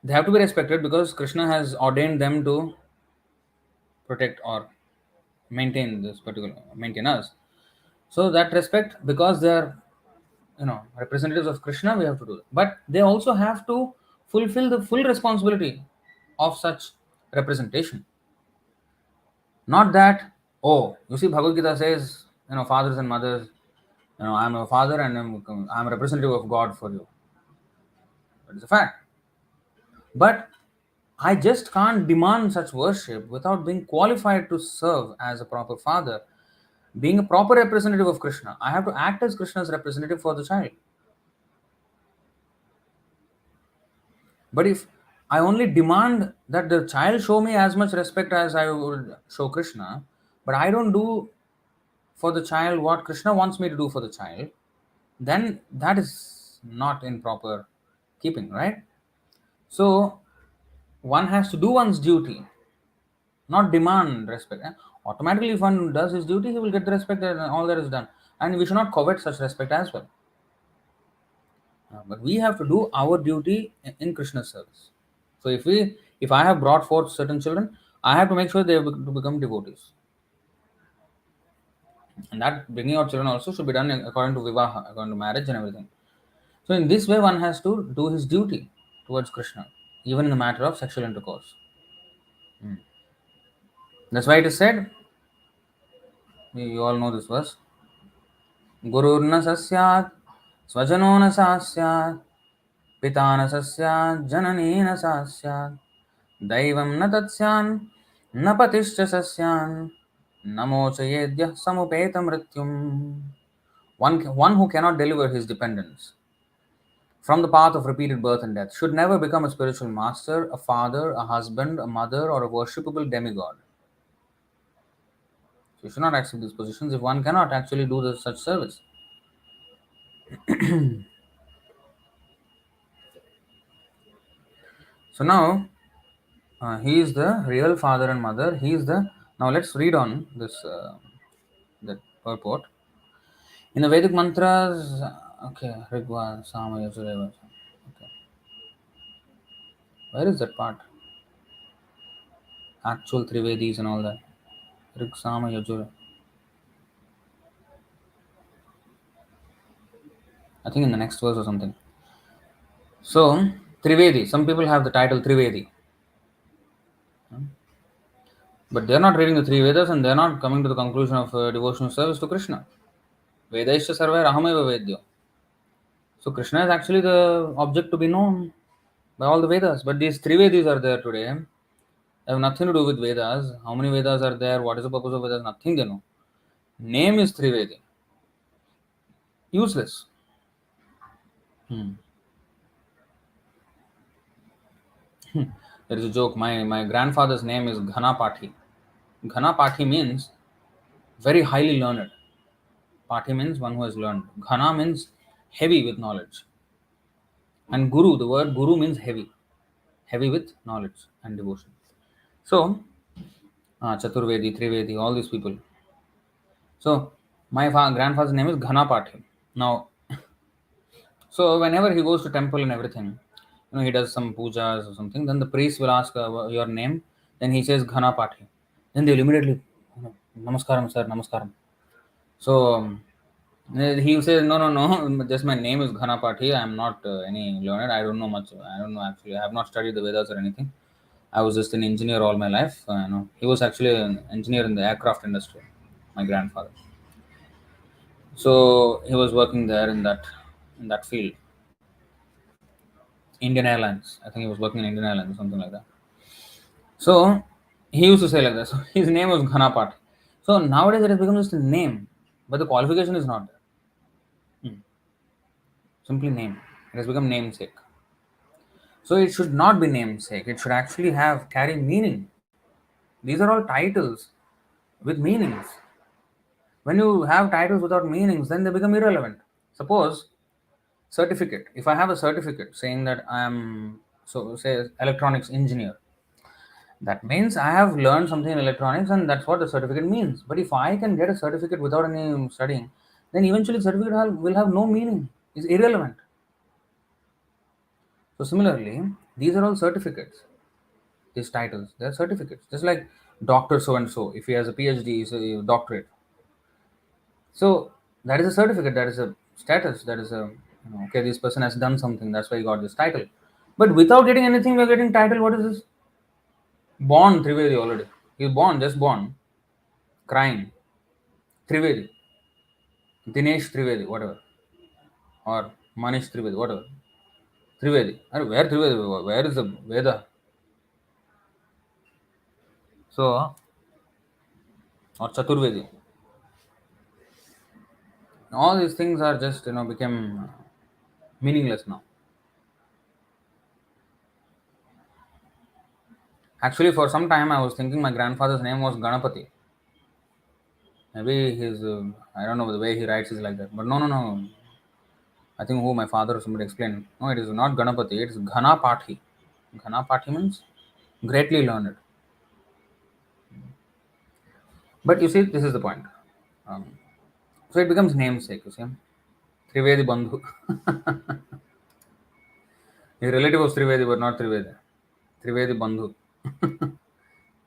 A: they have to be respected because Krishna has ordained them to protect or maintain us. So that respect, because they are representatives of Krishna, we have to do that. But they also have to fulfill the full responsibility of such representation. Not that, oh, you see, Bhagavad Gita says, fathers and mothers, I'm a father and I'm a representative of God for you. That is a fact. But I just can't demand such worship without being qualified to serve as a proper father, being a proper representative of Krishna. I have to act as Krishna's representative for the child. But if I only demand that the child show me as much respect as I would show Krishna, but I don't do for the child what Krishna wants me to do for the child, then that is not in proper keeping, right? So one has to do one's duty, not demand respect. Automatically, if one does his duty, he will get the respect and all that is done. And we should not covet such respect as well. But we have to do our duty in Krishna's service. So if I have brought forth certain children, I have to make sure they to become devotees. And that bringing out children also should be done according to vivaha, according to marriage and everything. So in this way, one has to do his duty towards Krishna, even in the matter of sexual intercourse. That's why it is said, you all know this verse, Gururna sasyat, swajano na sasyat, pitana sasyat, janani na sasyat, daivam na tatsyan, na patischa sasyan, namochayedyah samupetam mrityum. One who cannot deliver his dependents from the path of repeated birth and death should never become a spiritual master, a father, a husband, a mother, or a worshipable demigod. So you should not accept these positions if one cannot actually do such service. So now, he is the real father and mother. He is the. Now let's read on this the purport. In the Vedic mantras, okay, Rigva, Sama, Yajureva. Okay, where is that part? Actual Trivedis and all that. Rig, Sama, Yajur. I think in the next verse or something. So Trivedi. Some people have the title Trivedi, but they are not reading the three Vedas and they are not coming to the conclusion of devotional service to Krishna. Vedaisha sarva rahameva vedyo. So Krishna is actually the object to be known by all the Vedas. But these three Vedis are there today. They have nothing to do with Vedas. How many Vedas are there? What is the purpose of Vedas? Nothing they know. Name is Trivedi. Useless. There is a joke. My grandfather's name is Ghanapati. Ghanapati means very highly learned. Pati means one who has learned. Ghana means heavy with knowledge. And Guru, the word Guru means heavy. Heavy with knowledge and devotion. So, Chaturvedi, Trivedi, all these people. So, my grandfather's name is Ghanapati. Now, so whenever he goes to temple and everything, he does some pujas or something, then the priest will ask your name, then he says Ghanapati. Then they'll immediately, Namaskaram, sir, Namaskaram. So, He says, no, no, no, just my name is Ghanapati. I am not any learned. I don't know much. I don't know actually. I have not studied the Vedas or anything. I was just an engineer all my life. He was actually an engineer in the aircraft industry, my grandfather. So he was working there in that field. Indian Airlines. I think he was working in Indian Airlines, something like that. So he used to say like that. So his name was Ghanapati. So nowadays it has become just a name, but the qualification is not there. Simply name. It has become namesake. So it should not be namesake. It should actually have carry meaning. These are all titles with meanings. When you have titles without meanings, then they become irrelevant. Suppose certificate. If I have a certificate saying that I am so say electronics engineer, that means I have learned something in electronics and that's what the certificate means. But if I can get a certificate without any studying, then eventually certificate will have no meaning. It's irrelevant. So similarly, these are all certificates. These titles, they're certificates. Just like Doctor so and so, if he has a PhD, he's a doctorate. So that is a certificate, that is a status, that is a okay, this person has done something, that's why he got this title. But without getting anything, we're getting title. What is this? Born Trivedi already. He's born, just born, crying. Trivedi, Dinesh Trivedi, whatever, or Manish Trivedi, whatever. Trivedi. Where Trivedi? Where is the Veda? So, or Chaturvedi. All these things are just became meaningless now. Actually, for some time I was thinking my grandfather's name was Ganapati. Maybe his I don't know the way he writes is like that. But no, no, no. I think who my father or somebody explained. No, it is not Ganapati. It is Ghanapati. Ghanapati means greatly learned. But you see, this is the point. Um, so it becomes namesake. You see, Trivedi Bandhu. His relative was Trivedi, but not Trivedi. Trivedi Bandhu.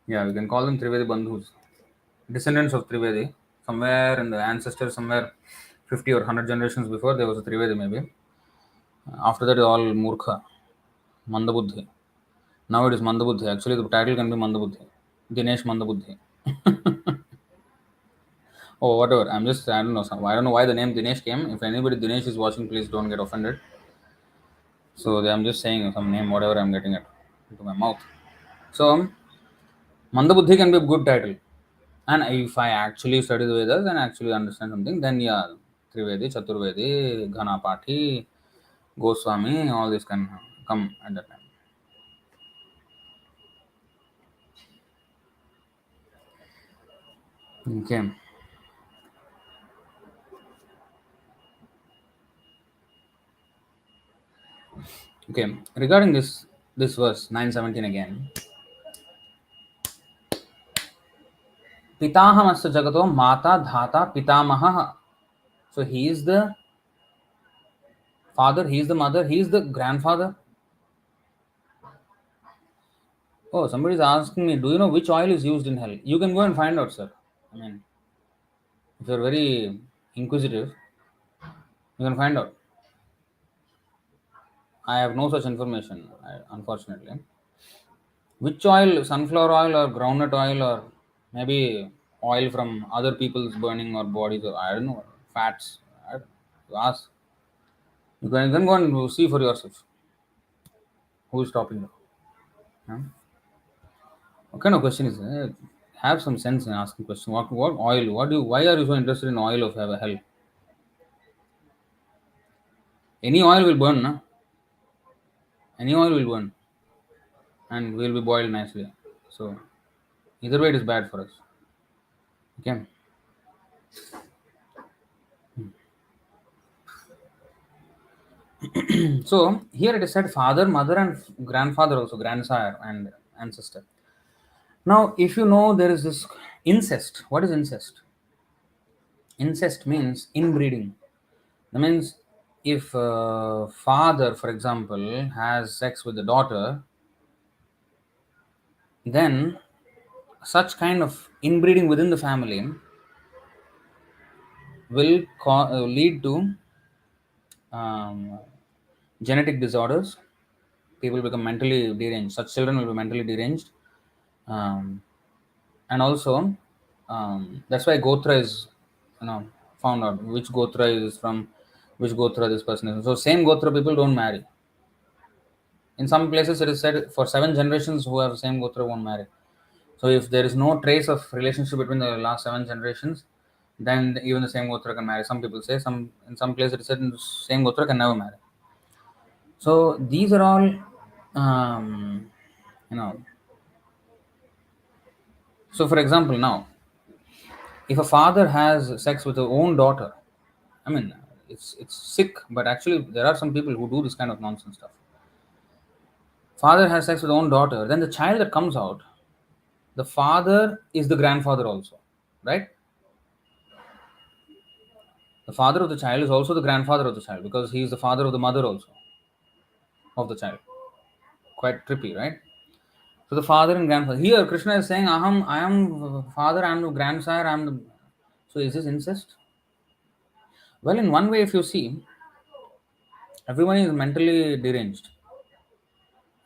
A: Yeah, we can call them Trivedi Bandhus. Descendants of Trivedi. Somewhere in the ancestors, somewhere 50 or 100 generations before, there was a Trivedi maybe. After that, all Murkha, Mandabuddhi. Now it is Mandabuddhi. Actually, the title can be Mandabuddhi. Dinesh Mandabuddhi. Oh, whatever. I don't know. I don't know why the name Dinesh came. If anybody Dinesh is watching, please don't get offended. So I'm just saying some name, whatever I'm getting it into my mouth. So Mandabuddhi can be a good title. And if I actually study the Vedas and actually understand something, then yeah, Trivedi, Chaturvedi, Ghanapati, Goswami, all this can come at that time. Okay. Okay. Regarding this verse 917 again. Pitahamassa jagato mata dhata pitamaha. So he is the father, he is the mother, he is the grandfather. Oh, somebody is asking me, do you know which oil is used in hell? You can go and find out, sir. I mean, if you're very inquisitive, you can find out. I have no such information, unfortunately. Which oil, sunflower oil or groundnut oil or maybe oil from other people's burning or bodies or I don't know, fats. You ask. You can go and see for yourself who is stopping you. Huh? What kind of question is that? Have some sense in asking question. What oil? Why are you so interested in oil of hell? Any oil will burn, na? Any oil will burn and will be boiled nicely. So either way it is bad for us. Okay. So here it is said father, mother, and grandfather also, grandsire and ancestor. Now, if you know there is this incest, what is incest? Incest means inbreeding. That means if father, for example, has sex with the daughter, then such kind of inbreeding within the family will lead to um, genetic disorders. People become mentally deranged. Such children will be mentally deranged. Um, and also, that's why Gotra is, you know, found out which Gotra is from which Gotra this person is. So, same Gotra people don't marry. In some places, it is said for 7 generations who have the same Gotra won't marry. So if there is no trace of relationship between the last 7 generations, then even the same Gotra can marry. Some people say some in some places it said the same Gotra can never marry. So these are all, um, you know. So for example, now if a father has sex with his own daughter, I mean it's sick, but actually there are some people who do this kind of nonsense stuff. Father has sex with own daughter, then the child that comes out, the father is the grandfather also, right? The father of the child is also the grandfather of the child because he is the father of the mother also of the child. Quite trippy, right? So the father and grandfather. Here Krishna is saying, Aham, I am father, I am the grandsire, I am the. So is this incest? Well, in one way, if you see, everyone is mentally deranged.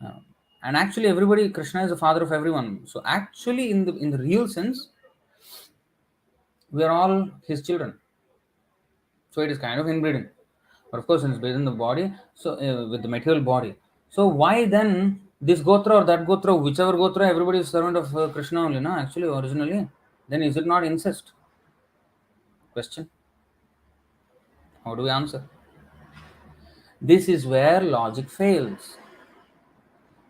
A: Uh, and actually everybody, Krishna is the father of everyone. So actually in the real sense, we are all his children. So it is kind of inbreeding. But of course, it's within the body, so with the material body. So why then this Gotra or that Gotra, whichever Gotra, everybody is servant of Krishna only, no? Actually, originally, then is it not incest? Question. How do we answer? This is where logic fails.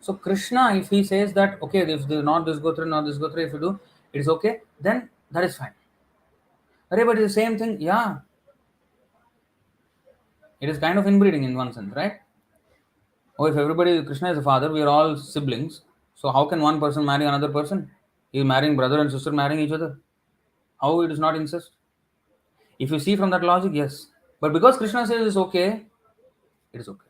A: So Krishna, if he says that okay, if there's not this Gotra, not this Gotra, if you do, it is okay, then that is fine. But it's the same thing, yeah. It is kind of inbreeding in one sense, right? Oh, if everybody, Krishna is a father, we are all siblings. So how can one person marry another person? He is marrying brother and sister marrying each other. How it is not incest? If you see from that logic, yes. But because Krishna says it's okay, it is okay.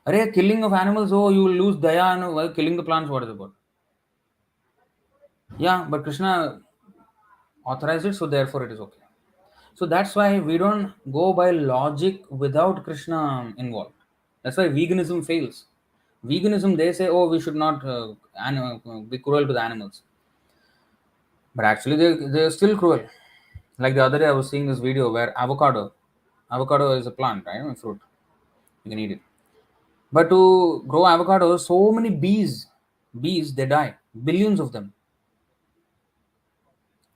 A: Arey, killing of animals, oh, you will lose daya and while killing the plants, what is it about? Yeah, but Krishna authorized it, so therefore it is okay. So that's why we don't go by logic without Krishna involved. That's why veganism fails. Veganism, they say, oh, we should not be cruel to the animals. But actually, they're still cruel. Like the other day, I was seeing this video where avocado is a plant, right? A fruit. You can eat it. But to grow avocados, so many bees, they die. Billions of them.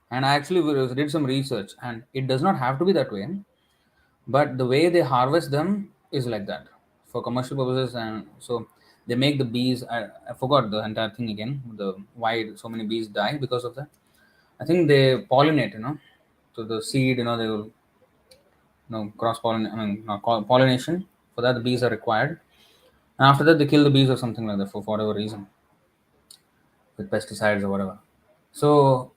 A: And I actually did some research, and it does not have to be that way. But the way they harvest them is like that for commercial purposes. And so they make the bees. I forgot the entire thing again. The why so many bees die because of that. I think they pollinate, so the seed, they will, cross pollinate. I mean, not pollination. For that, the bees are required, and after that, they kill the bees or something like that for whatever reason, with pesticides or whatever. So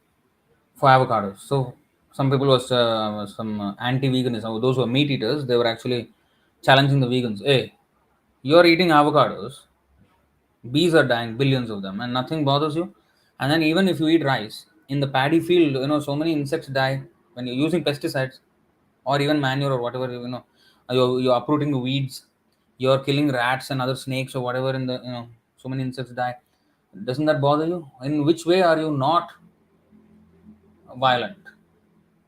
A: for avocados, so some people was some anti-veganism. Those who are meat eaters, they were actually challenging the vegans. Hey, you're eating avocados, bees are dying, billions of them, and nothing bothers you. And then even if you eat rice in the paddy field, so many insects die when you're using pesticides or even manure or whatever. You're uprooting the weeds, you're killing rats and other snakes or whatever in the, so many insects die. Doesn't that bother you? In which way are you not violent?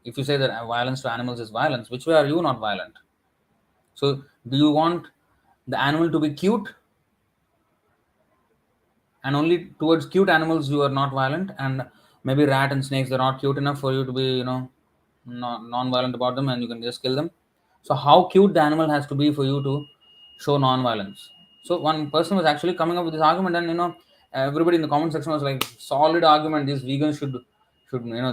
A: If you say that violence to animals is violence, which way are you not violent? So do you want the animal to be cute, and only towards cute animals you are not violent, and maybe rat and snakes, they're not cute enough for you to be, non-violent about them, and you can just kill them? So how cute the animal has to be for you to show non-violence? So one person was actually coming up with this argument, and everybody in the comment section was like, solid argument, these vegans should,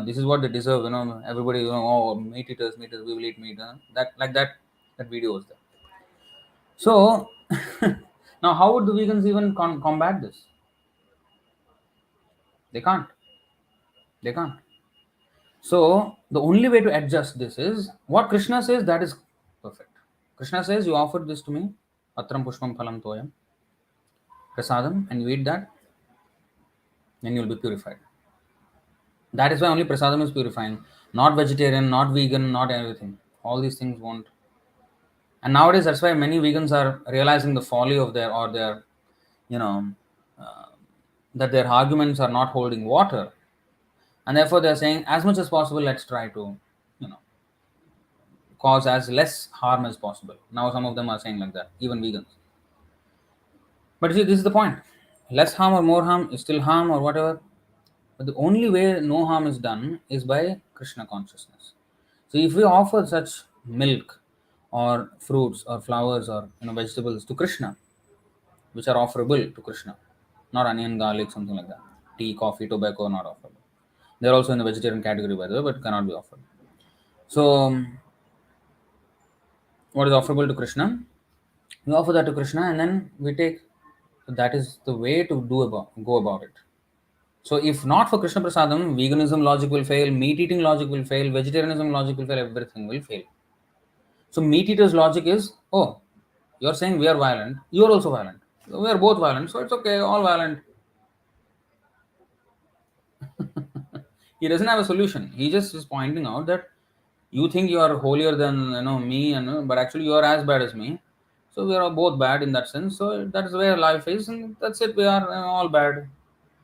A: this is what they deserve, everybody, oh, meat eaters, we will eat meat, that, like that video was there. So now how would the vegans even combat this? They can't. They can't. So the only way to adjust this is what Krishna says, that is perfect. Krishna says, you offered this to me, Atram Pushpam Phalam Toyam, Prasadam, and you eat that, then you'll be purified. That is why only Prasadam is purifying. Not vegetarian, not vegan, not everything. All these things won't. And nowadays, that's why many vegans are realizing the folly of their, you know, uh, that their arguments are not holding water, and therefore they're saying as much as possible, let's try to, you know, cause as less harm as possible. Now some of them are saying like that, even vegans. But see, this is the point. Less harm or more harm is still harm or whatever. But the only way no harm is done is by Krishna consciousness. So if we offer such milk or fruits or flowers or vegetables to Krishna, which are offerable to Krishna, not onion, garlic, something like that. Tea, coffee, tobacco, not offerable. They're also in the vegetarian category, by the way, but cannot be offered. So, what is offerable to Krishna? We offer that to Krishna, and then we take. So that is the way to go about it. So, if not for Krishna Prasadam, veganism logic will fail, meat eating logic will fail, vegetarianism logic will fail, everything will fail. So, meat eaters' logic is, oh, you're saying we are violent, you're also violent. So we are both violent, so it's okay, all violent. He doesn't have a solution. He just is pointing out that you think you are holier than me, and but actually you are as bad as me. So we are all both bad in that sense. So that is where life is, and that's it. We are all bad.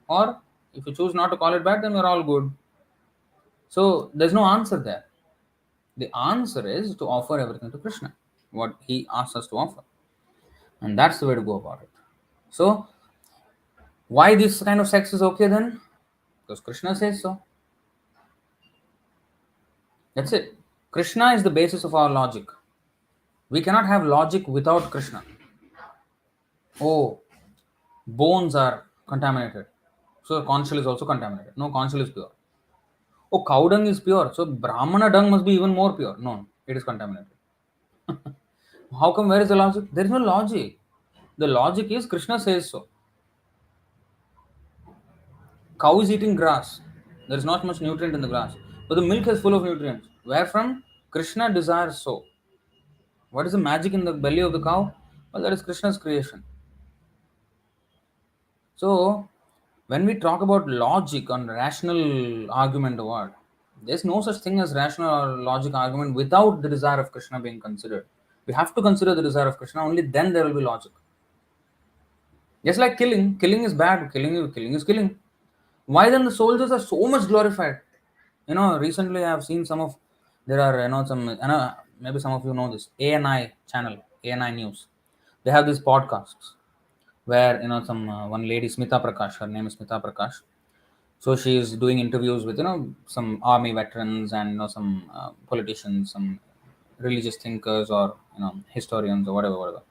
A: Or if you choose not to call it bad, then we're all good. So there's no answer there. The answer is to offer everything to Krishna, what he asks us to offer, and that's the way to go about it. So why this kind of sex is okay then? Because Krishna says so. That's it. Krishna is the basis of our logic. We cannot have logic without Krishna. Oh, bones are contaminated. So conch shell is also contaminated. No, conch shell is pure. Oh, cow dung is pure. So Brahmana dung must be even more pure. No, it is contaminated. How come? Where is the logic? There is no logic. The logic is Krishna says so. Cow is eating grass. There is not much nutrient in the grass. But the milk is full of nutrients. Where from? Krishna desires so. What is the magic in the belly of the cow? Well, that is Krishna's creation. So, when we talk about logic and rational argument or what, there's no such thing as rational or logic argument without the desire of Krishna being considered. We have to consider the desire of Krishna, only then there will be logic. Just like killing is bad, killing is killing. Why then the soldiers are so much glorified? Recently I have seen some of, there are, some, maybe some of you know this, ANI channel, ANI News. They have these podcasts where some one lady, Smita Prakash, her name is Smita Prakash. So she is doing interviews with some army veterans and some politicians, some religious thinkers, or historians, or whatever,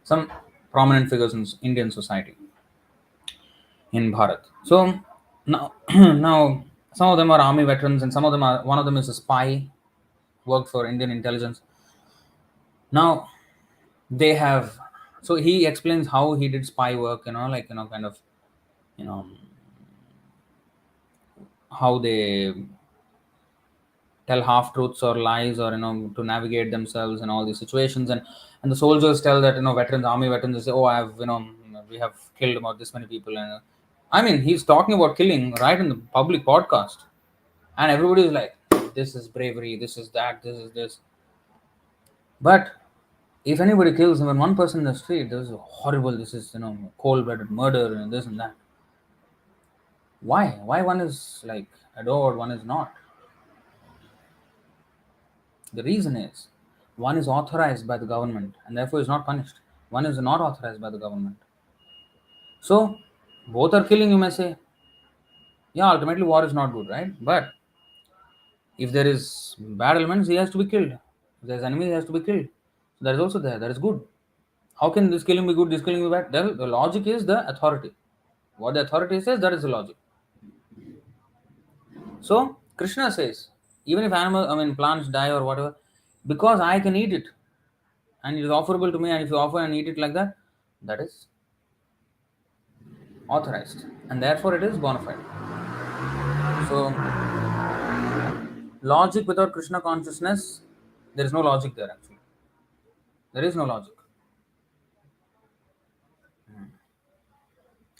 A: some prominent figures in Indian society in Bharat. So now, now some of them are army veterans, and some of them are, one of them is a spy, worked for Indian intelligence. Now they have, so he explains how he did spy work, kind of, you know how they tell half truths or lies, or to navigate themselves in all these situations. And the soldiers tell that, veterans, army veterans, they say, oh, I have, we have killed about this many people. And I mean, he's talking about killing right in the public podcast, and everybody is like, this is bravery, this is that, this is this. But if anybody kills even one person in the street, this is horrible, this is cold-blooded murder and this and that. Why one is like adored, one is not? The reason is, one is authorized by the government and therefore is not punished. One is not authorized by the government. So, both are killing, you may say. Yeah, ultimately war is not good, right? But if there is bad elements, he has to be killed. If there is enemy, he has to be killed. So that is also there. That is good. How can this killing be good, this killing be bad? The logic is the authority. What the authority says, that is the logic. So, Krishna says, even if plants die or whatever, because I can eat it, and it is offerable to me, and if you offer and eat it like that, that is authorized, and therefore it is bona fide. So logic without Krishna consciousness, there is no logic there. Actually, there is no logic.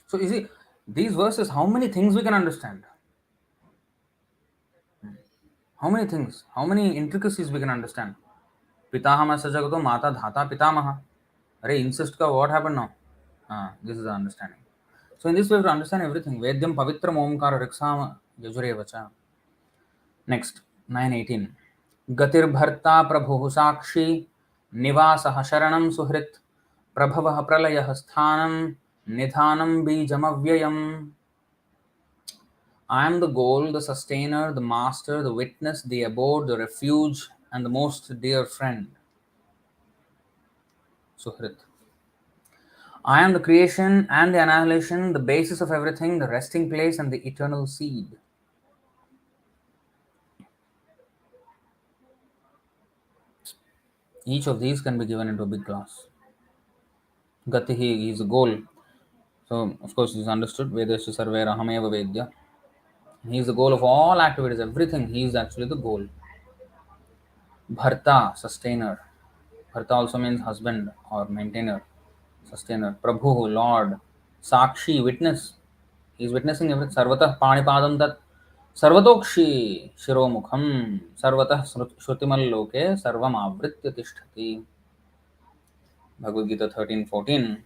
A: So you see, these verses, how many things we can understand, How many things, how many intricacies we can understand? Pitahama Sajagato Mata Dhata Pitamaha. Array, incest ka what happened now? This is the understanding. So in this way, we have to understand everything. Vedyam Pavitram Omkara Riksama Yajurevacha. Next, 918. Gatir Bharta Prabhu Sakshi Nivasah Sharanam Suhrit Prabhavah Pralayah Sthanam Nidhanam Bijamavyayam. I am the goal, the sustainer, the master, the witness, the abode, the refuge, and the most dear friend. Suhrit. I am the creation and the annihilation, the basis of everything, the resting place, and the eternal seed. Each of these can be given into a big class. Gatihi is a goal. So, of course, it is understood. Vedasya Sarve Rahameva Vedya. He is the goal of all activities, everything. He is actually the goal. Bharta, sustainer. Bharta also means husband or maintainer, sustainer. Prabhu, Lord. Sakshi, witness. He is witnessing everything. Sarvatah Panipadam Tat. Sarvatokshi Shiromukham. Sarvatah Shrutimal Loke Sarvam Avritya Tishtati. Bhagavad Gita 13:14.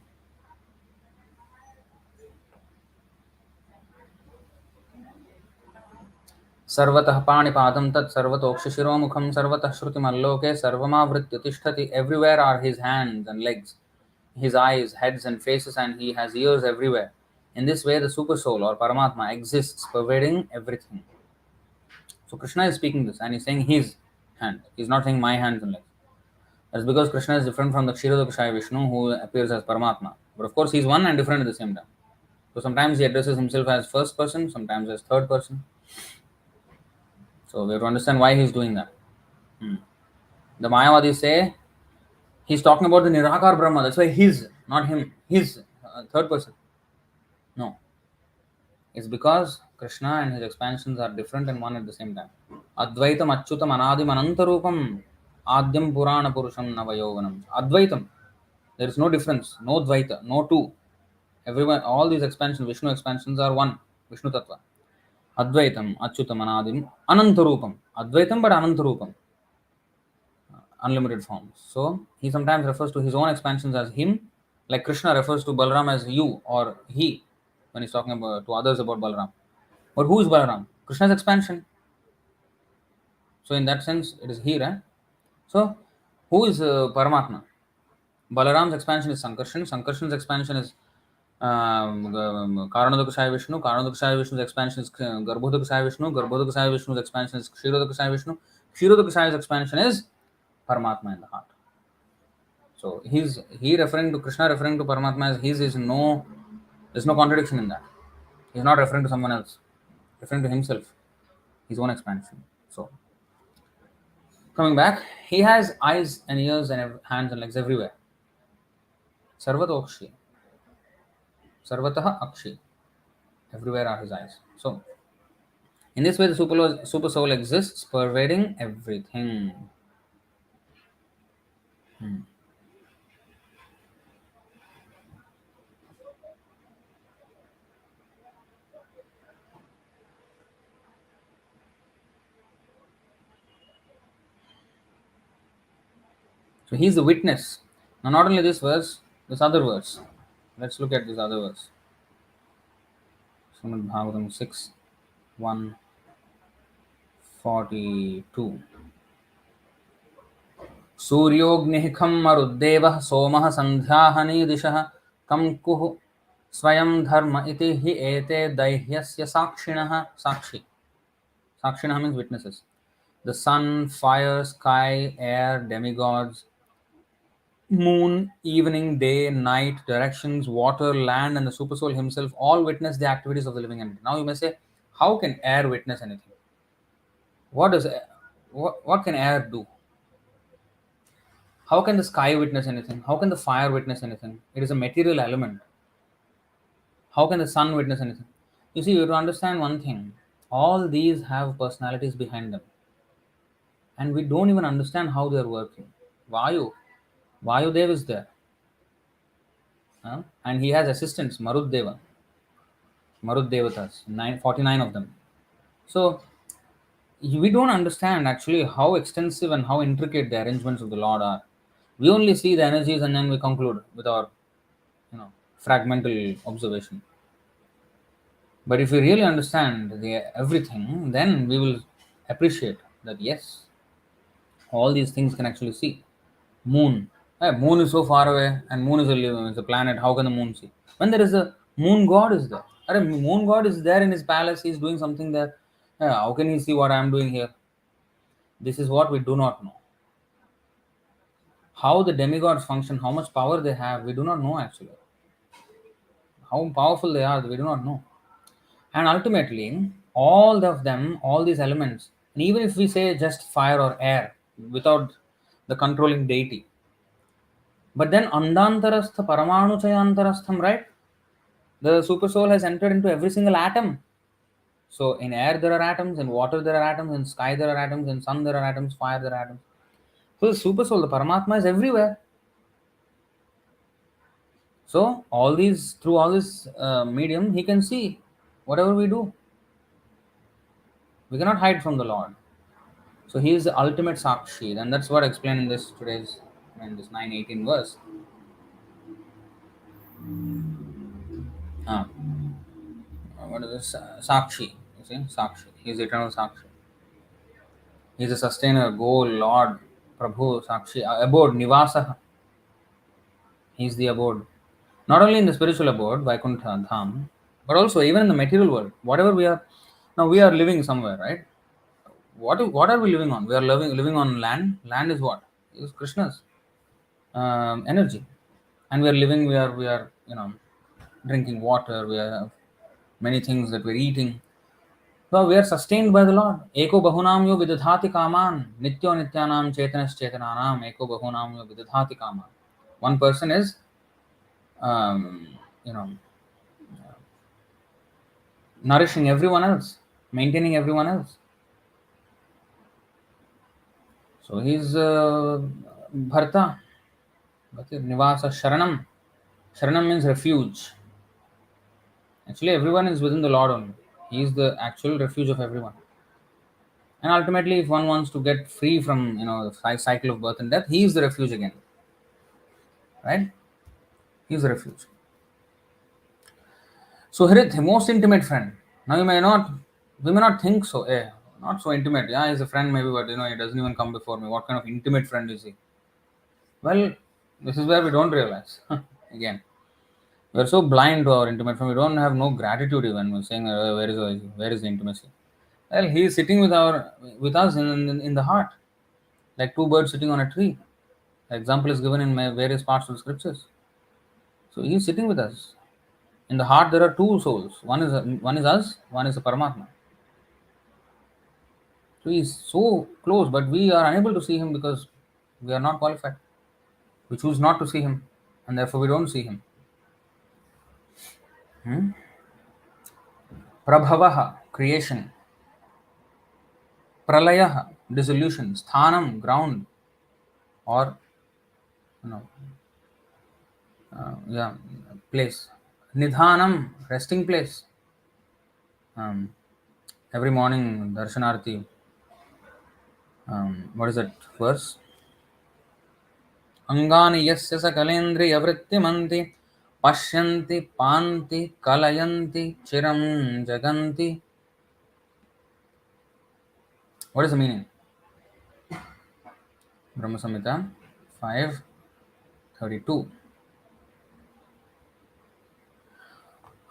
A: सर्वतः पाणिपादं तत् सर्वतोक्षिशिरोमुखं सर्वतः श्रुतिमल्लोके सर्वमावृत्य तिष्ठति. Everywhere are his hands and legs, his eyes, heads and faces, and he has ears everywhere. In this way, the super soul or Paramatma exists, pervading everything. So Krishna is speaking this, and he's saying his hand. He's not saying my hands and legs. That's because Krishna is different from the Kshirodakshaya Vishnu, who appears as Paramatma. But of course, he's one and different at the same time. So sometimes he addresses himself as first person, sometimes as third person. So we have to understand why he's doing that. The Mayavadis say he's talking about the Nirakar Brahma. That's why his, not him, his, third person. No. It's because Krishna and his expansions are different and one at the same time. Advaitam Achyutam Anadim Anantarupam Adyam Purana Purusham Navayovanam. Advaitam. There is no difference, no Dvaita, no two. Everyone, all these expansions, Vishnu expansions are one, Vishnu Tattva. Advaitam Achyutam Anadim Anantarupam. Advaitam but Anantarupam. Unlimited forms. So he sometimes refers to his own expansions as him, like Krishna refers to Balaram as you or he when he's talking about to others about Balaram. But who is Balaram? Krishna's expansion. So in that sense, it is he, right? So who is Paramatma? Balaram's expansion is Sankarshan. Sankarshan's expansion is Karanodakashaya Vishnu. Karanodakashaya Vishnu's expansion is Garbhodakashaya Vishnu. Garbhodakashaya Vishnu's expansion is Kshirodakashaya Vishnu. Kshirodakashaya's expansion is Paramatma in the heart. So he referring to Krishna referring to Paramatma as his is no, there's no contradiction in that. He's not referring to someone else, referring to himself, his own expansion. So coming back, he has eyes and ears and hands and legs everywhere. Sarvatokshi, Sarvatah Akshi, everywhere are his eyes. So in this way, the super soul exists, pervading everything. So he is the witness. Now, not only this verse, this other verse. Let's look at this other verse. Srimad Bhagavatam 6, 142. सूर्योऽग्निः खं मरुद्देवः सोमः सन्ध्याहनी दिशः कं कुः स्वयं धर्म इति हि एते दैह्यस्य साक्षिणः. साक्षी. Sakshinah means witnesses. The sun, fire, sky, air, demigods, moon, evening, day, night, directions, water, land, and the supersoul himself all witness the activities of the living entity. Now you may say, how can air witness anything? What can air do? How can the sky witness anything? How can the fire witness anything? It is a material element. How can the sun witness anything? You see, you have to understand one thing. All these have personalities behind them. And we don't even understand how they are working. Vayudev is there. And he has assistants, Maruddevatas, 49 of them. So We don't understand actually how extensive and how intricate the arrangements of the Lord are. We only see the energies and then we conclude with our, fragmental observation. But if we really understand everything, then we will appreciate that yes, all these things can actually see. Moon. Moon is so far away, and moon is a planet. How can the moon see? When there is a moon god is there. Moon god is there in his palace. He is doing something there. How can he see what I am doing here? This is what we do not know. How the demigods function, how much power they have, we do not know actually. How powerful they are, we do not know. And ultimately, all of them, all these elements, and even if we say just fire or air without the controlling deity, but then andantarastha paramanu chayantarastham, right? The super soul has entered into every single atom. So in air there are atoms, in water there are atoms, in sky there are atoms, in sun there are atoms, fire there are atoms. So the super soul, the Paramatma is everywhere. So all these, through all this medium, he can see whatever we do. We cannot hide from the Lord. So he is the ultimate Sakshi, and that's what I explained in this today's, in this 9:18 verse. Ah, what is this? Sakshi. You see, Sakshi. He is eternal Sakshi. He is a sustainer, goal, Lord, Prabhu, Sakshi, abode, Nivasa. He is the abode. Not only in the spiritual abode, Vaikuntha Dham, but also even in the material world. Whatever we are, now we are living somewhere, right? What are we living on? We are living on land. Land is what? Is Krishna's energy, and we are living. We are drinking water. We have many things that we're eating. So we are sustained by the Lord. Eko bahunam yo vidadhati kaman nityo nityanam chetanas chetananam eko bahunam yo vidadhati kaman. One person is um, you know nourishing everyone else, maintaining everyone else. So he's Bharta. Nivasa Sharanam. Sharanam means refuge. Actually, everyone is within the Lord only. He is the actual refuge of everyone. And ultimately, if one wants to get free from the cycle of birth and death, he is the refuge again. Right? He is the refuge. So Harit, most intimate friend. Now we may not think so. Not so intimate. Yeah, he's a friend maybe, but he doesn't even come before me. What kind of intimate friend is he? Well, this is where we don't realize. Again, we are so blind to our intimate friend. We don't have no gratitude even. We're saying, where is the intimacy? Well, he is sitting with us in the heart, like two birds sitting on a tree. The example is given in various parts of the scriptures. So he is sitting with us. In the heart, there are two souls. One is us. One is the Paramatma. So he is so close, but we are unable to see him because we are not qualified. We choose not to see him, and therefore we don't see him. Prabhavaha, creation. Pralayah, dissolution. Sthanam, ground, or you know, yeah, place. Nidhanam, resting place. Um, every morning, Darshanarti. What is that verse? Angani yasya sakalendriya vrittimanti pashyanti panti kalayanti chiram jaganti. What is the meaning? Brahma Samhita 5:32.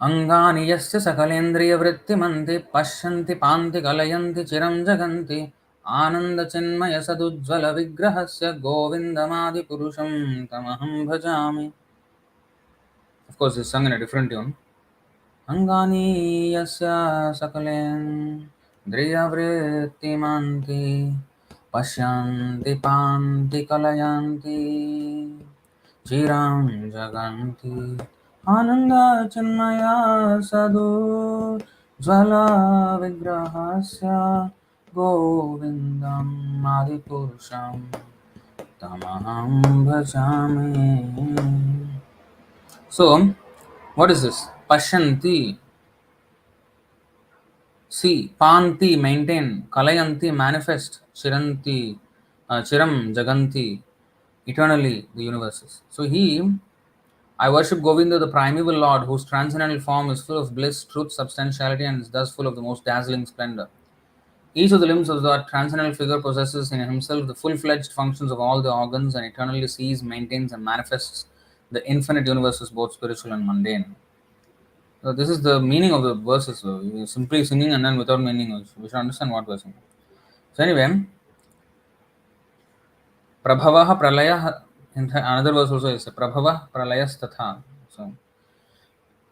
A: Angani yasya sakalendriya vrittimanti pashyanti panti kalayanti chiram jaganti ananda chinmaya sadujjvala vigrahasya govindamadi purusham tamaham bhajami. Of course, it's sung in a different tune. Angani yasya sakalendriyavrittimanti pashyanti panti kalayanti chiram jaganti ananda chinmaya sadhu jvala vigrahasya govindam adipurusham tamaham bhajami. So, what is this? Pashyanti. See, Panti, maintain, Kalayanti, manifest, Chiranti, Chiram, Jaganti, eternally the universes. So I worship Govinda, the primeval Lord, whose transcendental form is full of bliss, truth, substantiality, and is thus full of the most dazzling splendor. Each of the limbs of that transcendental figure possesses in himself the full-fledged functions of all the organs and eternally sees, maintains, and manifests the infinite universes, both spiritual and mundane. So this is the meaning of the verses. So you're simply singing and then without meaning, we should understand what we're singing. So anyway, Prabhavah Pralayah, in another verse also is Prabhavah Pralayas Tatha. So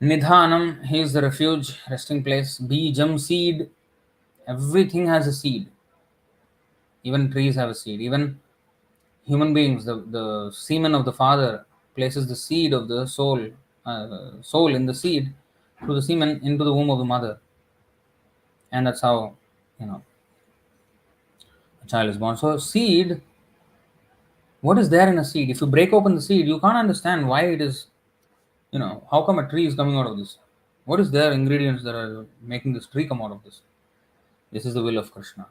A: Nidhanam, he is the refuge, resting place. Bijam, seed. Everything has a seed. Even trees have a seed. Even human beings, the semen of the father places the seed of the soul in the seed through the semen into the womb of the mother. And that's how, you know, a child is born. So seed, what is there in a seed? If you break open the seed, you can't understand why it is, how come a tree is coming out of this? What is there ingredients that are making this tree come out of this? This is the will of Krishna.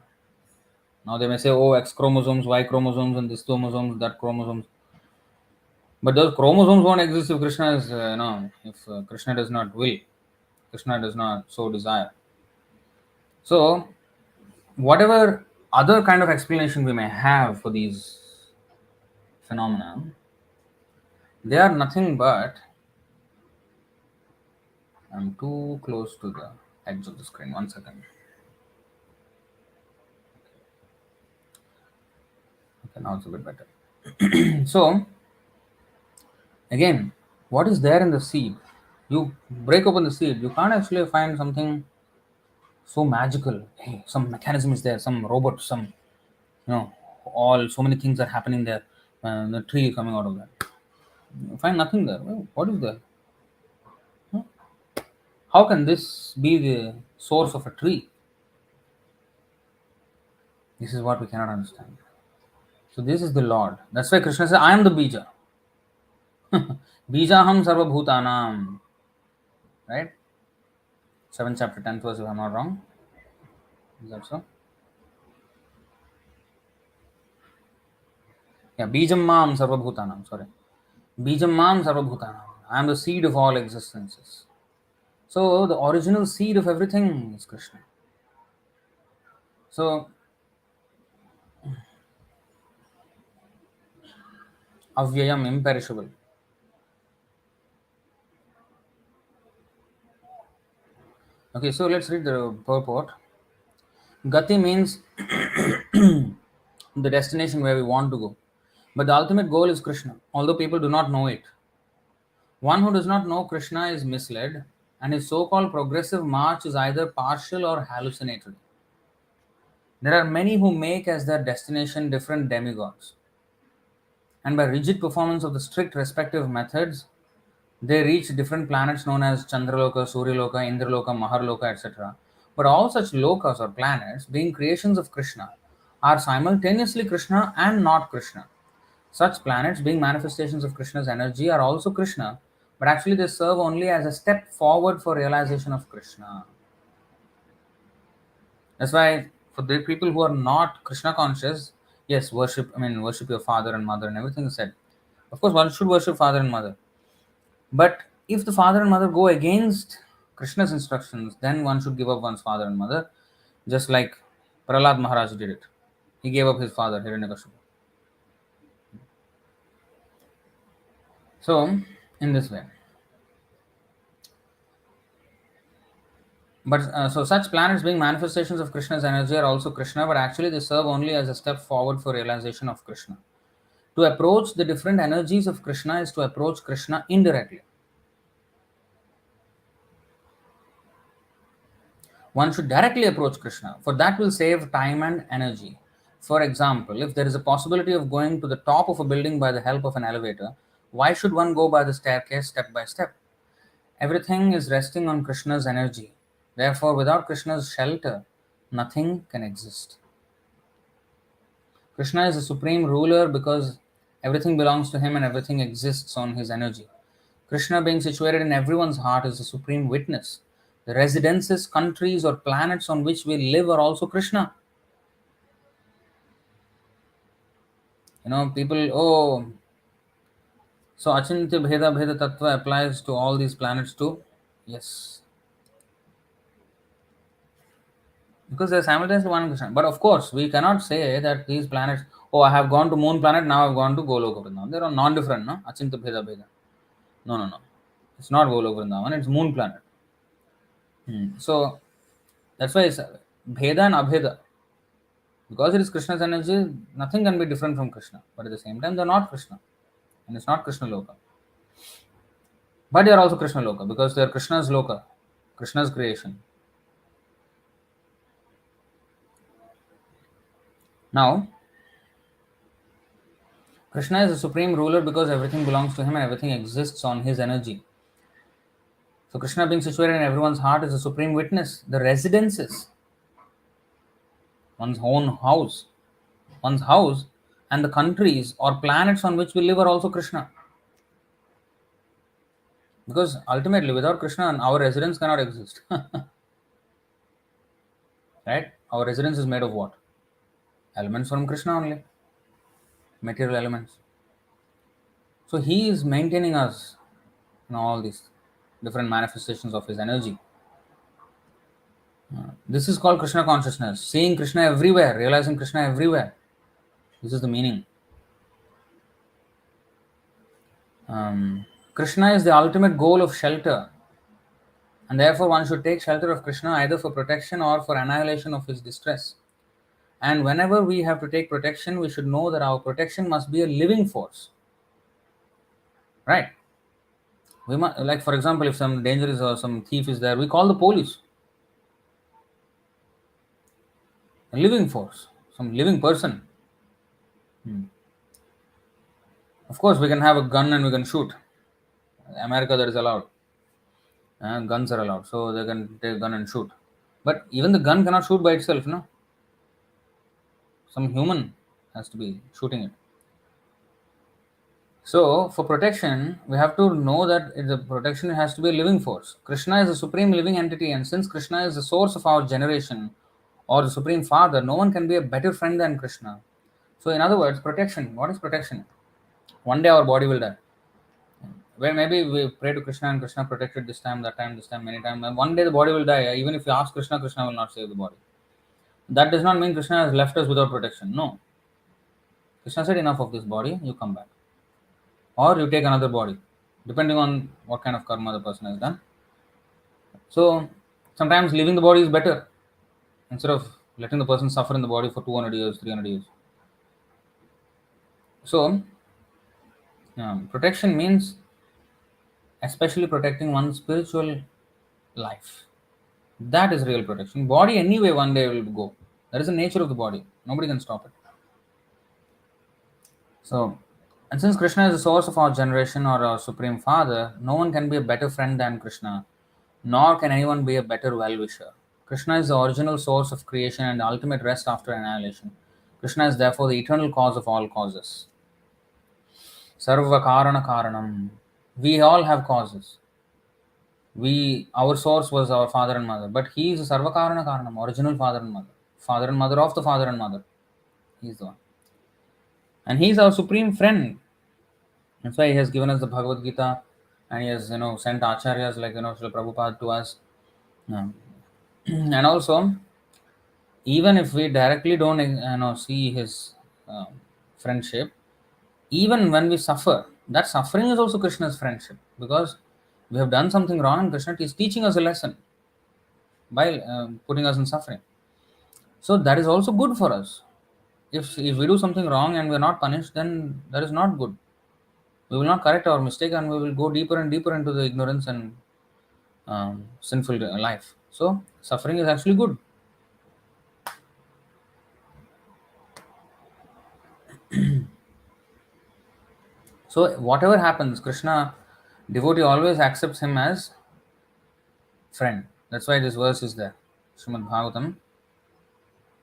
A: Now they may say, oh, X chromosomes, Y chromosomes, and this chromosomes, that chromosomes. But those chromosomes won't exist if Krishna is, if Krishna does not will, Krishna does not so desire. So, whatever other kind of explanation we may have for these phenomena, they are nothing but. I'm too close to the edge of the screen. 1 second. Okay, now it's a bit better. So, again, what is there in the seed? You break open the seed, you can't actually find something so magical. Hey, some mechanism is there, some robot, some, all so many things are happening there. The tree coming out of that. You find nothing there. Well, what is there? Huh? How can this be the source of a tree? This is what we cannot understand. So this is the Lord. That's why Krishna says, I am the Bija. Bijaham sarva bhutanam. Right? 7th chapter, 10th verse, if I'm not wrong. Is that so? Yeah, Bijam mam sarva bhutanam. Sorry. Bijam mam sarva bhutanam. I am the seed of all existences. So the original seed of everything is Krishna. So avyayam, imperishable. Okay, so let's read the purport. Gati means the destination where we want to go. But the ultimate goal is Krishna, although people do not know it. One who does not know Krishna is misled, and his so-called progressive march is either partial or hallucinatory. There are many who make as their destination different demigods, and by rigid performance of the strict respective methods, they reach different planets known as Chandraloka, Suryaloka, Indraloka, Maharloka, etc. But all such lokas or planets, being creations of Krishna, are simultaneously Krishna and not Krishna. Such planets, being manifestations of Krishna's energy, are also Krishna, but actually they serve only as a step forward for realization of Krishna. That's why for the people who are not Krishna conscious, yes, worship your father and mother and everything is said. Of course, one should worship father and mother. But if the father and mother go against Krishna's instructions, then one should give up one's father and mother, just like Prahlad Maharaj did it. He gave up his father, Hiranyakashipu. So, in this way. But so such planets being manifestations of Krishna's energy are also Krishna, but actually they serve only as a step forward for realization of Krishna. To approach the different energies of Krishna is to approach Krishna indirectly. One should directly approach Krishna, for that will save time and energy. For example, if there is a possibility of going to the top of a building by the help of an elevator, why should one go by the staircase step by step? Everything is resting on Krishna's energy. Therefore, without Krishna's shelter, nothing can exist. Krishna is the supreme ruler because everything belongs to him and everything exists on his energy. Krishna, being situated in everyone's heart, is the supreme witness The residences, countries, or planets on which we live are also Krishna. People, so Achintya Bheda Bheda Tattva applies to all these planets too? Yes. Because they're simultaneously one Krishna. But of course, we cannot say that these planets, I have gone to moon planet, now I've gone to Goloka Vrindavan. They are non-different, no? Achintya Bheda Bheda. No, no, no. It's not Goloka Vrindavan, it's moon planet. So, that's why it's Bheda and Abheda. Because it is Krishna's energy, nothing can be different from Krishna. But at the same time, they're not Krishna. And it's not Krishna Loka. But they are also Krishna Loka because they are Krishna's Loka, Krishna's creation. Now, Krishna is the supreme ruler because everything belongs to him and everything exists on his energy. So, Krishna being situated in everyone's heart is the supreme witness. The residences, one's own house, and the countries or planets on which we live are also Krishna. Because ultimately, without Krishna, our residence cannot exist. Right? Our residence is made of what? Elements from Krishna only. Material elements. So he is maintaining us in all these different manifestations of his energy. This is called Krishna consciousness. Seeing Krishna everywhere, realizing Krishna everywhere. This is the meaning. Krishna is the ultimate goal of shelter. And therefore one should take shelter of Krishna either for protection or for annihilation of his distress. And whenever we have to take protection, we should know that our protection must be a living force. Right? We must, like for example, if some danger is or some thief is there, we call the police. A living force, some living person. Of course, we can have a gun and we can shoot. America, that is allowed. Guns are allowed, so they can take a gun and shoot. But even the gun cannot shoot by itself, no? Some human has to be shooting it. So, for protection, we have to know that the protection has to be a living force. Krishna is a supreme living entity, and since Krishna is the source of our generation or the supreme father, no one can be a better friend than Krishna. So, in other words, protection. What is protection? One day our body will die. Well, maybe we pray to Krishna and Krishna protected this time, many times. And one day the body will die. Even if you ask Krishna, Krishna will not save the body. That does not mean Krishna has left us without protection. No. Krishna said, enough of this body, you come back. Or you take another body, depending on what kind of karma the person has done. So, sometimes leaving the body is better instead of letting the person suffer in the body for 200 years, 300 years. So, protection means especially protecting one's spiritual life. That is real protection. Body anyway one day will go. That is the nature of the body. Nobody can stop it. So, and since Krishna is the source of our generation or our supreme father, no one can be a better friend than Krishna, nor can anyone be a better well-wisher. Krishna is the original source of creation and the ultimate rest after annihilation. Krishna is therefore the eternal cause of all causes. Sarva Karana Karanam. We all have causes. Our source was our father and mother, but he is the Sarva Karana Karanam, original father and mother of the father and mother. He is the one. And he is our supreme friend. That's why he has given us the Bhagavad Gita and he has, sent acharyas like, Srila Prabhupada to us. And also, even if we directly don't, see his friendship, even when we suffer, that suffering is also Krishna's friendship because we have done something wrong and Krishna is teaching us a lesson by putting us in suffering. So that is also good for us. If we do something wrong and we are not punished, then that is not good. We will not correct our mistake and we will go deeper and deeper into the ignorance and sinful life. So suffering is actually good. So whatever happens, Krishna devotee always accepts him as friend. That's why this verse is there. Srimad Bhagavatam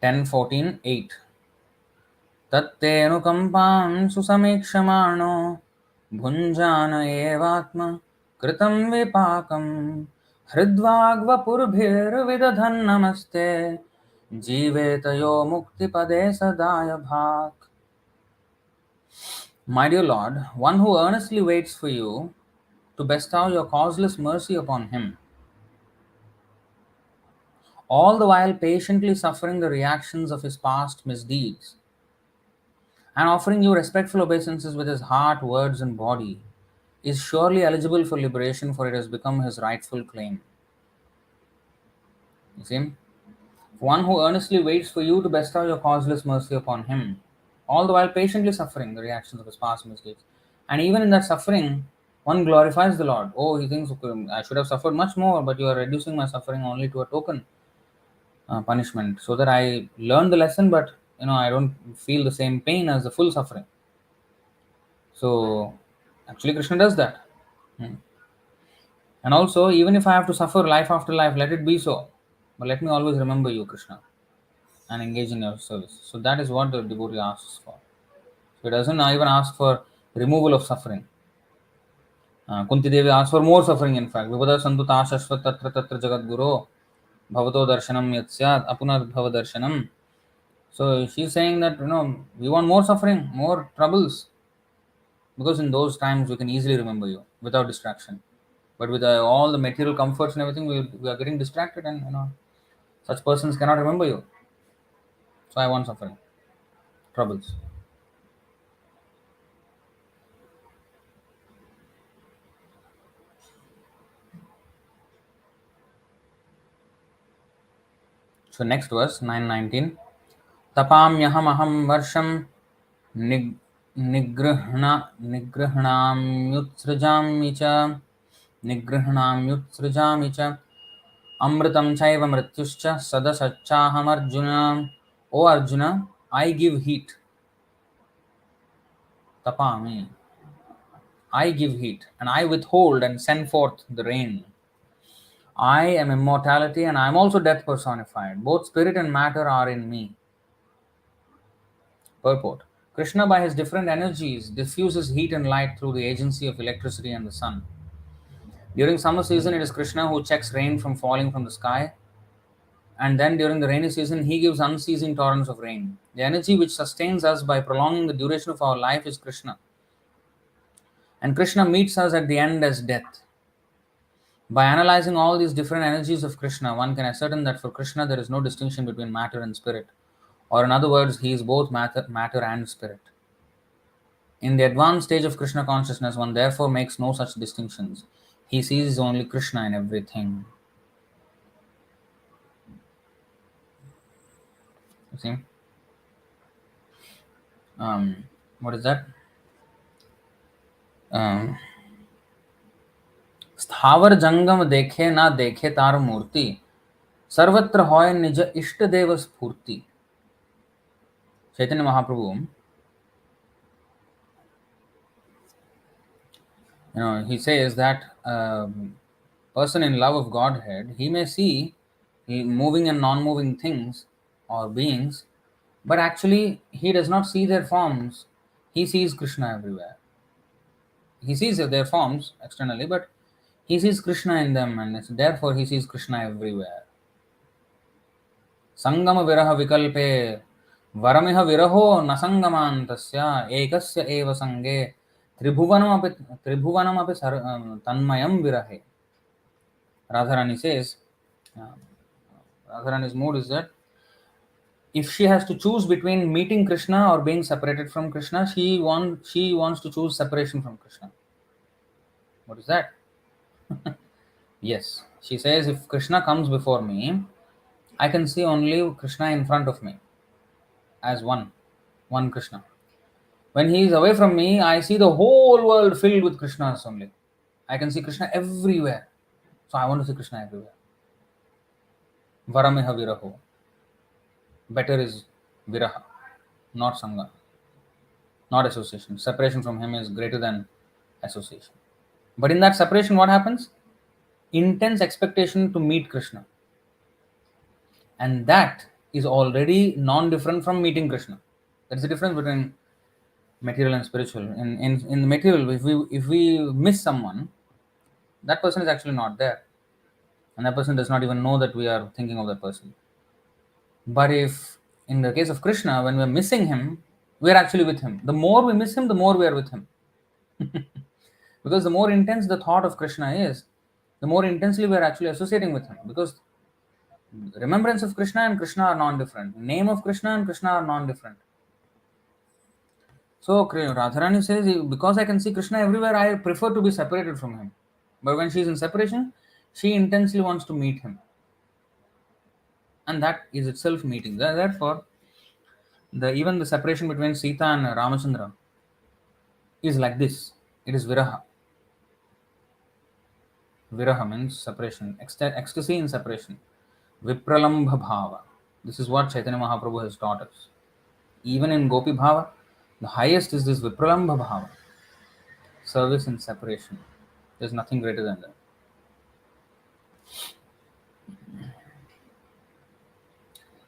A: 10:14-8. तत्तेऽनुकम्पां सुसमीक्षमाणो भुञ्जान एवात्म कृतं विपाकं हृद्वाग्वपुर्भिर्विदधन् नमस्ते जीवेतयो मुक्तिपदे सदाय भाक्. My dear Lord, one who earnestly waits for you to bestow your causeless mercy upon him, all the while patiently suffering the reactions of his past misdeeds, and offering you respectful obeisances with his heart, words, and body, is surely eligible for liberation, for it has become his rightful claim. You see? One who earnestly waits for you to bestow your causeless mercy upon him, all the while patiently suffering the reactions of his past misdeeds. And even in that suffering, one glorifies the Lord. Oh, he thinks, okay, I should have suffered much more, but you are reducing my suffering only to a token punishment, so that I learn the lesson, but I don't feel the same pain as the full suffering. So, actually, Krishna does that. Hmm. And also, even if I have to suffer life after life, let it be so. But let me always remember you, Krishna, and engage in your service. So that is what the devotee asks for. So he doesn't even ask for removal of suffering. Kunti Devi asks for more suffering, in fact. Vivada santu tashashvat tatra tatra jagat guru bhavato darshanam yatsyat apunar bhava darshanam. So she's saying that, we want more suffering, more troubles, because in those times we can easily remember you without distraction. But with all the material comforts and everything, we are getting distracted, and such persons cannot remember you. So I want suffering, troubles. So next verse 9:19. Tapamyaham varsham nig nigrhnamyutsrajami cha nigrhnamyutsrajami cha amritam chaiva mrityuscha sadasachaham arjuna. O Arjuna, I give heat. Tapami. I give heat, and I withhold and send forth the rain. I am immortality, and I am also death personified. Both spirit and matter are in me. Purport. Krishna, by his different energies, diffuses heat and light through the agency of electricity and the sun. During summer season, it is Krishna who checks rain from falling from the sky, and then during the rainy season, he gives unceasing torrents of rain. The energy which sustains us by prolonging the duration of our life is Krishna, and Krishna meets us at the end as death. By analyzing all these different energies of Krishna, one can ascertain that for Krishna there is no distinction between matter and spirit, or in other words, he is both matter and spirit. In the advanced stage of Krishna consciousness, one therefore makes no such distinctions. He sees only Krishna in everything. You see? What is that? स्थावर जंगम देखे ना देखे तार मूर्ति सर्वत्र होय निज इष्ट देव स्फूर्ति. Chaitanya Mahaprabhu, he says that person in love of Godhead, he may see moving and non-moving things or beings, but actually he does not see their forms. He sees Krishna everywhere. He sees their forms externally, but he sees Krishna in them, and therefore he sees Krishna everywhere. Sangama viraha vikalpe varamiha viraho nasangamantasya ekasya eva sange tribhuvanam api tanmayam virahe. Radharani says, Radharani's mood is that if she has to choose between meeting Krishna or being separated from Krishna, she wants to choose separation from Krishna. What is that? Yes, she says, if Krishna comes before me, I can see only Krishna in front of me as one Krishna. When he is away from me, I see the whole world filled with Krishnas only. I can see Krishna everywhere. So I want to see Krishna everywhere. Varameha viraho. Better is viraha, not sangha, not association. Separation from him is greater than association. But in that separation, what happens? Intense expectation to meet Krishna. And that is already non-different from meeting Krishna. That's the difference between material and spiritual. In the material, if we miss someone, that person is actually not there. and that person does not even know that we are thinking of that person. But if in the case of Krishna, when we're missing him, we're actually with him. The more we miss him, the more we are with him. Because the more intense the thought of Krishna is, the more intensely we are actually associating with him. Because remembrance of Krishna and Krishna are non-different. Name of Krishna and Krishna are non-different. So Radharani says, because I can see Krishna everywhere, I prefer to be separated from him. But when she is in separation, she intensely wants to meet him. And that is itself meeting. Therefore, even the separation between Sita and Ramachandra is like this. It is viraha. Viraha means separation, ecstasy in separation. Vipralambha bhava. This is what Chaitanya Mahaprabhu has taught us. Even in Gopi bhava, the highest is this Vipralambha bhava. Service in separation. There's nothing greater than that.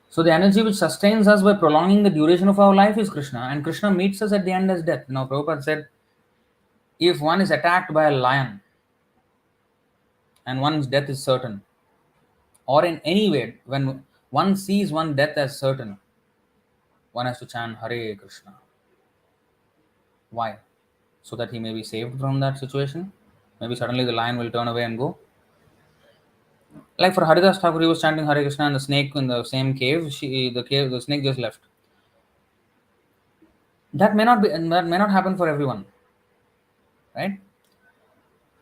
A: So the energy which sustains us by prolonging the duration of our life is Krishna, and Krishna meets us at the end as death. Now Prabhupada said, if one is attacked by a lion and one's death is certain, or in any way, when one sees one death as certain, one has to chant Hare Krishna. Why? So that he may be saved from that situation. Maybe suddenly the lion will turn away and go. Like for Haridas Thakur, he was chanting Hare Krishna and the snake in the same cave. The snake just left. That may not happen for everyone, right?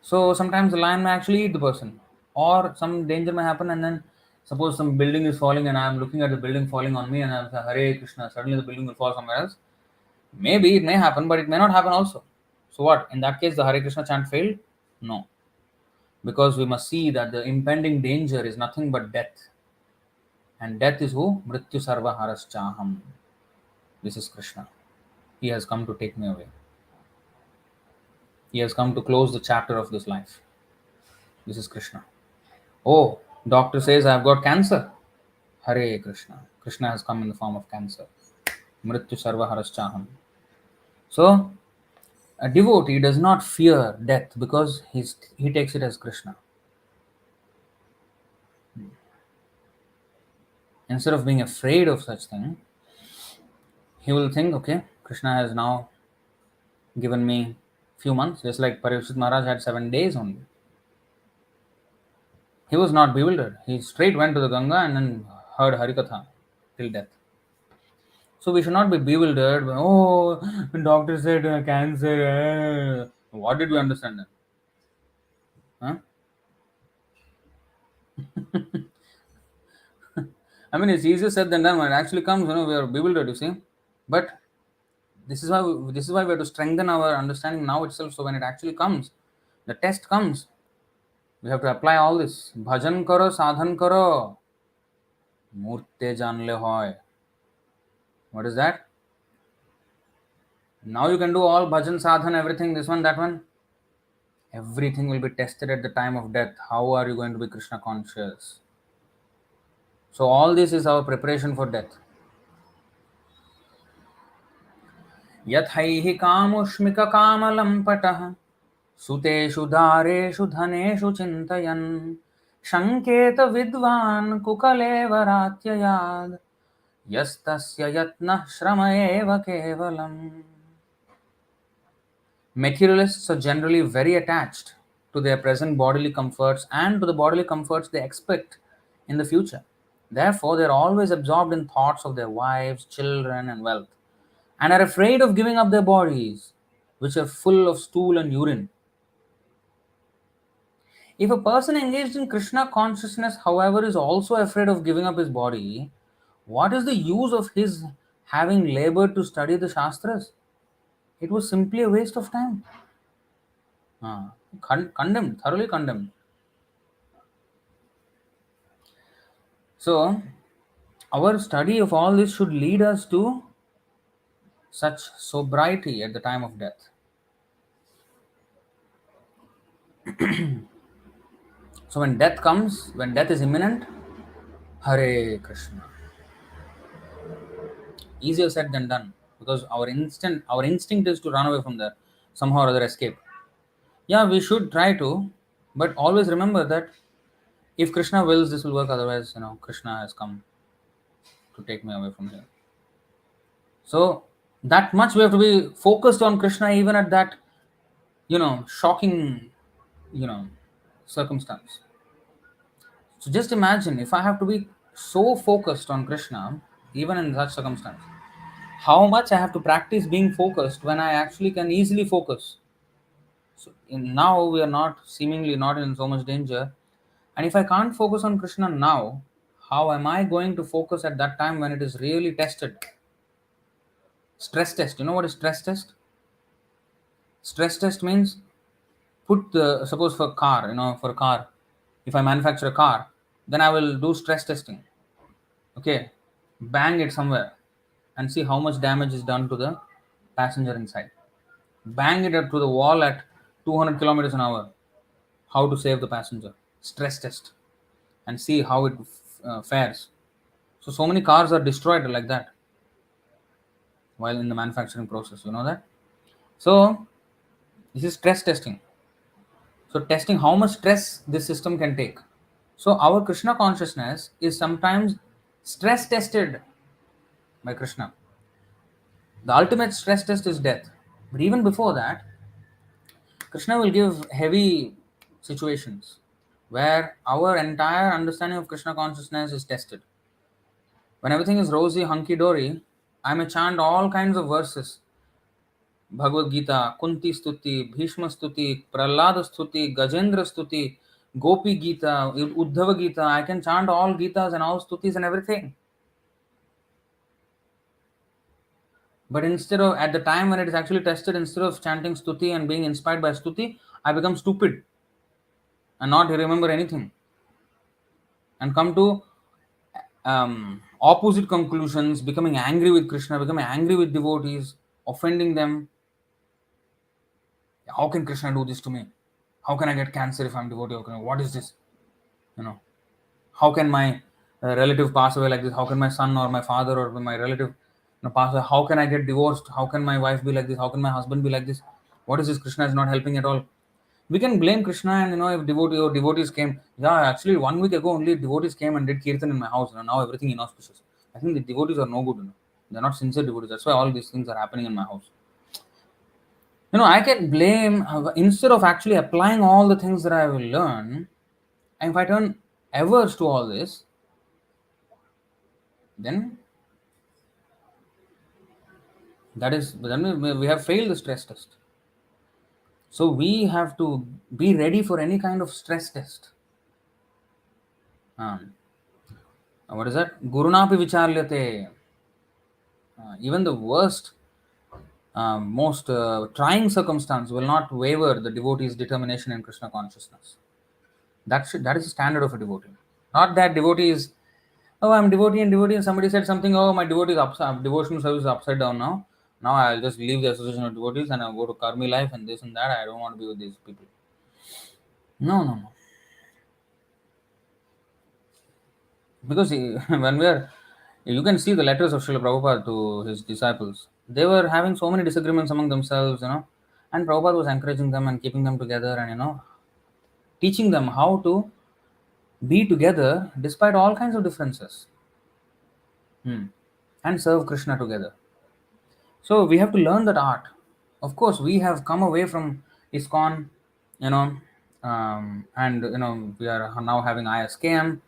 A: So sometimes the lion may actually eat the person, or some danger may happen, and then suppose some building is falling, and I am looking at the building falling on me, and I'm saying Hare Krishna. Suddenly the building will fall somewhere else. Maybe it may happen, but it may not happen also. So what? In that case, the Hare Krishna chant failed? No, because we must see that the impending danger is nothing but death, and death is who? Mrityu sarva haraschaham. This is Krishna. He has come to take me away. He has come to close the chapter of this life. This is Krishna. Oh, doctor says I've got cancer. Hare Krishna. Krishna has come in the form of cancer. Mrityu sarva haraschaham. So, a devotee does not fear death because he takes it as Krishna. Instead of being afraid of such thing, he will think, okay, Krishna has now given me few months, just like Parikshit Maharaj had 7 days only. He was not bewildered. He straight went to the Ganga and then heard Harikatha till death. So we should not be bewildered. Oh, the doctor said cancer. What did we understand then? Huh? I mean, it's easier said than done. When it actually comes, we are bewildered. You see, but this is why we have to strengthen our understanding now itself. So when it actually comes, the test comes, we have to apply all this. Bhajan karo, sadhan karo, murte janle hoy. What is that? Now you can do all bhajan, sadhan, everything, this one, that one. Everything will be tested at the time of death. How are you going to be Krishna conscious? So all this is our preparation for death. यथैहि कामुष्मिककामलम्पटः सुतेषु दारेषु धनेषु चिन्तयन् शङ्केत विद्वान् कुकलेवरात्ययाद् यस्तस्य यत्नः श्रम एव केवलम्. Materialists are generally very attached to their present bodily comforts and to the bodily comforts they expect in the future. Therefore, they are always absorbed in thoughts of their wives, children, and wealth, and are afraid of giving up their bodies, which are full of stool and urine. If a person engaged in Krishna consciousness, however, is also afraid of giving up his body, what is the use of his having labored to study the Shastras? It was simply a waste of time. Condemned, thoroughly condemned. So, our study of all this should lead us to such sobriety at the time of death. So, when death comes, when death is imminent, Hare Krishna. Easier said than done, because our instinct is to run away from there, somehow or other escape. Yeah, we should try to, but always remember that If Krishna wills, this will work. Otherwise, Krishna has come to take me away from here. So that much we have to be focused on Krishna, even at that, shocking, you know, circumstance. So just imagine if I have to be so focused on Krishna, even in such circumstance, how much I have to practice being focused when I actually can easily focus. So now we are not seemingly not in so much danger. And if I can't focus on Krishna now, how am I going to focus at that time when it is really tested? Stress test. You know what is stress test? Stress test means put the suppose for car, for a car. If I manufacture a car, then I will do stress testing. Okay, bang it somewhere and see how much damage is done to the passenger inside. Bang it up to the wall at 200 kilometers an hour. How to save the passenger? Stress test and see how it fares. So many cars are destroyed like that while in the manufacturing process. You know that. So this is stress testing. So testing how much stress this system can take. So our Krishna consciousness is sometimes stress tested by Krishna. The ultimate stress test is death. But even before that, Krishna will give heavy situations where our entire understanding of Krishna consciousness is tested. When everything is rosy, hunky dory, I may chant all kinds of verses. Bhagavad Gita, Kunti Stuti, Bhishma Stuti, Prahlada Stuti, Gajendra Stuti, Gopi Gita, Uddhava Gita. I can chant all Gitas and all Stutis and everything. But instead of, at the time when it is actually tested, instead of chanting Stuti and being inspired by Stuti, I become stupid and not remember anything and come to opposite conclusions, becoming angry with Krishna, becoming angry with devotees, offending them. How can Krishna do this to me? How can I get cancer if I'm devotee? What is this? You know, how can my relative pass away like this? How can my son or my father or my relative pass away? How can I get divorced? How can my wife be like this? How can my husband be like this? What is this? Krishna is not helping at all. We can blame Krishna, and if devotees came, yeah, actually 1 week ago only devotees came and did kirtan in my house. Now everything inauspicious. I think the devotees are no good. They're not sincere devotees. That's why all these things are happening in my house. I can blame instead of actually applying all the things that I will learn. And if I turn averse to all this, then then we have failed the stress test. So we have to be ready for any kind of stress test. What is that? Gurunapi vicharyate. Even the worst, most trying circumstance will not waver the devotee's determination in Krishna consciousness. That is the standard of a devotee. Not that devotee is, oh, I'm devotee and somebody said something, oh, my devotee is devotional service is upside down now. Now I'll just leave the association of devotees and I'll go to karmi life and this and that. I don't want to be with these people. No. Because when you can see the letters of Srila Prabhupada to his disciples. They were having so many disagreements among themselves, and Prabhupada was encouraging them and keeping them together and, teaching them how to be together despite all kinds of differences, and serve Krishna together. So we have to learn that art. Of course, we have come away from ISKCON, and we are now having ISKM,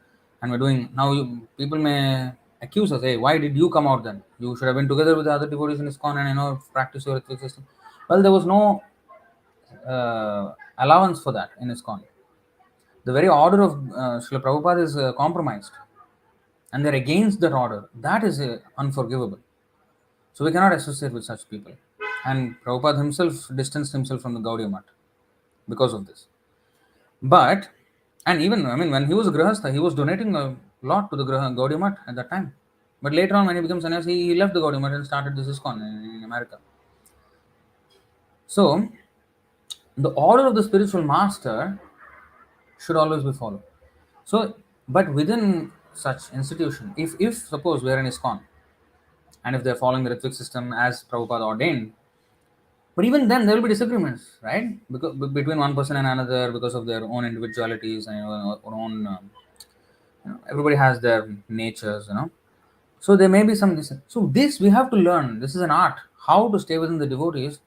A: and we're doing now. People may accuse us, hey, why did you come out then? You should have been together with the other devotees in ISKCON and practice your ritual system. Well, there was no allowance for that in ISKCON. The very order of Srila Prabhupada is compromised, and they're against that order. That is unforgivable. So we cannot associate with such people. And Prabhupada himself distanced himself from the Gaudiya Math because of this. But, and even, when he was a Grihastha, he was donating a lot to the Gaudiya Math at that time. But later on, when he became sannyasi, he left the Gaudiya Math and started this ISKCON in America. So, the order of the spiritual master should always be followed. So, but within such institution, if suppose we are in ISKCON, and if they are following the Ritvik system as Prabhupada ordained, But even then, there will be disagreements, right? Because between one person and another, because of their own individualities and own, everybody has their natures, So there may be some this. So this we have to learn. This is an art. How to stay within the devotees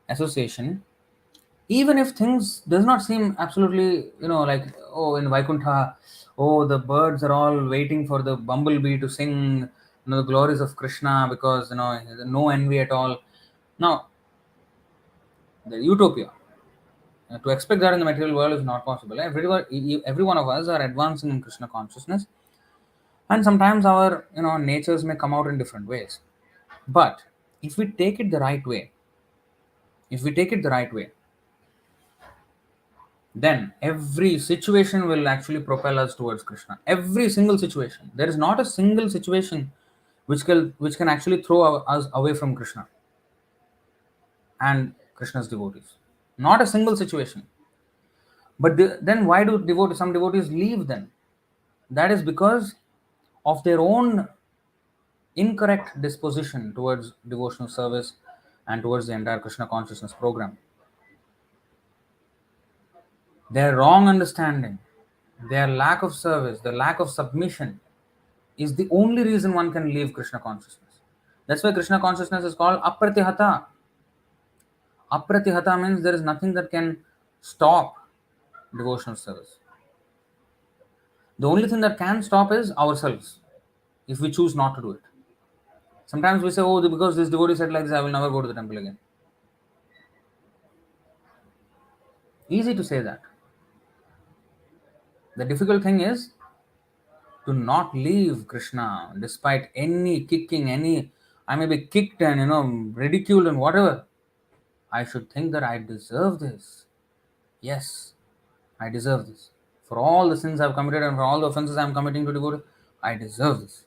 A: association, even if things does not seem absolutely, like, oh, in Vaikuntha, oh, the birds are all waiting for the bumblebee to sing, the glories of Krishna, because no envy at all. Now, the utopia. To expect that in the material world is not possible. Every one of us are advancing in Krishna consciousness, and sometimes our natures may come out in different ways. But if we take it the right way, if we take it the right way, then every situation will actually propel us towards Krishna. Every single situation. There is not a single situation which can actually throw us away from Krishna and Krishna's devotees. Not a single situation. But then why do some devotees leave then? That is because of their own incorrect disposition towards devotional service and towards the entire Krishna consciousness program. Their wrong understanding, their lack of service, their lack of submission is the only reason one can leave Krishna consciousness. That's why Krishna consciousness is called apratihata. Apratihata means there is nothing that can stop devotional service. The only thing that can stop is ourselves, if we choose not to do it. Sometimes we say, oh, because this devotee said like this, I will never go to the temple again. Easy to say that. The difficult thing is to not leave Krishna despite any kicking, I may be kicked and ridiculed and whatever. I should think that I deserve this. Yes, I deserve this. For all the sins I've committed and for all the offenses I'm committing to devotee, I deserve this.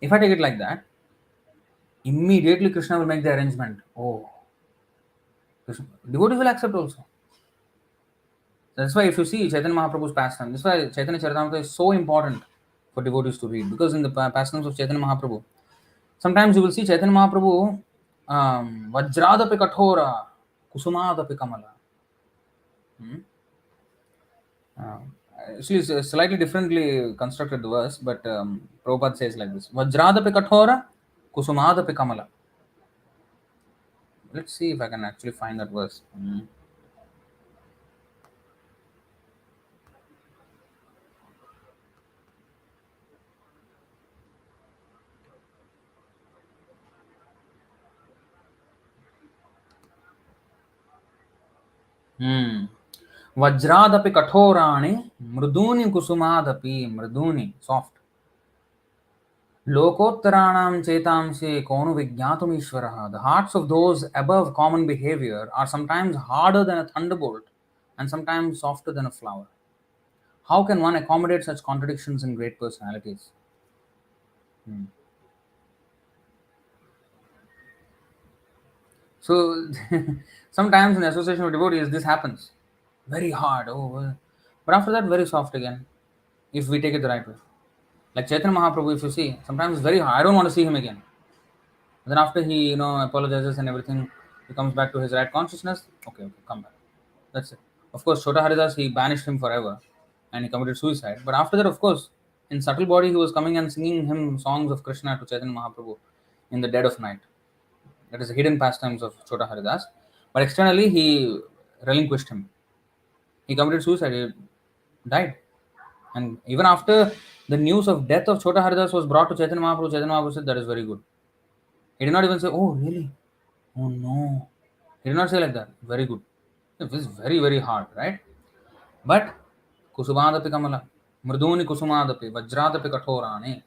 A: If I take it like that, immediately Krishna will make the arrangement. Oh, Krishna, devotees will accept also. That's why if you see Chaitanya Mahaprabhu's pastime, that's why Chaitanya Charitamrita is so important for devotees to read, because in the pastimes of Chaitanya Mahaprabhu, sometimes you will see Chaitanya Mahaprabhu, Vajradapi Kathora, Kusumadapi Kamala. Actually, it's a slightly differently constructed verse, but Prabhupada says like this: Vajradapi Kathora, Kusumadapi Kamala. Let's see if I can actually find that verse. Vajradapi kathorani, mriduni kusumadapi, mriduni, soft. Lokottaranam chetamse konu vijnatum ishvaraha. The hearts of those above common behavior are sometimes harder than a thunderbolt and sometimes softer than a flower. How can one accommodate such contradictions in great personalities? So, sometimes in the association of devotees, this happens. Very hard. But after that, very soft again, if we take it the right way. Like Chaitanya Mahaprabhu, if you see, sometimes it's very hard. I don't want to see him again. Then after he, apologizes and everything, he comes back to his right consciousness. Okay, come back. That's it. Of course, Chota Haridas, he banished him forever and he committed suicide. But after that, of course, in subtle body, he was coming and singing him songs of Krishna to Chaitanya Mahaprabhu in the dead of night. That is the hidden pastimes of Chota Haridas. But externally, he relinquished him. He committed suicide. He died. And even after the news of death of Chota Haridas was brought to Chaitanya Mahaprabhu said, that is very good. He did not even say, oh, really? Oh, no. He did not say like that. Very good. It is very, very hard, right? But Kusumadapi Kamala, Mriduni Kusumadapi, Vajradapi Kathorani,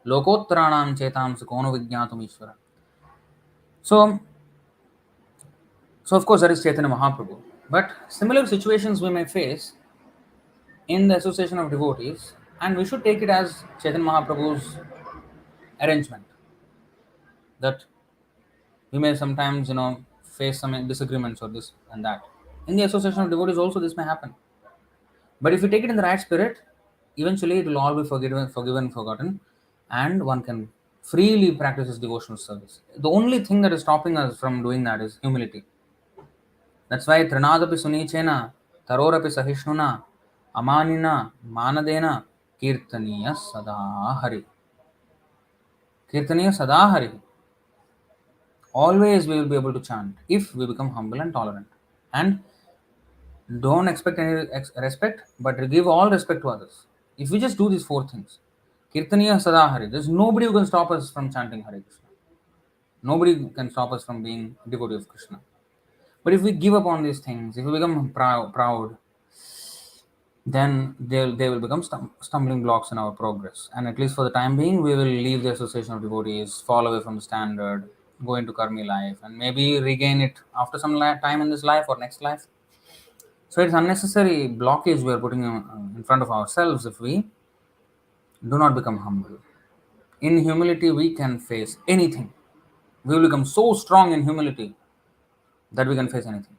A: Lokotranam Chetam Sukono Vijnatum Ishvara. So of course, that is Chaitanya Mahaprabhu. But similar situations we may face in the association of devotees, and we should take it as Chaitanya Mahaprabhu's arrangement. That we may sometimes, face some disagreements or this and that. In the association of devotees also this may happen. But if we take it in the right spirit, eventually it will all be forgiven, forgotten, and one can freely practice his devotional service. The only thing that is stopping us from doing that is humility. That's why Trinadapi Sunichena, Tarorapi Sahishnuna, Amanina, Manadena, Kirtaniya Sadahari. Kirtaniya Sadahari. Always we will be able to chant if we become humble and tolerant. And don't expect any respect, but give all respect to others. If we just do these four things, Kirtaniya Sadahari, there's nobody who can stop us from chanting Hare Krishna. Nobody can stop us from being devotee of Krishna. But if we give up on these things, if we become proud, then they will become stumbling blocks in our progress. And at least for the time being, we will leave the association of devotees, fall away from the standard, go into karmi life, and maybe regain it after some time in this life or next life. So it's unnecessary blockage we are putting in front of ourselves if we do not become humble. In humility, we can face anything. We will become so strong in humility that we can face anything.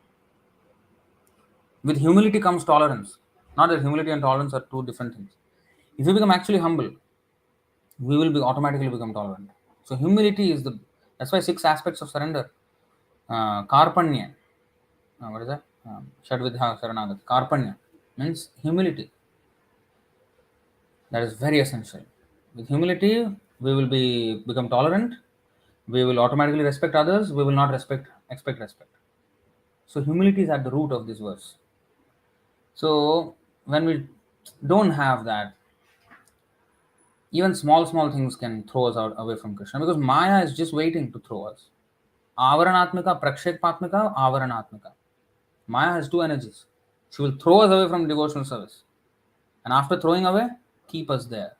A: With humility comes tolerance. Not that humility and tolerance are two different things. If we become actually humble, we will be automatically become tolerant. So humility is that's why 6 aspects of surrender. Karpanya. What is that? Shadvidha Saranagati. Karpanya means humility. That is very essential. With humility, we will become tolerant. We will automatically respect others. We will not expect respect. So humility is at the root of this verse. So when we don't have that, even small things can throw us out away from Krishna, because Maya is just waiting to throw us. Avaranatmika, Prakshekpatmika, Avaranatmika. Maya has two energies. She will throw us away from devotional service. And after throwing away, keep us there.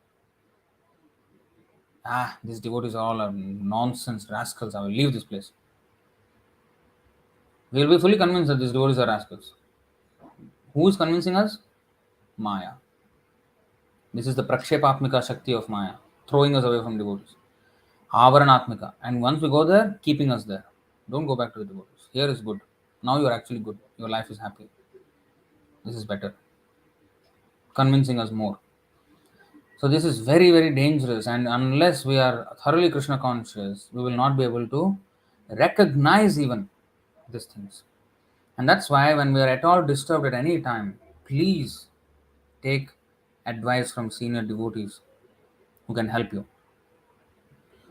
A: These devotees are all nonsense rascals. I will leave this place. We will be fully convinced that these devotees are rascals. Who is convincing us? Maya. This is the Prakshepatmika Shakti of Maya, throwing us away from devotees. Avaranatmika. And once we go there, keeping us there. Don't go back to the devotees. Here is good. Now you are actually good. Your life is happy. This is better. Convincing us more. So this is very, very dangerous. And unless we are thoroughly Krishna conscious, we will not be able to recognize even these things. And that's why when we are at all disturbed at any time, please take advice from senior devotees who can help you.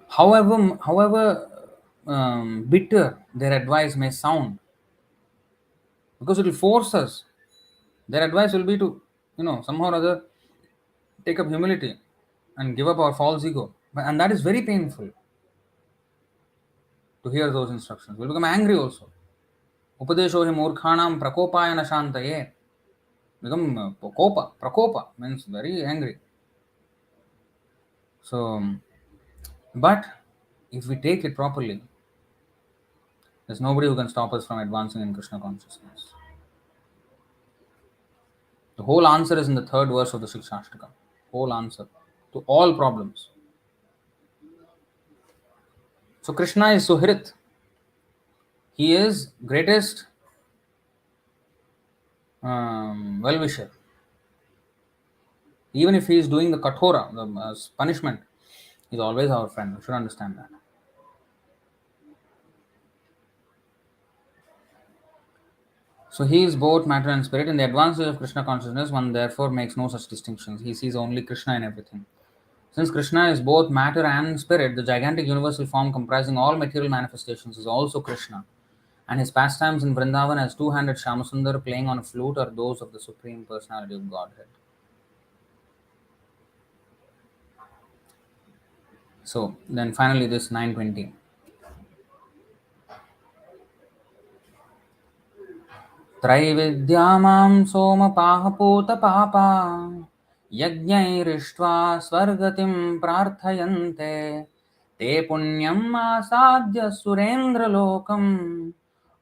A: However bitter their advice may sound, because it will force us. Their advice will be to, somehow or other take up humility and give up our false ego. And that is very painful to hear those instructions. We'll become angry also. Upadesho hi murkhanam prakopayana shantaye. Become prakopa means very angry. So, but if we take it properly, there's nobody who can stop us from advancing in Krishna consciousness. The whole answer is in the 3rd verse of the Shikshashtaka. Whole answer to all problems. So Krishna is Suhrit. He is greatest well-wisher. Even if he is doing the kathora, the punishment, he is always our friend. We should understand that. So he is both matter and spirit. In the advanced stage of Krishna consciousness, one therefore makes no such distinctions. He sees only Krishna in everything. Since Krishna is both matter and spirit, the gigantic universal form comprising all material manifestations is also Krishna. And his pastimes in Vrindavan as two-handed Shyamasundar playing on a flute are those of the Supreme Personality of Godhead. So then finally this 920. Traividyamam soma pahaputa papa yajnairištva svargatim prarthayante te punyam asadya surendra lokam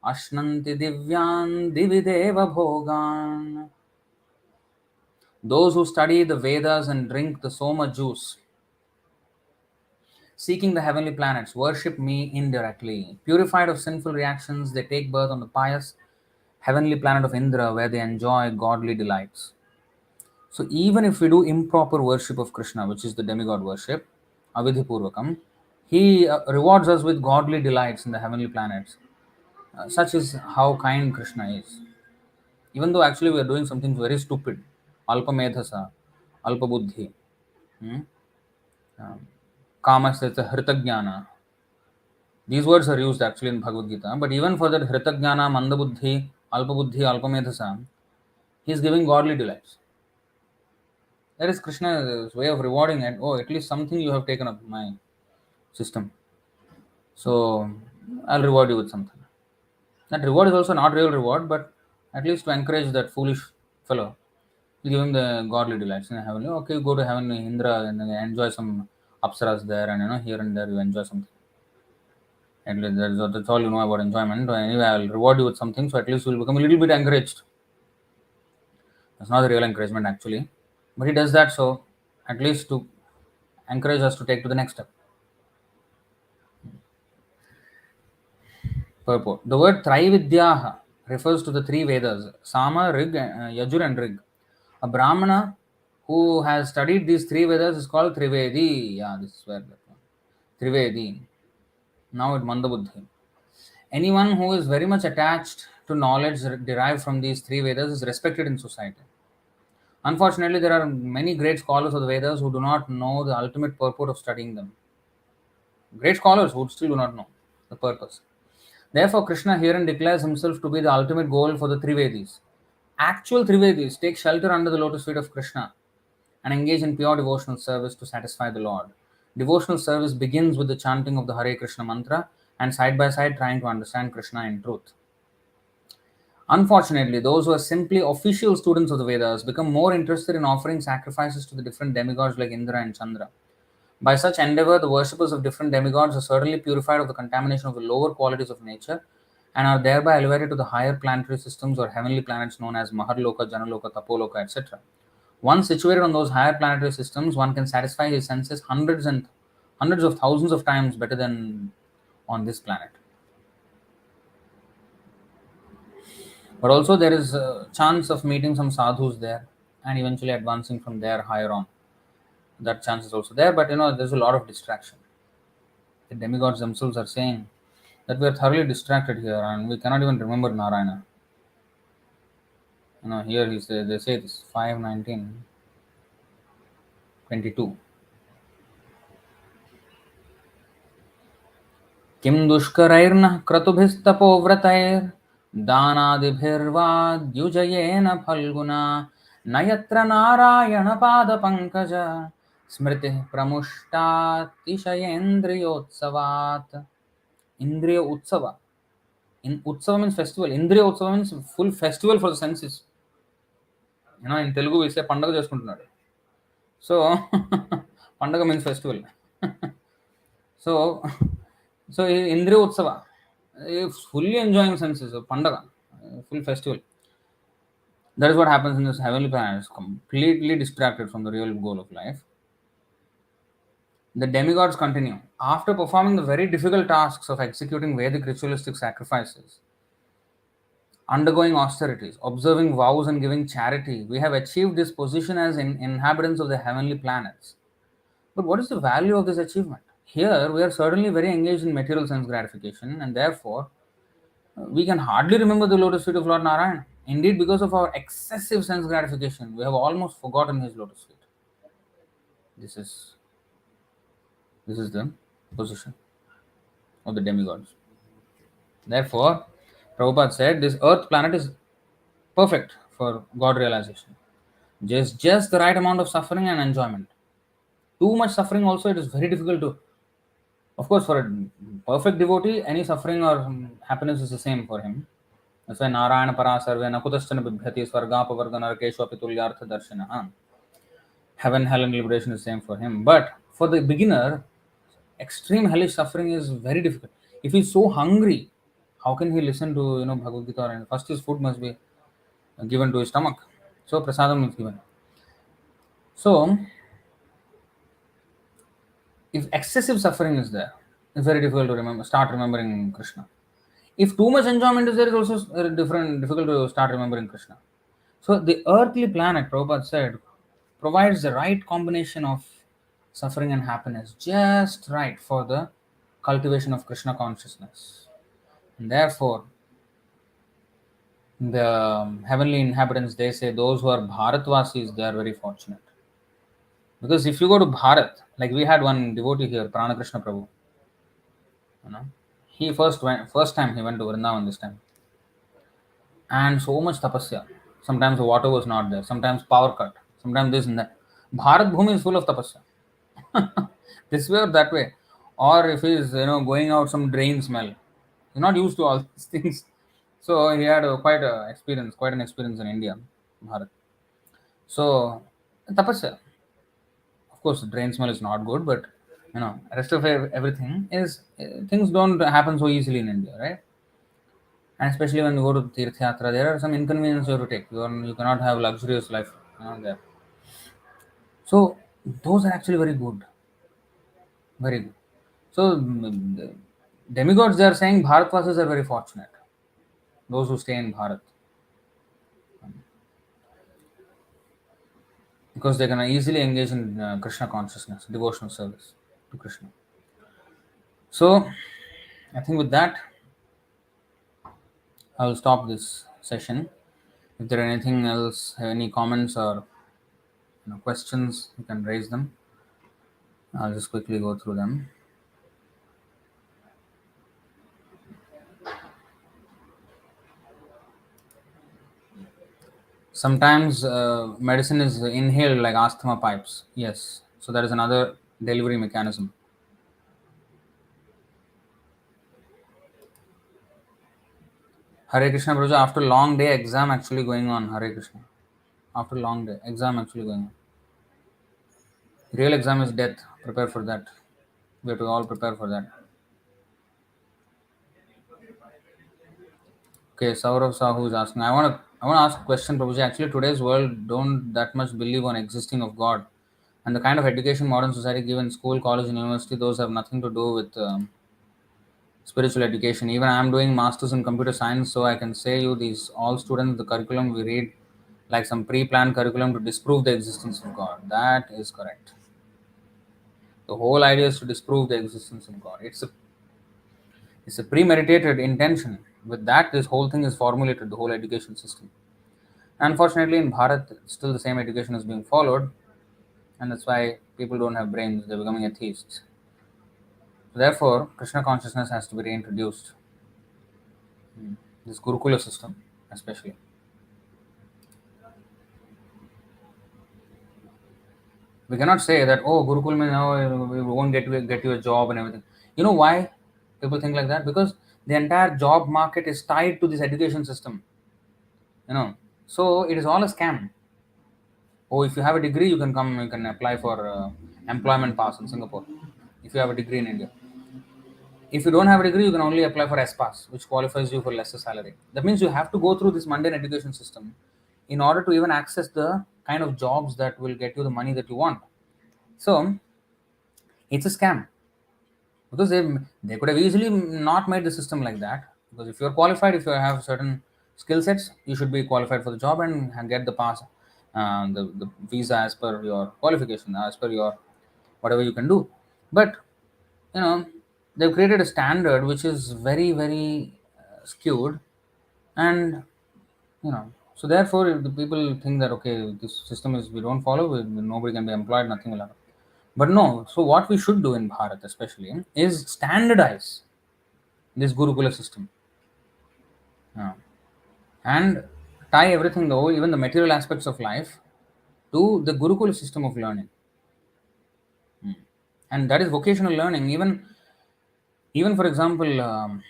A: ashnanti divyan divideva bhogan. Those who study the Vedas and drink the Soma juice, seeking the heavenly planets, worship me indirectly. Purified of sinful reactions, they take birth on the pious heavenly planet of Indra, where they enjoy godly delights. So even if we do improper worship of Krishna, which is the demigod worship, avidhipurvakam, he rewards us with godly delights in the heavenly planets. Such is how kind Krishna is. Even though actually we are doing something very stupid, alpa medhasa, alpa buddhi, hmm? kamasya hritagnyana. These words are used actually in Bhagavad Gita, but even for that hritagnyana, mandabuddhi, alpabuddhi, alpamedhasa, he is giving godly delights. That is Krishna's way of rewarding it. Oh, at least something you have taken up my system. So I'll reward you with something. That reward is also not real reward, but at least to encourage that foolish fellow, you give him the godly delights in heaven. Okay, you go to heaven, Indra, and enjoy some apsaras there, and here and there you enjoy something. And that's all you know about enjoyment. Anyway, I'll reward you with something, so at least you'll become a little bit encouraged. That's not the real encouragement actually, but he does that so at least to encourage us to take to the next step. Purport. The word Traividyaha refers to the three Vedas, Sama, Rig, Yajur and Rig. A Brahmana who has studied these three Vedas is called Trivedi. Yeah, this is where that one. Trivedi. Now it Mandabuddhi. Anyone who is very much attached to knowledge derived from these three Vedas is respected in society. Unfortunately, there are many great scholars of the Vedas who do not know the ultimate purport of studying them. Great scholars who still do not know the purpose. Therefore, Krishna herein declares himself to be the ultimate goal for the Trivedis. Actual Trivedis take shelter under the lotus feet of Krishna and engage in pure devotional service to satisfy the Lord. Devotional service begins with the chanting of the Hare Kṛṣṇa mantra and side by side trying to understand Krishna in truth. Unfortunately, those who are simply official students of the Vedas become more interested in offering sacrifices to the different demigods like Indra and Chandra. By such endeavor, the worshippers of different demigods are certainly purified of the contamination of the lower qualities of nature and are thereby elevated to the higher planetary systems or heavenly planets known as Maharloka, Janaloka, Tapoloka, etc. Once situated on those higher planetary systems, one can satisfy his senses hundreds of thousands of times better than on this planet. But also there is a chance of meeting some sadhus there and eventually advancing from there higher on. That chance is also there, but there's a lot of distraction. The demigods themselves are saying that we are thoroughly distracted here and we cannot even remember Narayana. Here they say this 5:19:22. Kim dushkarairna kratubhistapovat दानादिभिर्वाद्युजयेन फल्गुना नयत्र नारायणपादपङ्कज स्मृतिः प्रमुष्टातिशयेन्द्रियोत्सवात्. Indriya Utsava. In Utsava means festival. Indriya Utsava means full festival for the senses. In Telugu we say Pandaga చేసుకుంటున్నాడు. So Pandaga means festival. So Indriya Utsava. Fully enjoying senses of Pandaga. Full festival. That is what happens in this heavenly planet. It's completely distracted from the real goal of life. The demigods continue. After performing the very difficult tasks of executing Vedic ritualistic sacrifices, undergoing austerities, observing vows, and giving charity, we have achieved this position as inhabitants of the heavenly planets. But what is the value of this achievement? Here, we are certainly very engaged in material sense gratification, and therefore, we can hardly remember the lotus feet of Lord Narayana. Indeed, because of our excessive sense gratification, we have almost forgotten his lotus feet. This is the position of the demigods. Therefore, Prabhupada said this earth planet is perfect for God realization. Just the right amount of suffering and enjoyment. Too much suffering also, it is very difficult to. Of course, for a perfect devotee, any suffering or happiness is the same for him. That's why Narayana Parasarve Nakutastana Bibhyati Svargapavarga Narakeshu Apitulyartha Darshana. Heaven, hell, and liberation is the same for him. But for the beginner, extreme hellish suffering is very difficult. If he's so hungry, how can he listen to Bhagavad Gita? And first his food must be given to his stomach. So prasadam is given. So if excessive suffering is there, it's very difficult to start remembering Krishna. If too much enjoyment is there, it's also difficult to start remembering Krishna. So the earthly planet, Prabhupada said, provides the right combination of suffering and happiness, just right for the cultivation of Krishna consciousness. And therefore, The heavenly inhabitants, they say those who are Bharatvasis, they are very fortunate. Because if you go to Bharat, like we had one devotee here, Krishna Prabhu, you know, he first time he went to Vrindavan this time, and so much tapasya. Sometimes the water was not there, sometimes power cut, sometimes this and that. Bharat Bhumi is full of tapasya. This way or that way. Or if he's going out some drain smell. He's not used to all these things. So he had quite an experience in India, Bharat. So tapasya. Of course, drain smell is not good, but rest of everything is things don't happen so easily in India, right? And especially when you go to Tirth Yatra, there are some inconveniences you have to take. You cannot have luxurious life there. So those are actually very good, very good. So the demigods, they are saying Bharatvasis are very fortunate. Those who stay in Bharat, because they can easily engage in Krishna consciousness, devotional service to Krishna. So I think with that, I will stop this session. If there are anything else, any comments or questions, you can raise them. I'll just quickly go through them. Sometimes medicine is inhaled like asthma pipes. Yes. So that is another delivery mechanism. Hare Krishna Prabhuji, after long day, exam actually going on. Hare Krishna. After long day, exam actually going on. Real exam is death. Prepare for that. We have to all prepare for that. Okay, Saurav Sahu is asking. I want to ask a question, Prabhuji. Actually, today's world don't that much believe on existing of God, and the kind of education modern society given school, college, and university, those have nothing to do with spiritual education. Even I am doing masters in computer science, so I can say you these all students the curriculum we read like some pre-planned curriculum to disprove the existence of God. That is correct. The whole idea is to disprove the existence of God. It's a premeditated intention. With that, this whole thing is formulated, the whole education system. Unfortunately, in Bharat, still the same education is being followed, and that's why people don't have brains, they're becoming atheists. Therefore, Krishna consciousness has to be reintroduced. This Gurukula system, especially. We cannot say that, oh, Gurukul means now we won't get you a job and everything. You know why people think like that? Because the entire job market is tied to this education system. So it is all a scam. Oh, if you have a degree, you can apply for employment pass in Singapore. If you have a degree in India. If you don't have a degree, you can only apply for S pass, which qualifies you for lesser salary. That means you have to go through this mundane education system in order to even access the kind of jobs that will get you the money that you want. So it's a scam, because they could have easily not made the system like that. Because if you're qualified, if you have certain skill sets, you should be qualified for the job and get the pass, the visa as per your qualification, as per your whatever you can do. But you know they've created a standard which is very very skewed, and so therefore if the people think that okay, this system is we don't follow, nobody can be employed, nothing will happen. But no, so what we should do in Bharat especially is standardize this Gurukula system, uh, and tie everything, though even the material aspects of life, to the Gurukula system of learning. And that is vocational learning. Even for example,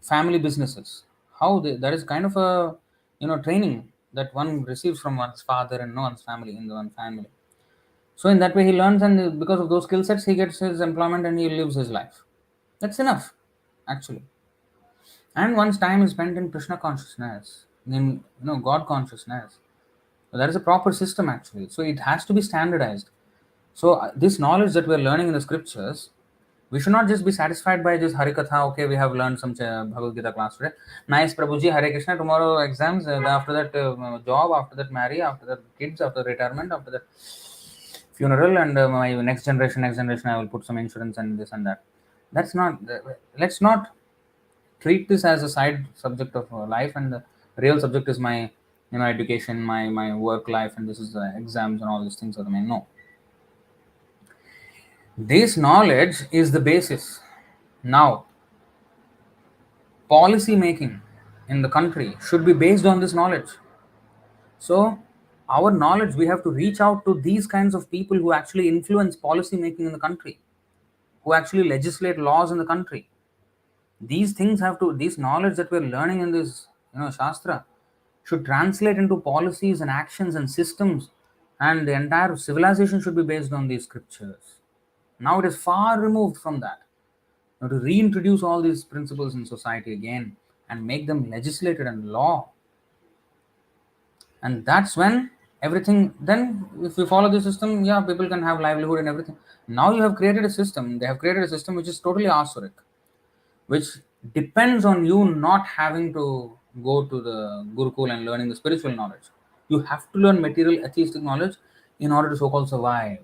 A: family businesses, how that is kind of a training that one receives from one's father and one's family in the one family. So in that way he learns, and because of those skill sets he gets his employment and he lives his life. That's enough, actually. And one's time is spent in Krishna consciousness, in God consciousness. So that is a proper system, actually. So it has to be standardized. So this knowledge that we are learning in the scriptures, we should not just be satisfied by just Harikatha. Okay, we have learned some Bhagavad Gita class today. Nice, Prabhuji, Hare Krishna. Tomorrow exams. After that, job. After that, marry. After that, kids. After retirement. After that, funeral. And my next generation, I will put some insurance and this and that. That's not. Let's not treat this as a side subject of life, and Real subject is my education, my work life, and this is the exams and all these things are the main. No, this knowledge is the basis. Now, policy making in the country should be based on this knowledge. So, our knowledge, we have to reach out to these kinds of people who actually influence policy making in the country, who actually legislate laws in the country. These things have to, these knowledge that we're learning in this, Shastra, should translate into policies and actions and systems, and the entire civilization should be based on these scriptures. Now it is far removed from that. Now to reintroduce all these principles in society again and make them legislated and law, and that's when everything, then if you follow the system, yeah, people can have livelihood and everything. Now you have created a system, they have created a system which is totally asuric, which depends on you not having to go to the Gurukul and learning the spiritual knowledge. You have to learn material atheistic knowledge in order to so-called survive.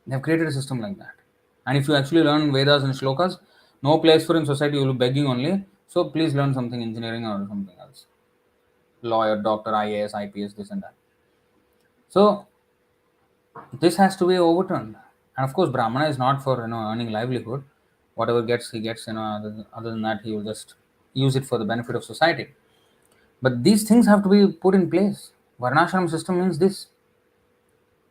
A: They have created a system like that. And if you actually learn Vedas and Shlokas, no place for in society, you will be begging only. So please learn something, engineering or something else. Lawyer, doctor, IAS, IPS, this and that. So this has to be overturned. And of course, Brahmana is not for earning livelihood. Whatever gets, he gets. Other than that, he will just use it for the benefit of society. But these things have to be put in place. Varnashram system means this.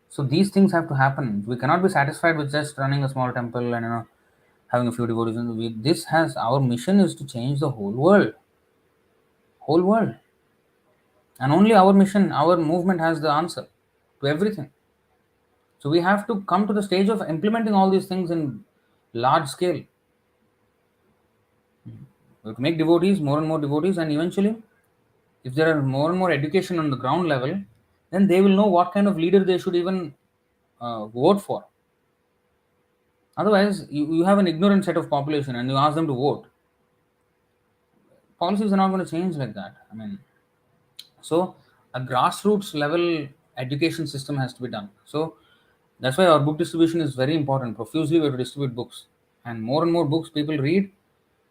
A: So these things have to happen. We cannot be satisfied with just running a small temple and having a few devotees. This has, our mission is to change the whole world, and only our mission, our movement has the answer to everything. So we have to come to the stage of implementing all these things in large scale. We have to make devotees, more and more devotees, and eventually, if there are more and more education on the ground level, then they will know what kind of leader they should even vote for. Otherwise, you have an ignorant set of population and you ask them to vote. Policies are not going to change like that. I mean, so a grassroots level education system has to be done. So that's why our book distribution is very important. Profusely, we have to distribute books, and more books people read,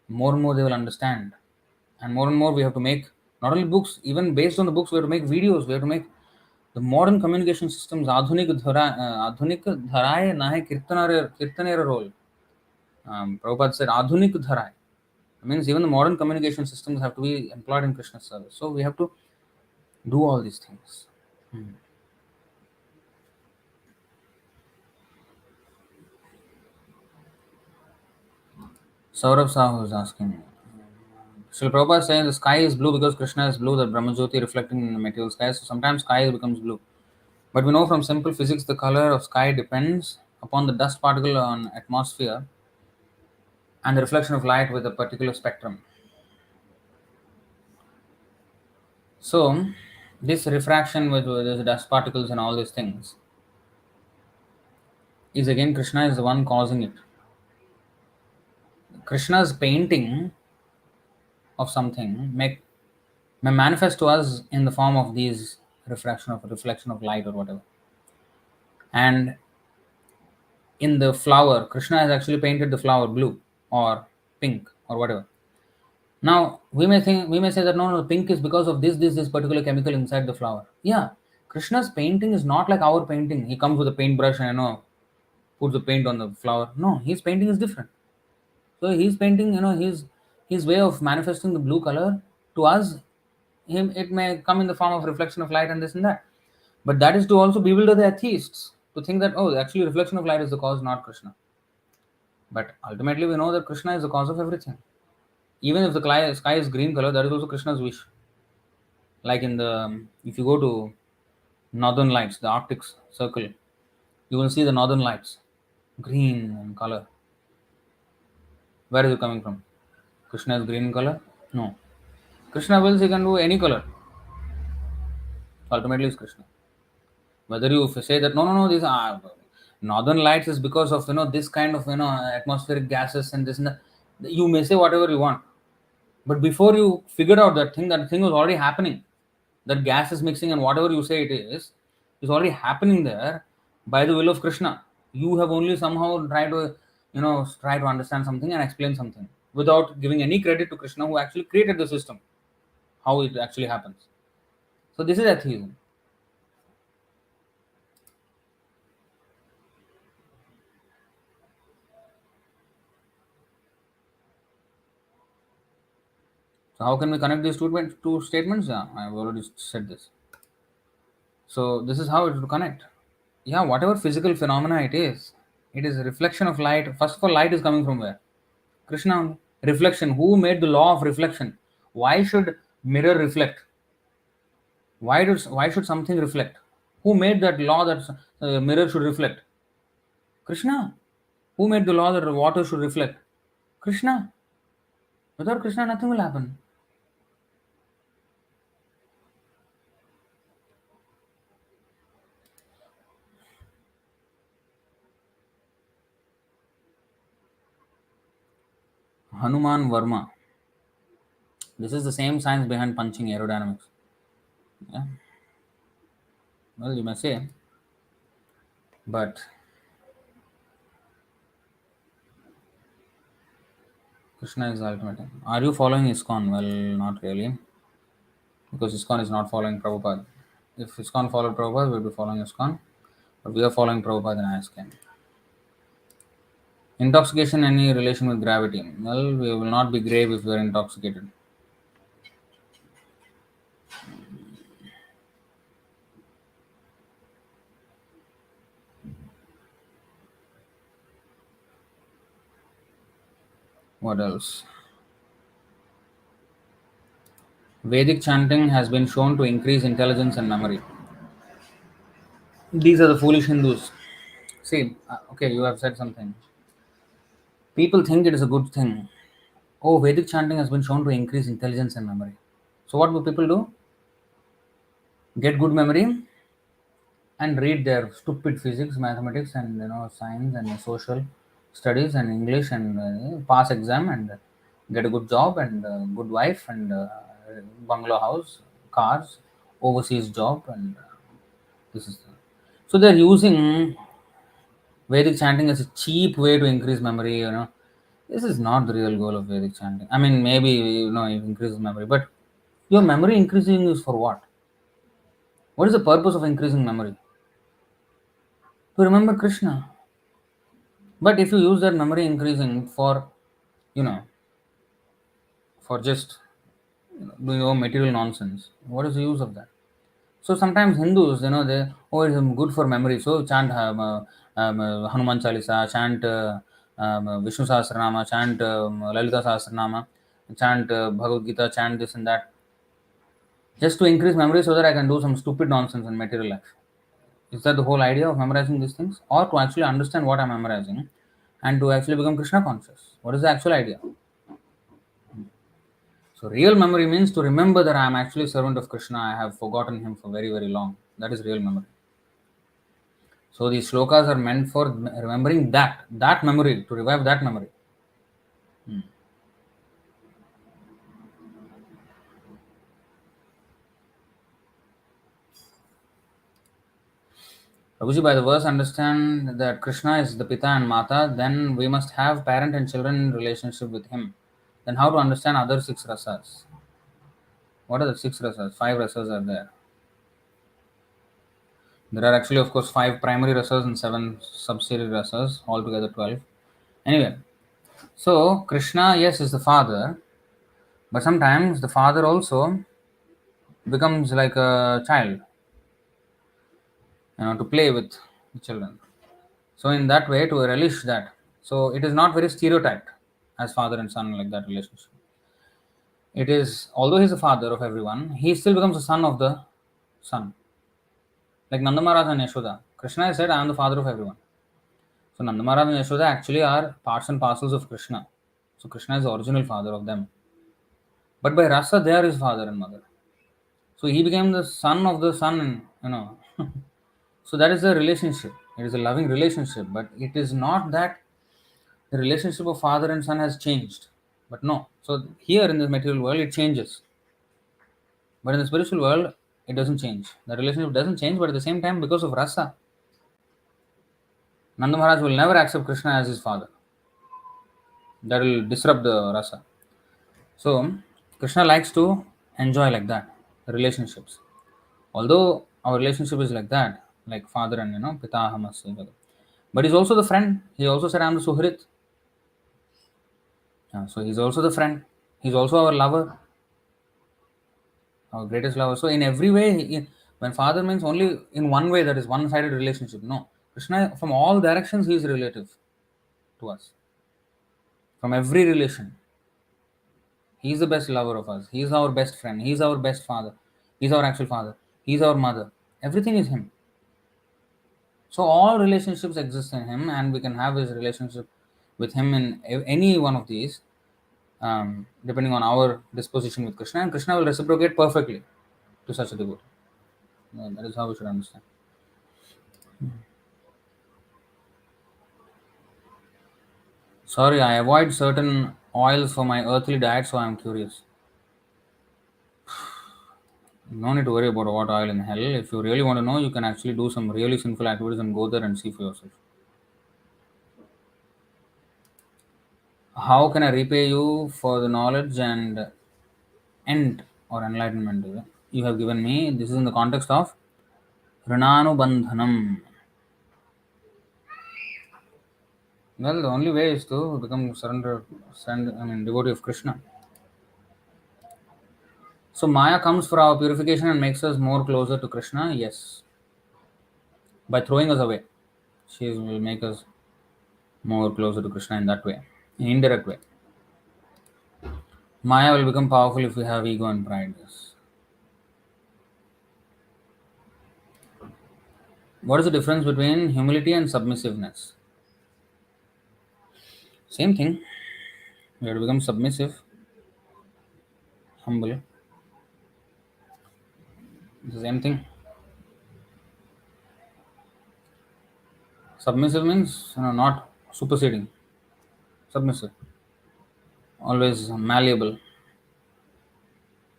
A: more and more they will understand, and more we have to make not only books, even based on the books, we have to make videos. We have to make the modern communication systems. Adhunik dharaye nahe kirtanera role. Prabhupada said Adhunik dharaye. It means even the modern communication systems have to be employed in Krishna's service. So we have to do all these things. Saurav Sahu is asking. Srila Prabhupada is saying the sky is blue because Krishna is blue, that Brahmajyoti reflecting in the material sky. So sometimes sky becomes blue. But we know from simple physics the color of sky depends upon the dust particle on atmosphere and the reflection of light with a particular spectrum. So this refraction with the dust particles and all these things is again Krishna is the one causing it. Krishna's painting of something may manifest to us in the form of these reflection of light or whatever. And in the flower, Krishna has actually painted the flower blue or pink or whatever. Now we may say that no, pink is because of this particular chemical inside the flower. Yeah, Krishna's painting is not like our painting. He comes with a paintbrush and puts the paint on the flower. No, his painting is different. So he's painting, his way of manifesting the blue color to us, it may come in the form of reflection of light and this and that. But that is to also bewilder the atheists to think that, oh, actually reflection of light is the cause, not Krishna. But ultimately we know that Krishna is the cause of everything. Even if the sky is green color, that is also Krishna's wish. Like if you go to northern lights, the Arctic Circle, you will see the northern lights, green in color. Where is it coming from? Krishna is green in color? No. Krishna wills he can do any color. Ultimately, it's Krishna. Whether you say that no, these are northern lights is because of this kind of atmospheric gases and this and that. You may say whatever you want, but before you figured out that thing was already happening. That gas is mixing and whatever you say it is already happening there by the will of Krishna. You have only somehow tried to try to understand something and explain something without giving any credit to Krishna who actually created the system. how it actually happens. So this is atheism. So how can we connect these two statements? Yeah, I've already said this. So this is how it will connect. Yeah, whatever physical phenomena it is a reflection of light. First of all, light is coming from where? Krishna only. Reflection. Who made the law of reflection? Why should mirror reflect? Why should something reflect? Who made that law that mirror should reflect? Krishna. Who made the law that water should reflect? Krishna. Without Krishna, nothing will happen. Hanuman Verma. This is the same science behind punching aerodynamics. Yeah. Well, you may say, but Krishna is the ultimate. Are you following ISKCON? Well, not really, because ISKCON is not following Prabhupada. If ISKCON followed Prabhupada, we will be following ISKCON, but we are following Prabhupada and ISKCON. Intoxication, any relation with gravity? Well, we will not be grave if we are intoxicated. What else? Vedic chanting has been shown to increase intelligence and memory. These are the foolish Hindus. See, okay, you have said something. People think it is a good thing. Oh, Vedic chanting has been shown to increase intelligence and memory. So, what do people do? Get good memory and read their stupid physics, mathematics, and science and social studies and English and pass exam and get a good job and good wife and bungalow house, cars, overseas job, and this is so they're using Vedic chanting as a cheap way to increase memory. This is not the real goal of Vedic chanting. I mean, maybe it increases memory, but your memory increasing is for what? What is the purpose of increasing memory? To remember Krishna. But if you use that memory increasing for, you know, for just doing material nonsense, what is the use of that? So sometimes Hindus, they it's good for memory. So chant Hanuman Chalisa, chant Vishnu Sahasranama, chant Lalita Sahasranama, chant Bhagavad Gita, chant this and that, just to increase memory so that I can do some stupid nonsense in material life. Is that the whole idea of memorizing these things, or to actually understand what I'm memorizing, and to actually become Krishna conscious? What is the actual idea? So real memory means to remember that I am actually a servant of Krishna. I have forgotten him for very, very long. That is real memory. So these shlokas are meant for remembering that memory, to revive that memory. Prabhuji, by the verse understand that Krishna is the Pita and Mata, then we must have parent and children in relationship with him. Then how to understand other six rasas? What are the six rasas? Five rasas are there. There are actually, of course, five primary rasas and seven subsidiary rasas, altogether 12. Anyway, so Krishna, yes, is the father, but sometimes the father also becomes like a child, to play with the children. So in that way, to relish that. So it is not very stereotyped as father and son like that relationship. It is, although he's the father of everyone, he still becomes a son of the son. Like Nanda Maharaj and Yashoda. Krishna has said, I am the father of everyone. So Nanda Maharaj and Yashoda actually are parts and parcels of Krishna. So Krishna is the original father of them. But by rasa, they are his father and mother. So he became the son of the son, So that is a relationship. It is a loving relationship, but it is not that the relationship of father and son has changed. But no. So here in the material world, it changes. But in the spiritual world, it doesn't change. The relationship doesn't change, but at the same time, because of rasa, Nanda Maharaj will never accept Krishna as his father. That will disrupt the rasa. So Krishna likes to enjoy like that relationships. Although our relationship is like that, like father and Pitahamas, but he's also the friend. He also said, "I'm the Suhrit." So he's also the friend. He's also our lover, our greatest lover. So in every way, when father means only in one way, that is one-sided relationship. No, Krishna from all directions he is relative to us. From every relation, he is the best lover of us. He is our best friend. He is our best father. He is our actual father. He is our mother. Everything is him. So all relationships exist in him, and we can have his relationship with him in any one of these, depending on our disposition with Krishna, and Krishna will reciprocate perfectly to such a devotee. That is how we should understand. Sorry, I avoid certain oils for my earthly diet, so I am curious. No need to worry about what oil in hell. If you really want to know, you can actually do some really sinful activities and go there and see for yourself. How can I repay you for the knowledge and end or enlightenment you have given me? This is in the context of Rananubandhanam. Well, the only way is to become devotee of Krishna. So Maya comes for our purification and makes us more closer to Krishna. Yes, by throwing us away, she will make us more closer to Krishna in that way, in indirect way. Maya will become powerful if we have ego and pride. Yes. What is the difference between humility and submissiveness? Same thing. We have to become submissive, humble. It's the same thing. Submissive means not superseding. Submissive, always malleable,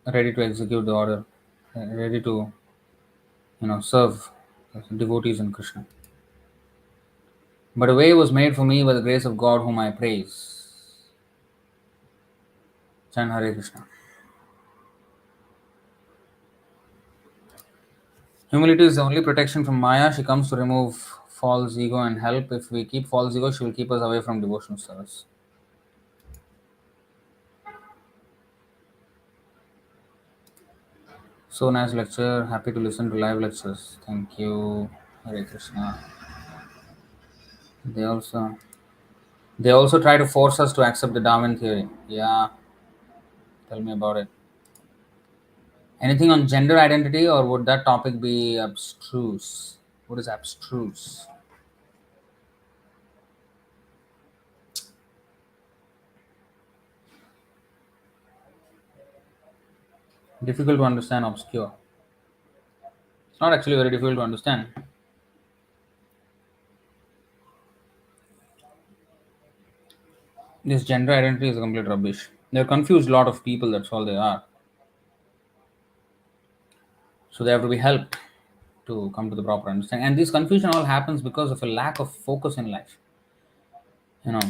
A: ready to execute the order, ready to serve devotees in Krishna. But a way was made for me by the grace of God, whom I praise. Chant Hare Krishna. Humility is the only protection from Maya. She comes to remove false ego and help. If we keep false ego, she will keep us away from devotional service. So nice lecture. Happy to listen to live lectures. Thank you. Hare Krishna. They also they also try to force us to accept the Darwin theory. Yeah, tell me about it. Anything on gender identity, or would that topic be abstruse? What is abstruse? Difficult to understand, obscure. It's not actually very difficult to understand. This gender identity is a complete rubbish. They're confused lot of people, that's all they are. So they have to be helped to come to the proper understanding. And this confusion all happens because of a lack of focus in life. You know,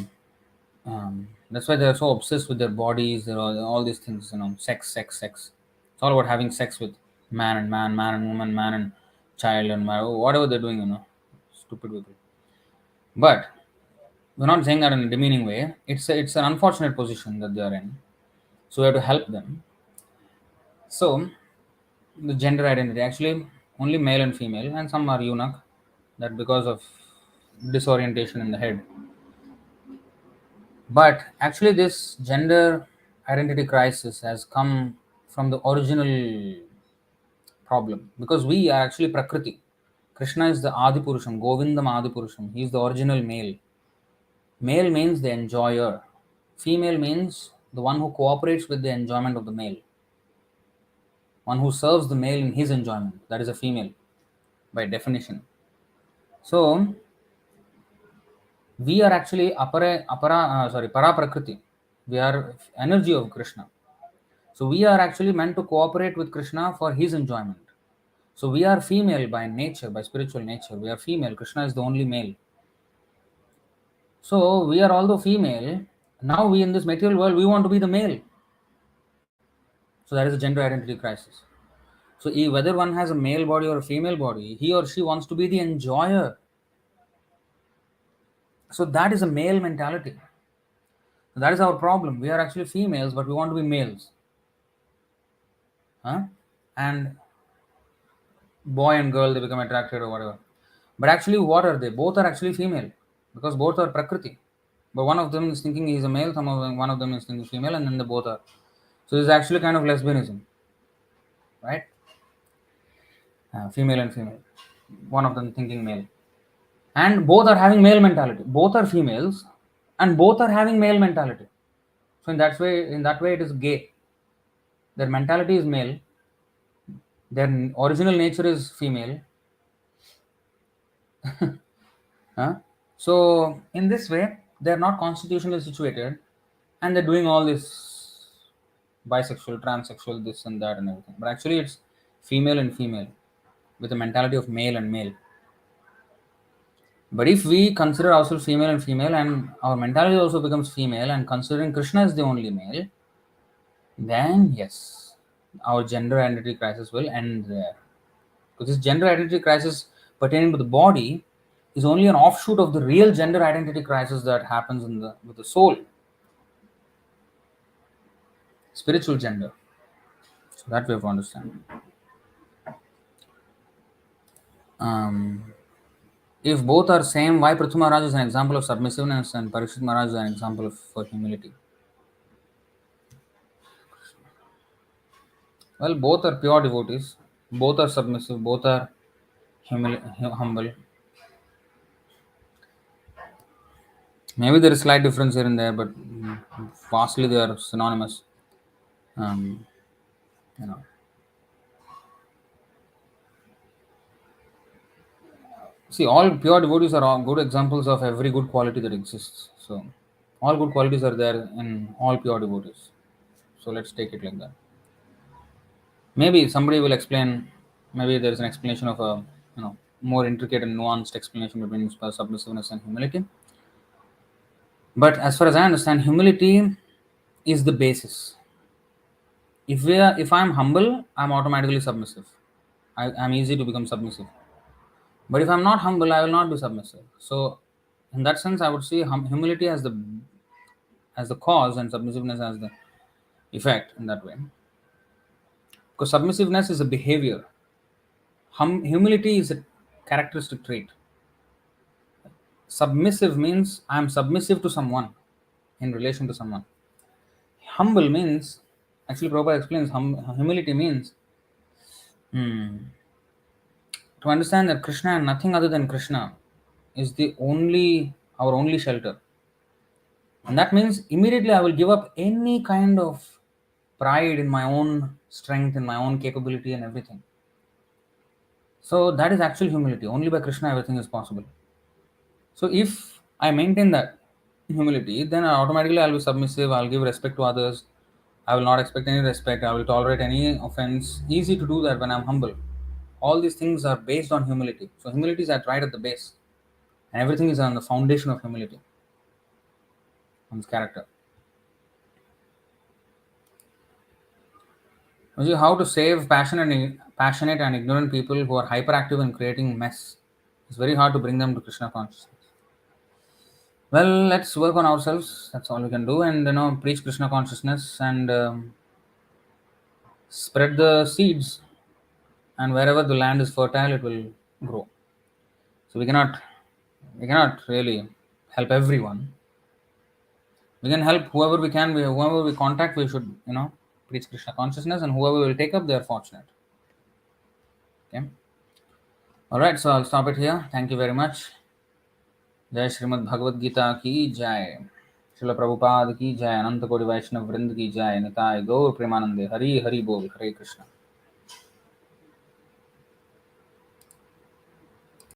A: that's why they're so obsessed with their bodies, all these things, sex, sex, sex. It's all about having sex with man and woman, man and child, and whatever they're doing, stupid people. But we're not saying that in a demeaning way. It's an unfortunate position that they are in. So we have to help them. So the gender identity actually only male and female, and some are eunuch. That because of disorientation in the head. But actually, this gender identity crisis has come from the original problem because we are actually Prakriti. Krishna is the Adi Purusham, Govindam Adi Purusham. He is the original male. Male means the enjoyer. Female means the one who cooperates with the enjoyment of the male. One who serves the male in his enjoyment. That is a female by definition. So we are actually para Prakriti. We are energy of Krishna. So we are actually meant to cooperate with Krishna for his enjoyment. So we are female by nature, by spiritual nature. We are female. Krishna is the only male. So we are although female, now we in this material world, we want to be the male. So that is a gender identity crisis. So whether one has a male body or a female body, he or she wants to be the enjoyer. So that is a male mentality. That is our problem. We are actually females, but we want to be males. Huh? And boy and girl, they become attracted or whatever. But actually, what are they? Both are actually female because both are Prakriti. But one of them is thinking he's a male, one of them is thinking female, and then they both are. So it's actually kind of lesbianism, right? Female and female. One of them thinking male. And both are having male mentality. Both are females, and both are having male mentality. So in that way, it is gay. Their mentality is male. Their original nature is female. Huh? So in this way, they are not constitutionally situated, and they're doing all this bisexual, transsexual, this and that and everything. But actually, it's female and female with the mentality of male and male. But if we consider ourselves female and female, and our mentality also becomes female, and considering Krishna is the only male, then yes, our gender identity crisis will end there. Because this gender identity crisis pertaining to the body is only an offshoot of the real gender identity crisis that happens with the soul, spiritual gender. So that we have to understand. If both are same, why Prithu Maharaj is an example of submissiveness and Parikshit Maharaj is an example for humility? Well, both are pure devotees, both are submissive, both are humble. Maybe there is slight difference here and there, but vastly they are synonymous. Um, you know. See, all pure devotees are all good examples of every good quality that exists. So, all good qualities are there in all pure devotees. So, let's take it like that. Maybe somebody will explain. Maybe there is an explanation of a more intricate and nuanced explanation between submissiveness and humility. But as far as I understand, humility is the basis. If I'm humble, I'm automatically submissive. I'm easy to become submissive. But if I'm not humble, I will not be submissive. So, in that sense, I would see humility as the cause and submissiveness as the effect in that way. Because submissiveness is a behavior. Humility is a characteristic trait. Submissive means I am submissive to someone in relation to someone. Humble means, actually, Prabhupada explains humility means to understand that Krishna and nothing other than Krishna is our only shelter. And that means immediately I will give up any kind of pride in my own strength, in my own capability and everything. So that is actual humility. Only by Krishna everything is possible. So if I maintain that humility, then automatically I'll be submissive, I'll give respect to others, I will not expect any respect, I will tolerate any offense. Easy to do that when I'm humble. All these things are based on humility. So humility is right at the base. And everything is on the foundation of humility, one's character. How to save passionate and ignorant people who are hyperactive and creating mess? It's very hard to bring them to Krishna consciousness. Well, let's work on ourselves. That's all we can do, and preach Krishna consciousness and spread the seeds. And wherever the land is fertile, it will grow. So we cannot really help everyone. We can help whoever we can. Whoever we contact, we should preach Krishna consciousness, and whoever will take up, they are fortunate. Okay. All right. So I'll stop it here. Thank you very much. जय श्रीमद् भगवद गीता की जय, श्रील प्रभुपाद की जय, अनंत कोटि वैष्णव वृंद की जय, निताय गौर प्रेमानंदे, हरि हरि बोल, हरे कृष्ण।